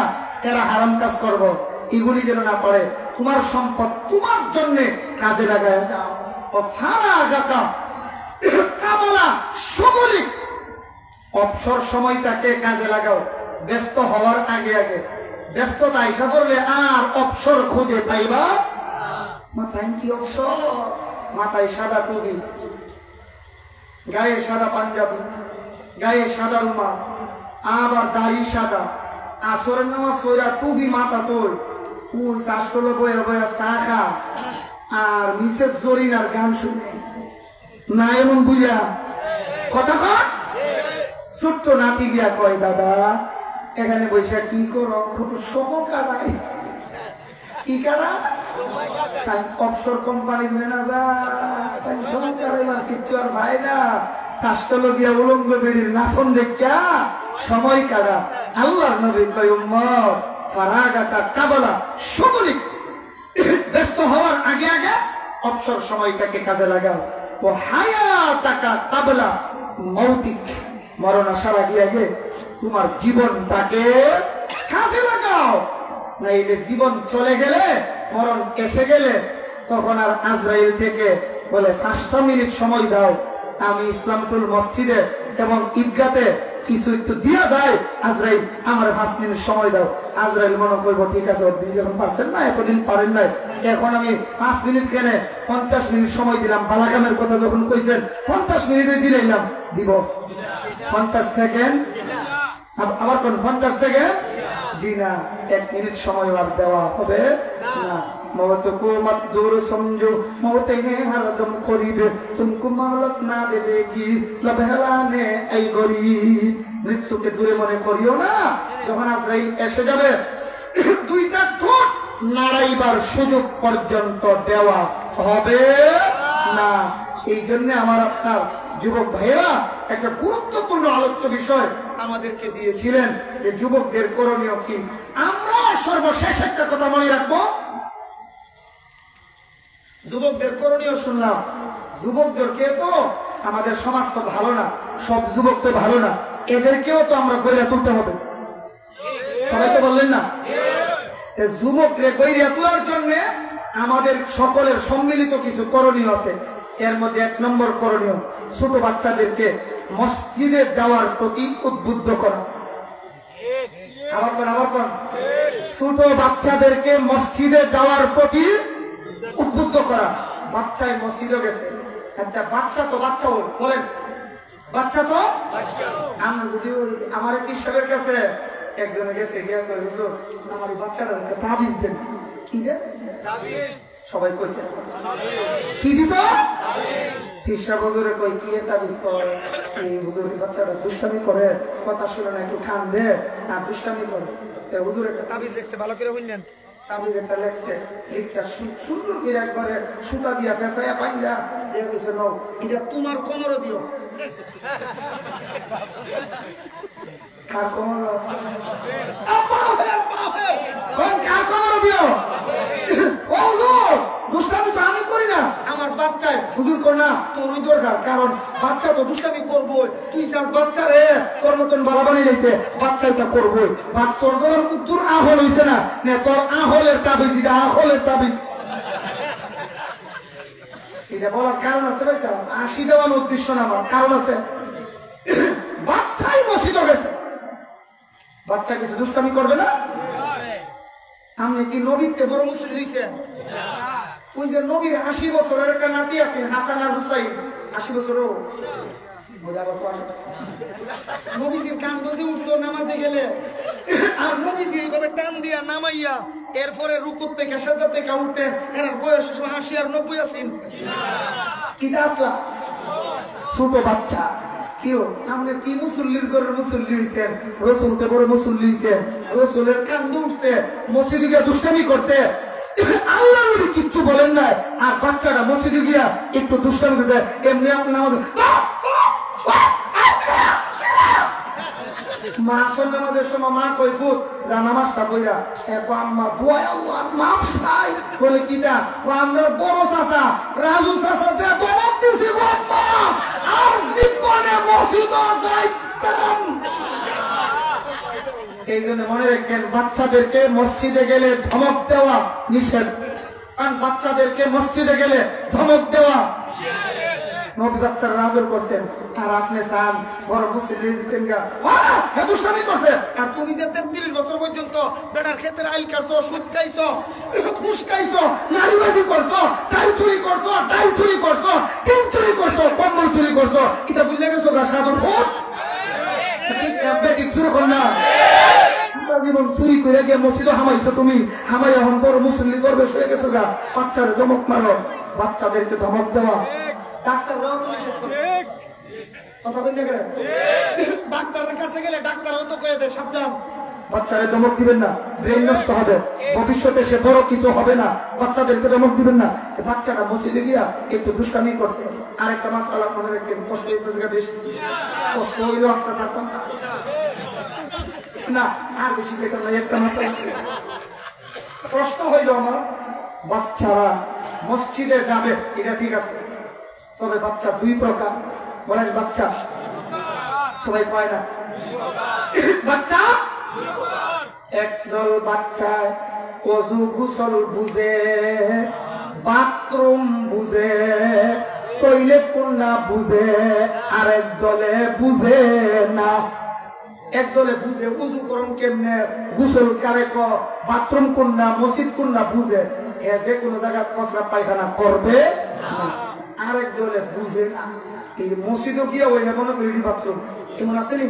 এরা হারাম কাজ করবো এগুলি যেন না পারে। তোমার সম্পদ তোমার জন্য কাজে লাগায়া যাও। ও ফারাগাকা কাবালা শুগুলিক। অবসর সময়টাকে কাজে লাগাও, ব্যস্ত হওয়ার আগে আগে। ব্যস্ততা আইসা করলে আর অবসর খুঁজে পাইবা। মাথায় কি অবসর? মাথায় সাদা টুপি, গায়ে সাদা পাঞ্জাবি, গায়ে সাদা রুমাল, আবার দাড়ি সাদা, আসরের নামাজ পড়া টুপি মাথা তোল, ও শাসলো বয়া বয়া চা খা আর মিসেস জরিনার গান শুনে না এমন বুঝা কথা কর। ছোট্ট নাতি গিয়া কয় দাদা এখানে বৈশা কি করো? খুব সময় কাটাই। কি কারা? অবসর কোম্পানির ম্যানেজার সময় কাটাইবার কিচ্ছু আর ভাই না। শাস্ত্র গিয়া উলঙ্গ বেড়ির নাচন দেখা সময় কাটা। আল্লাহর নবী কয় উম্মত ফারাগাতা কাবালা শুগুলিক। ব্যস্ত হওয়ার আগে আগে অবসর সময়টাকে কাজে লাগাও। ও হায়াতাকা কাবালা মৌতিক। মরণ আসার আগে আগে তোমার জীবনটাকে কাজে লাগাও। নাইলে জীবন চলে গেলে, মরণ এসে গেলে তখন আর আজরাইল থেকে বলে 5টা মিনিট সময় দাও, আমি ইসলামপুর মসজিদে এবং ঈদগাতে কিছু একটু দিয়া যায়, আজরাইল আমার 5 মিনিট সময় দাও। আজরাইল মনে করবো ঠিক আছে, ওর দিন যখন পারছেন না, এতদিন পারেন নাই, এখন আমি 5 মিনিট কেনে 50 মিনিট সময় দিলাম। বালাকামের কথা যখন কইছেন 50 মিনিটই দিলাম, দিব 50 সেকেন্ড, আবার কোন 50 সেকেন্ড? জি না, 1 মিনিট সময় আর দেওয়া হবে না। मौत को मत दूर समझो, मौत है हरदम करीबे, तुमको मोहलत ना देगी लबहलाने ऐ गरीब। মৃত্যুকে দূরে মনে করিও না। যখন আজরাইল এসে যাবে, 2টা ঠোঁট নাড়াইবার সুযোগ পর্যন্ত দেওয়া হবে না। এই জন্য আমার আপনার যুবক ভাইয়েরা একটা গুরুত্বপূর্ণ আলোচ্য বিষয় আমাদেরকে দিয়েছিলেন যে যুবকদের করণীয় কি। আমরা সর্বশেষ একটা কথা মনে রাখবো, যুবকদের করণীয় শুনলাম। যুবকদেরকে তো আমাদের সমাজ তো ভালো না, সব যুবক তো ভালো না, এদেরকেও তো আমরা গড়িয়া তুলতে হবে। সবাই তো বললেন না? যুবকরে গড়িয়া তোলার জন্য আমাদের সকলের সম্মিলিত কিছু করণীয় আছে। এর মধ্যে 1 নম্বর করণীয়, ছোট বাচ্চাদেরকে মসজিদে যাওয়ার প্রতি উদ্বুদ্ধ করা। আবার কোন ছোট বাচ্চাদেরকে মসজিদে যাওয়ার প্রতি উদ্বুদ্ধ করা। বাচ্চায় মসজিদে গেছে, আচ্ছা বাচ্চা তো বাচ্চা বলেন, বাচ্চা তো আমরা যদি আমার পীর সাহেবের কাছে একজনে গেছে গিয়া কই হুজুর আমার বাচ্চাটার একটা তাবিজ দেন। কি দেন? সবাই কইছে কি দিত? ফিরসা হুজুরে কই কি তাবিজ করে? এই হুজুরের বাচ্চাটা দুষ্টামি করে, কথা শুনে না, একটু খান দে আর দুষ্টামি করে। হুজুর একটা তাবিজ দেখছে, ভালো করে শুনলেন। তাবিজ একটা লেখছে, সুন্দর করে একবারে সুতা দিয়া ফেসাইয়া পাইলা দিয়ে কইছে নাও, এটা তোমার কোমরে দিও। কার কোমর? কার কোমরে দিও? দুষ্টামি তো আমি করি না, আমার বাচ্চায় হুজুর কর না, তোর ওই দরকার। কারণ বাচ্চা তো দুষ্টামি করবো, তুই চাস বাচ্চা রে তোর মতন বালা বানিয়ে যাইতে, বাচ্চাই তা করবোই। বা তোর তোর আহল হইছে না, তোর আহলের তাবিজ, এটা আহলের তাবিজ। এটা বলার কারণ আছে ভাই, আশি দেওয়ার উদ্দেশ্য না, আমার কারণ আছে। বাচ্চাই মসজিদ গেছে, বাচ্চা কিছু দুষ্টামি করবে না। আপনি কি নবীতে বড় মুসলিম দিয়েছেন? ওই যে নবীর 80 বছরের একটা নাতি আছে হাসান আর হুসাইন, 80 বছরও নবীজির কান্দ যে উঠতো নামাজে গেলে, আর নবীজি এইভাবে টান দিয়া নামাইয়া এরপরে রুকুর থেকে সাজদা থেকে উঠতেন। এর বয়স 80 আর 90 আছেন। কি আসলা ছোট বাচ্চা কেউ আমাদের কি মুসল্লির ঘরের মুসল্লি হয়েছেন, রসুলতে বড় মুসল্লি হয়েছেন, রসুলের কান্দ উঠছে, মসজিদে গিয়ে দুষ্টামি করছে, আল্লাহ নবী কিচ্ছু বলেন নাই। আর বাচ্চাটা মসজিদে গিয়া একটু দুষ্টামি করতে এমনি আপনার আমাদের মা আসল নামাজের সময় মা কই ফুট যা নামাজটা কইরা আম্মা দোয়া আল্লাহর মাফ চাই বলে কিটা আমরা বড় চাচা রাজু চাচা দিয়ে ধমক দিছি গো আম্মা, আর জীবনে মসজিদ যাইতাম। এই জন্য মনে রাখেন, বাচ্চাদেরকে মসজিদে গেলে ধমক দেওয়া নিষেধ। কারণ বাচ্চাদেরকে মসজিদে গেলে ধমক দেওয়া, নবী বাচ্চারা আদর করছেন, আর আপনি চান বড় মুসলিম দুষ্টামি করছে। আর তুমি যে 33 বছর পর্যন্ত বেটার ক্ষেত্রে আইল খাইছো, সুদ খাইছো, ঘুষ খাইছো, নারীবাজি করছো, চাল চুরি করছো, ডাল চুরি করছো, টিন চুরি করছো, কম্বল চুরি করছো, এটা বুঝলে গেছো গা সাধন ভোট না। জীবন চুরি করে গিয়ে মসজিদে হামাইছো তুমি, হামাই এখন বড় মুসল্লি করবে হয়ে গেছো গা। বাচ্চার ধমক মারো, বাচ্চাদেরকে ধমক দেওয়া। ডাক্তাররাও তো কথা বলতে গেলে ডাক্তারের কাছে গেলে ডাক্তারও তো কয়ে দেয় সাবধান, বাচ্চারে ধমক দিবেন না, ব্রেন নষ্ট হবে, ভবিষ্যতে সে বড় কিছু হবে না, বাচ্চাদেরকে ধমক দিবেন না। বাচ্চারা মসজিদে গিয়া একটু দুষ্টামি করছে। আরেকটা মাসআলা মনে রাখেন, কষ্ট হইতেছে বেশি, কষ্ট হইলেও আস্তে ছাড়তাম না, আর বেশি পেতাম না। একটা মাসআলা কষ্ট হইল আমার, বাচ্চারা মসজিদে যাবে এটা ঠিক আছে, তবে বাচ্চা দুই প্রকার। বলেন বাচ্চা সবাই কয় না, বাচ্চা একদল বাচ্চায় অজু গোসল বুঝে, বাথরুম বুঝে, টয়লেট কোনটা বুঝে, আরেক দলে বুঝে না। একদলে বুঝে উজু করুন কেমনে, গোসল কারে ক, বাথরুম কোনটা, মসজিদ কোনটা বুঝে, এ যে কোনো জায়গায় কচরা পায়খানা করবে না। আরেক দলে বুঝে না, এই মসজিদও গিয়ে ওই মনে করি বাথরুম কেমন আছে নি,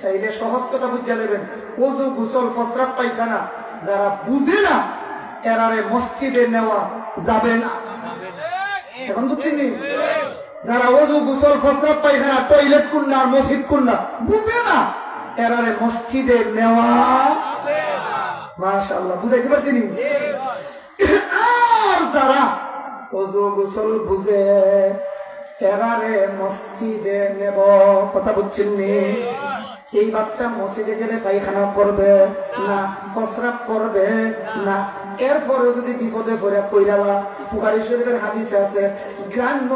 এইটা সহজ কথা বুঝে নেবেন। ওযু গোসল প্রস্রাব পায়খানা যারা বুঝে না, এরারে মসজিদে নেওয়া যাবে না। এখন বুঝছেন নি, যারা ওযু গোসল প্রস্রাব পায়খানা টয়লেট কোনটা আর মসজিদ কোনটা বুঝে না, এরারে মসজিদে নেওয়া মাশাআল্লাহ বুঝাইতে পারছি নি। আর যারা ওযু গোসল বুঝে, এরারে মসজিদে নেব, কথা বুঝছেন নি। এই বাচ্চা মসজিদে গেলে পায়খানা করবে না, প্রস্রাব করবে না, এরপরেও যদি বিপদে পড়ে কইরালা, বুখারী শরীফের হাদিসে আছে, গ্রাম্য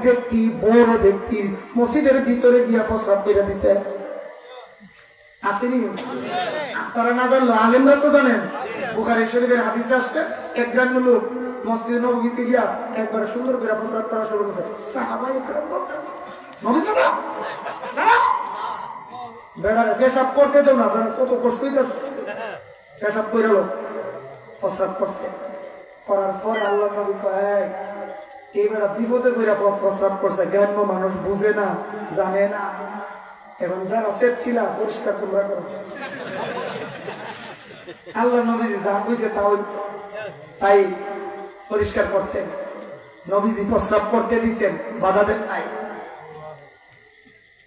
ব্যক্তি বড় ব্যক্তি মসজিদের ভিতরে গিয়া প্রস্রাব কইরা দিছে, আসেনি? আপনারা না জানলো আলেমরা তো জানেন। বুখারী শরীফের হাদিসে আসছে, এক গ্রাম্য লোক মসজিদ নববীতে গিয়া একবারে সুন্দর করে প্রস্রাব করা শুরু করছে। সাহাবায়ে কেরাম বলতেন, নবী না বেড়ারে পেশাব করতে দেও না, বেড়ার কত কষ্ট হইতেছে। পেশাব করে লোক প্রস্রাব করছে, করার পরে আল্লাহ নবী কয়, এই বেড়া বিপদে করে প্রস্রাব করছে, গ্রাম্য মানুষ বুঝে না, জানে না, এখন যারা সেট ছিল পরিষ্কার তোমরা করো। আল্লাহ নবীজি যা কইছে তাই পরিষ্কার করছেন। নবীজি প্রস্রাব করতে দিচ্ছেন, বাধা দেন নাই।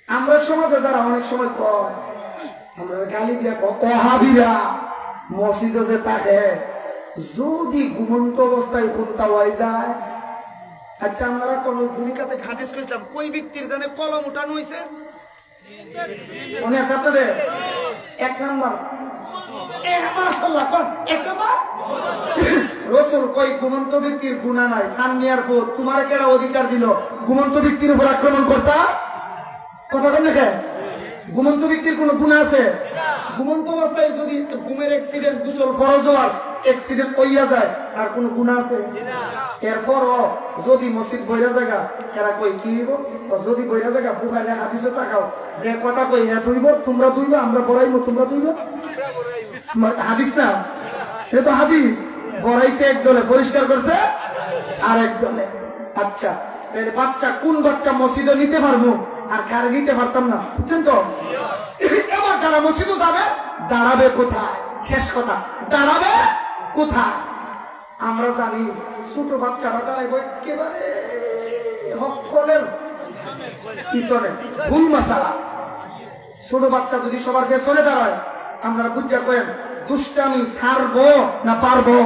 আমরা সমাজে যারা অনেক সময় কয়, আমরা গালি দিয়ে ওহাবিরা মসজিদে যে থাকে যদি ঘুমন্ত অবস্থায় ফোনটা হয়ে যায়। আচ্ছা আমরা কোন ভূমিকাতে হাদিস কইছিলাম, কই ব্যক্তির জানে কলম উঠানো হয়েছে মনে আছে আপনাদের? এক নম্বর রসুল কই ঘুমন্ত ব্যক্তির গুণা নাই। সানমিয়ার ফুট তোমার কেডা অধিকার দিল ঘুমন্ত ব্যক্তির উপর আক্রমণ করতা? কথা বল না, ঘুমন্ত ব্যক্তির কোন গুণা আছে? ঘুমন্ত অবস্থায় যদি ঘুমের অ্যাক্সিডেন্ট গোসল ফরজ হওয়ার অ্যাক্সিডেন্ট হইয়া যায় তার কোন গুণা আছে? এরপরও যদি মসজিদ বইরা জায়গা এরা কই কি হইব? যদি বইরা জায়গা বুখারী হাদিসে তাকাও যে কথা কই হ্যাঁ দুইব, তোমরা দুইব, আমরা বড়াইবো, তোমরা দুইব। হাদিস না, এটা তো হাদিস। বড়াইছে এক দলে, পরিষ্কার করছে আর এক দলে। আচ্ছা তাহলে বাচ্চা কোন বাচ্চা মসজিদে নিতে পারবো আর কারে নিতে পারতাম না, বুঝছেন তো? এবার যারা মসজিদে যাবে দাঁড়াবে কোথায়? শেষ কথা, দাঁড়াবে কোথায়? আমরা জানি ছোট বাচ্চারা দাঁড়াইব একেবারে হকলের পিছনে, ভুল মাসালা। ছোট বাচ্চা যদি সবার পেছনে দাঁড়ায় আপনারা বুঝা করেন দুষ্টামি ছাড়বো না পারবো?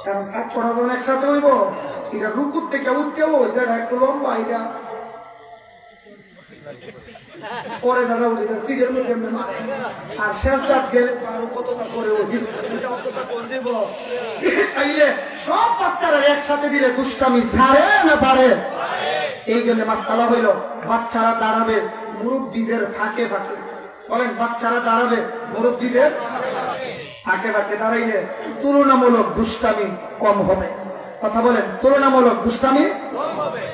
কারণ 6 জন একসাথে হইব, এটা রুকুর থেকে উঠতেও যেটা একটু লম্বা, এটা পরে দাঁড়া উঠে ফিরের মধ্যে মারে, আর শেষ জাত গেলে তো আরো কতটা করে উঠি, সব বাচ্চারা একসাথে দিলে দুষ্টামি ছাড়ে না পারে? এই জন্য মাসআলা হইল বাচ্চারা দাঁড়াবে মুরব্বীদের ফাঁকে ফাঁকে। বলেন বাচ্চারা দাঁড়াবে মুরব্বীদের ফাঁকে ফাঁকে, দাঁড়াইলে তুলনামূলক দুষ্টামি কম হবে। কথা বলেন, তুলনামূলক দুষ্টামি।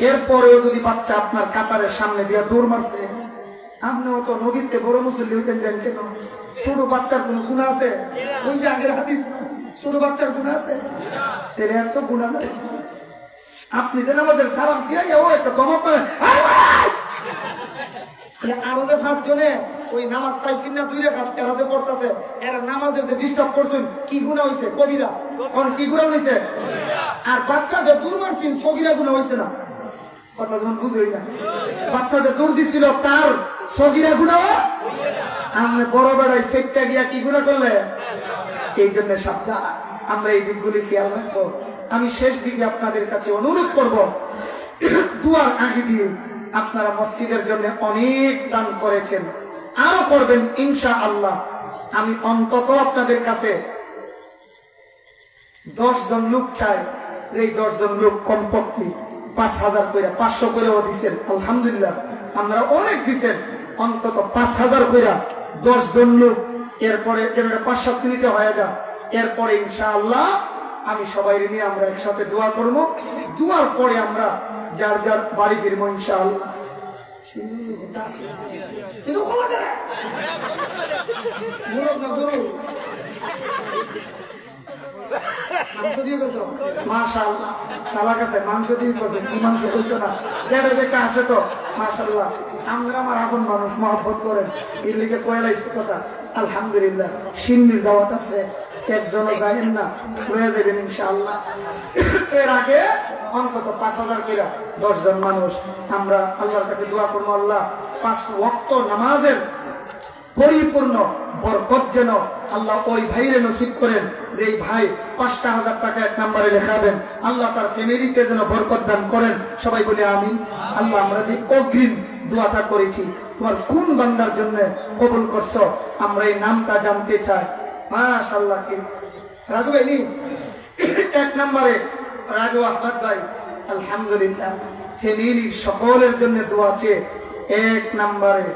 এরপরেও যদি বাচ্চা আপনার কাতারের সামনে দিয়ে দৌড় মারছে, আপনিও তো নবীতে বড় মুসল্লি হইতেন দেন কেন? ছোট বাচ্চার কোন গুণা আছে? ওই যে আগের হাদিস, ছোট বাচ্চার গুণা আছে? তেরে এত গুণা নাই। আপনি যেন আমাদের সালাম ফিরাইয়া ও একটা দমক করে আরো যে 5 জনে ওই নামাজ পাইছেন না 2 রাকাত এরা যে পড়তেছে, এরা নামাজের যে ডিস্টার্ব করছেন, কি গুনাহ হইছে? কবিরা। কোন কি গুনাহ হইছে? আর বাচ্চা যে দূর মারছেন সগীরা গুনাহ হইছে না? কথা যখন বুঝই না, বাচ্চা যে দূর দিছিল তার সগীরা গুনাহ হইছে না। আমরা বড় বেড়াই সেটটা গিয়া কি গুনাহ করলে? এই জন্য সাবধান, আমরা এই দিকগুলি খেয়াল রাখবো। আমি শেষ দিকে আপনাদের কাছে অনুরোধ করব, দুয়ার আগে দিয়ে আপনারা মসজিদের জন্য অনেক দান করেছেন, আরো করবেন ইনশাআল্লাহ। আমি অন্তত আপনাদের কাছে 10 জন লোক চাই, যে 10 জন লোক কমপক্ষে 5000 করে 500 করেও দিচ্ছেন, আলহামদুলিল্লাহ। আমরা অনেক দিচ্ছেন, অন্তত 5000 করে 10 জন লোক। এরপরে যেন 5-7 মিনিটে হয়ে যায়, এরপরে ইনশাআল্লাহ আমি সবাই নিয়ে আমরা একসাথে দোয়া করব। দোয়ার পরে আমরা যার যার বাড়ি ফিরবো ইনশাআল্লাহ। মাশাআল্লাহ সালা কাছে মাংস দিয়ে করছে, কি মাংস করছো না যেটা একটা আছে তো মাশাআল্লাহ। আমরা আমার আপন মানুষ মহব্বত করেন, এর লিগে কয়লাই কথা। আলহামদুলিল্লাহ সিন্নির দাওয়াত আছে, একজনও যাবেন না, হয়ে যাবেন ইনশাআল্লাহ। এর আগে অন্তত 5000 করে 10 জন মানুষ আমরা আল্লাহর কাছে দোয়া করবো, আল্লাহ 5 ওয়াক্ত নামাজের পরিপূর্ণ বরকত যেন আল্লাহ ওই ভাইরে নসিব করেন, যে এই ভাই 5000 টাকা 1 নম্বরে লেখাবেন। আল্লাহ তার ফ্যামিলিতে যেন বরকত দান করেন। সবাই বলে আমিন। আল্লাহ আমরা যে অগ্রিম দোয়াটা করেছি তোমার কোন বান্দার জন্য কবুল করছো, আমরা এই নামটা জানতে চাই। মাশাআল্লাহ। কি রাজু ভাই নি 1 নম্বরে রাজু আহমদ ভাই, আলহামদুলিল্লাহ। ফ্যামিলির সকলের জন্য দোয়া আছে। 1 নম্বরে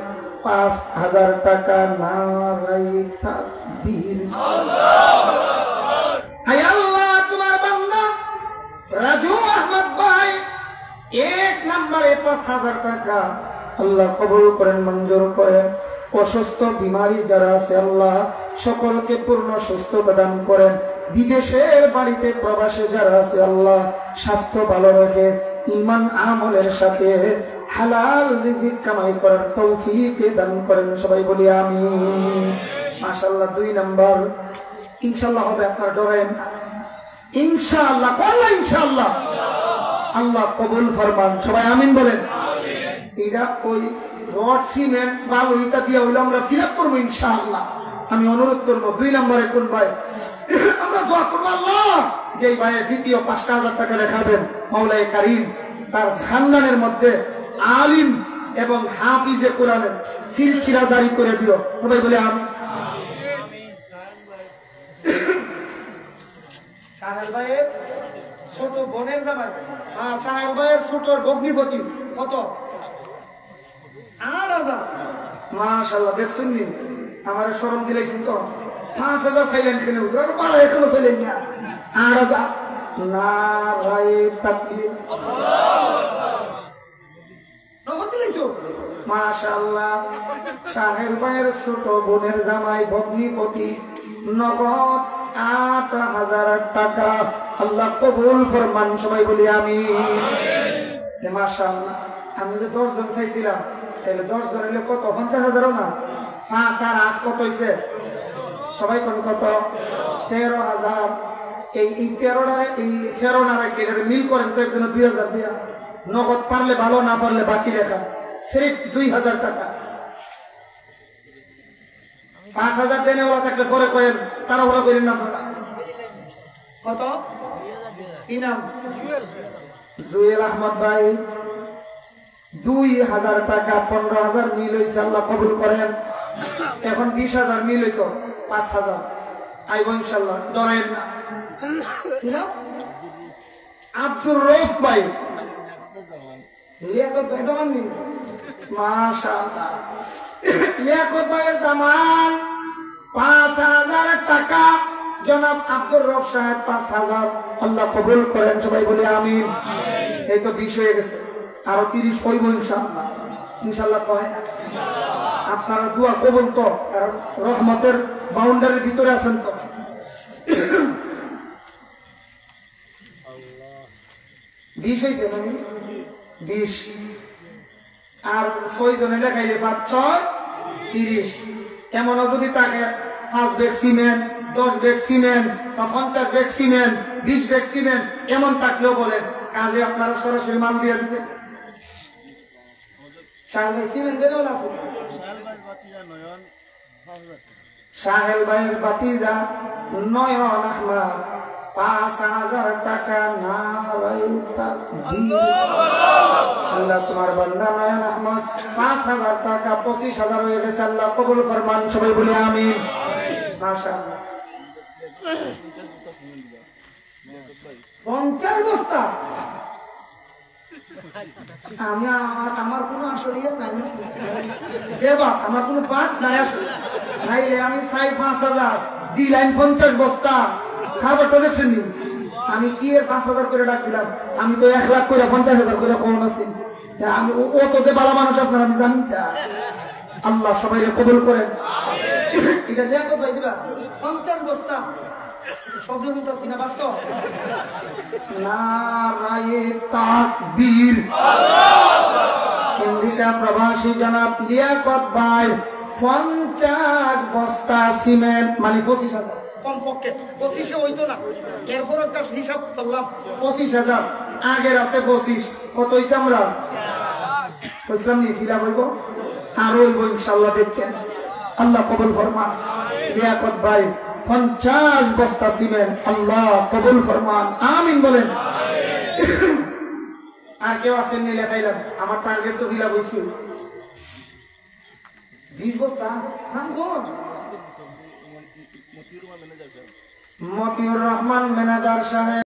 5000 টাকা। নারাই তাকবীর। হায় আল্লাহ, তোমার বান্দা রাজু আহমদ ভাই 1 নম্বরে 5000 টাকা আল্লাহ কবুল করেন, মঞ্জুর করেন। অসুস্থ বিমারি যারা আছে আল্লাহ সকলকে পূর্ণ সুস্থতা দান করেন। বিদেশের বাড়িতে প্রবাসে যারা আছে আল্লাহ স্বাস্থ্য ভালো রাখে, ঈমান আমলের সাথে হালাল রিজিক কামাই করার তৌফিক দান করেন, সবাই বলি আমিন। মাশাআল্লাহ 2 নাম্বার ইনশাআল্লাহ হবে, আপনারা ডরেন না, ইনশাআল্লাহ করলে ইনশাআল্লাহ আল্লাহ কবুল ফরমান, সবাই আমিন বলেন। এটা ওই রড সিমেন্ট বালু ইটা দিয়ে হইলো আমরা ফিল আপ করবো ইনশাআল্লাহ। আমি অনুরোধ করবো 2 নম্বরে কোন ভাই আমরা দোয়া করবো আল্লাহ যে ভাই দ্বিতীয় 5,000 টাকা দেখাবেন, মাওলায়ে কারীম তার খানদানের মধ্যে আলিম এবং হাফিজে কোরআনের সিলসিলা জারি করে দিও, সবাই বলে আমিন। সাহেল ভাইয়ের ছোট বোনের জামাই, হ্যাঁ সাহেল ভাইয়ের ছোট ভগ্নিপতি কত 8,000। মাশাআল্লাহ দেখছেন নি, আমার শরম দিলাইছেন তো 5,000 চাইলেন কেন, পাড়া এখনো চাইলেন না 8,000। নারায়ে তাকবীর, নগদ দিলাইছো মাশাআল্লাহ। সাহেল ভাইয়ের ছোট বোনের জামাই ভগ্নিপতি নগদ 8,000 টাকা, আল্লাহ কবুল ফরমান, সবাই বলি আমিন। মাশাআল্লাহ আমি যে 10 জন চাইছিলাম, তাহলে 10 জন হলে কত 50,000 না, 5 আর 8 কত হয়েছে, সবাই কোন কত 13,000। এই 13টারে এই 13 মিল করেন তো একজনে 2,000 দিয়া, নগদ পারলে ভালো, না পারলে বাকি লেখা, সির্ফ 2,000 টাকা। 5,000 দেনে ওরা থাকলে পরে কয়েন, তারা ওরা করেন না কত ইনাম। জুয়েল আহমদ ভাই 2,000 টাকা, 15,000 মিল হয়েছে, আল্লাহ কবুল করেন। এখন 20,000 মিল হইতো, 5,000 আইব ইনশাল্লাহ, ডরাইন না। আব্দুর রউফ ভাই লিয়াকত ভাই দামান নি, মাশাআল্লাহ লিয়াকত ভাইয়ের দামান 5,000 টাকা, জনাব আব্দুর রউফ সাহেব 5,000, আল্লাহ কবুল করেন, সবাই বলি আমিন। এই তো 20 হয়ে গেছে, আরো 30 হইব ইনশাআল্লাহ, ইনশাআল্লাহ কয় আপনারা দোয়া কবুল তো, কারণ রহমতের বাউন্ডারির ভিতরে আছেন তো। 20 হয়েছে মানে 20 আর 6 জনে লেখাইলে 5 6 30। এমনও যদি তাকে 5 ব্যাগ সিমেন্ট, 10 ব্যাগ সিমেন্ট বা 50 ব্যাগ সিমেন্ট, 20 ব্যাগ সিমেন্ট এমন থাকলেও বলেন, কাজে আপনারা সরাসরি মাল দিয়ে দিবেন। সিমেন্ট দেওয়া আছে সাহেল ভাইয়ের বাতিজা নয়ন আহমদ 5,000 টাকা, নারায়ে তাকবীর। আল্লাহ তোমার বান্দা নয়ন আহমদ 5,000 টাকা, 25,000 হয়ে গেছে, আল্লাহ কবুল ফরমান, সবাই বলে আমিন। মাশাআল্লাহ 50 বস্তা, আমি আমার কোনো আসলে নাই দেবা, আমার কোনো পাঠ নাই আসলে নাইলে আমি চাই 5,000 দিলাম 50 বস্তা খাবারটা দেখছেন নি, আমি কি এর 5,000 করে ডাক দিলাম, আমি তো 1 লাখ করে 50,000 করে কম আছি, আমি ও তো ভালো মানুষ আপনার, আমি জানি আল্লাহ সবাই কবুল করেন। এটা দেখো ভাই দিবা 50 বস্তা শব্দ শুনতেছি না, বাস্তব। নারায়ে তাকবীর। আমেরিকা প্রবাসী জনাব লিয়াকত ভাই 50 বস্তা সিমেন্ট, মানে 25,000 কমপক্ষে, 25 হইতো না, এরপর একটা হিসাব করলাম 25,000, আগের আছে 25, কত হয়েছে আমরা বুঝলাম নি, ফিরা হইব আর হইব ইনশাআল্লাহ, দেখেন আল্লাহ কবুল ফরমান। লিয়াকত ভাই 50 বস্তা সিমেন্ট, আল্লাহ কবুল ফরমান, আমিন বলেন। আর কেউ আসেন নি লেখাইলাম, আমার টার্গেট তো ফিলা বইছি 20 বস্তা। মতিউর রহমান ম্যানেজার সাহেব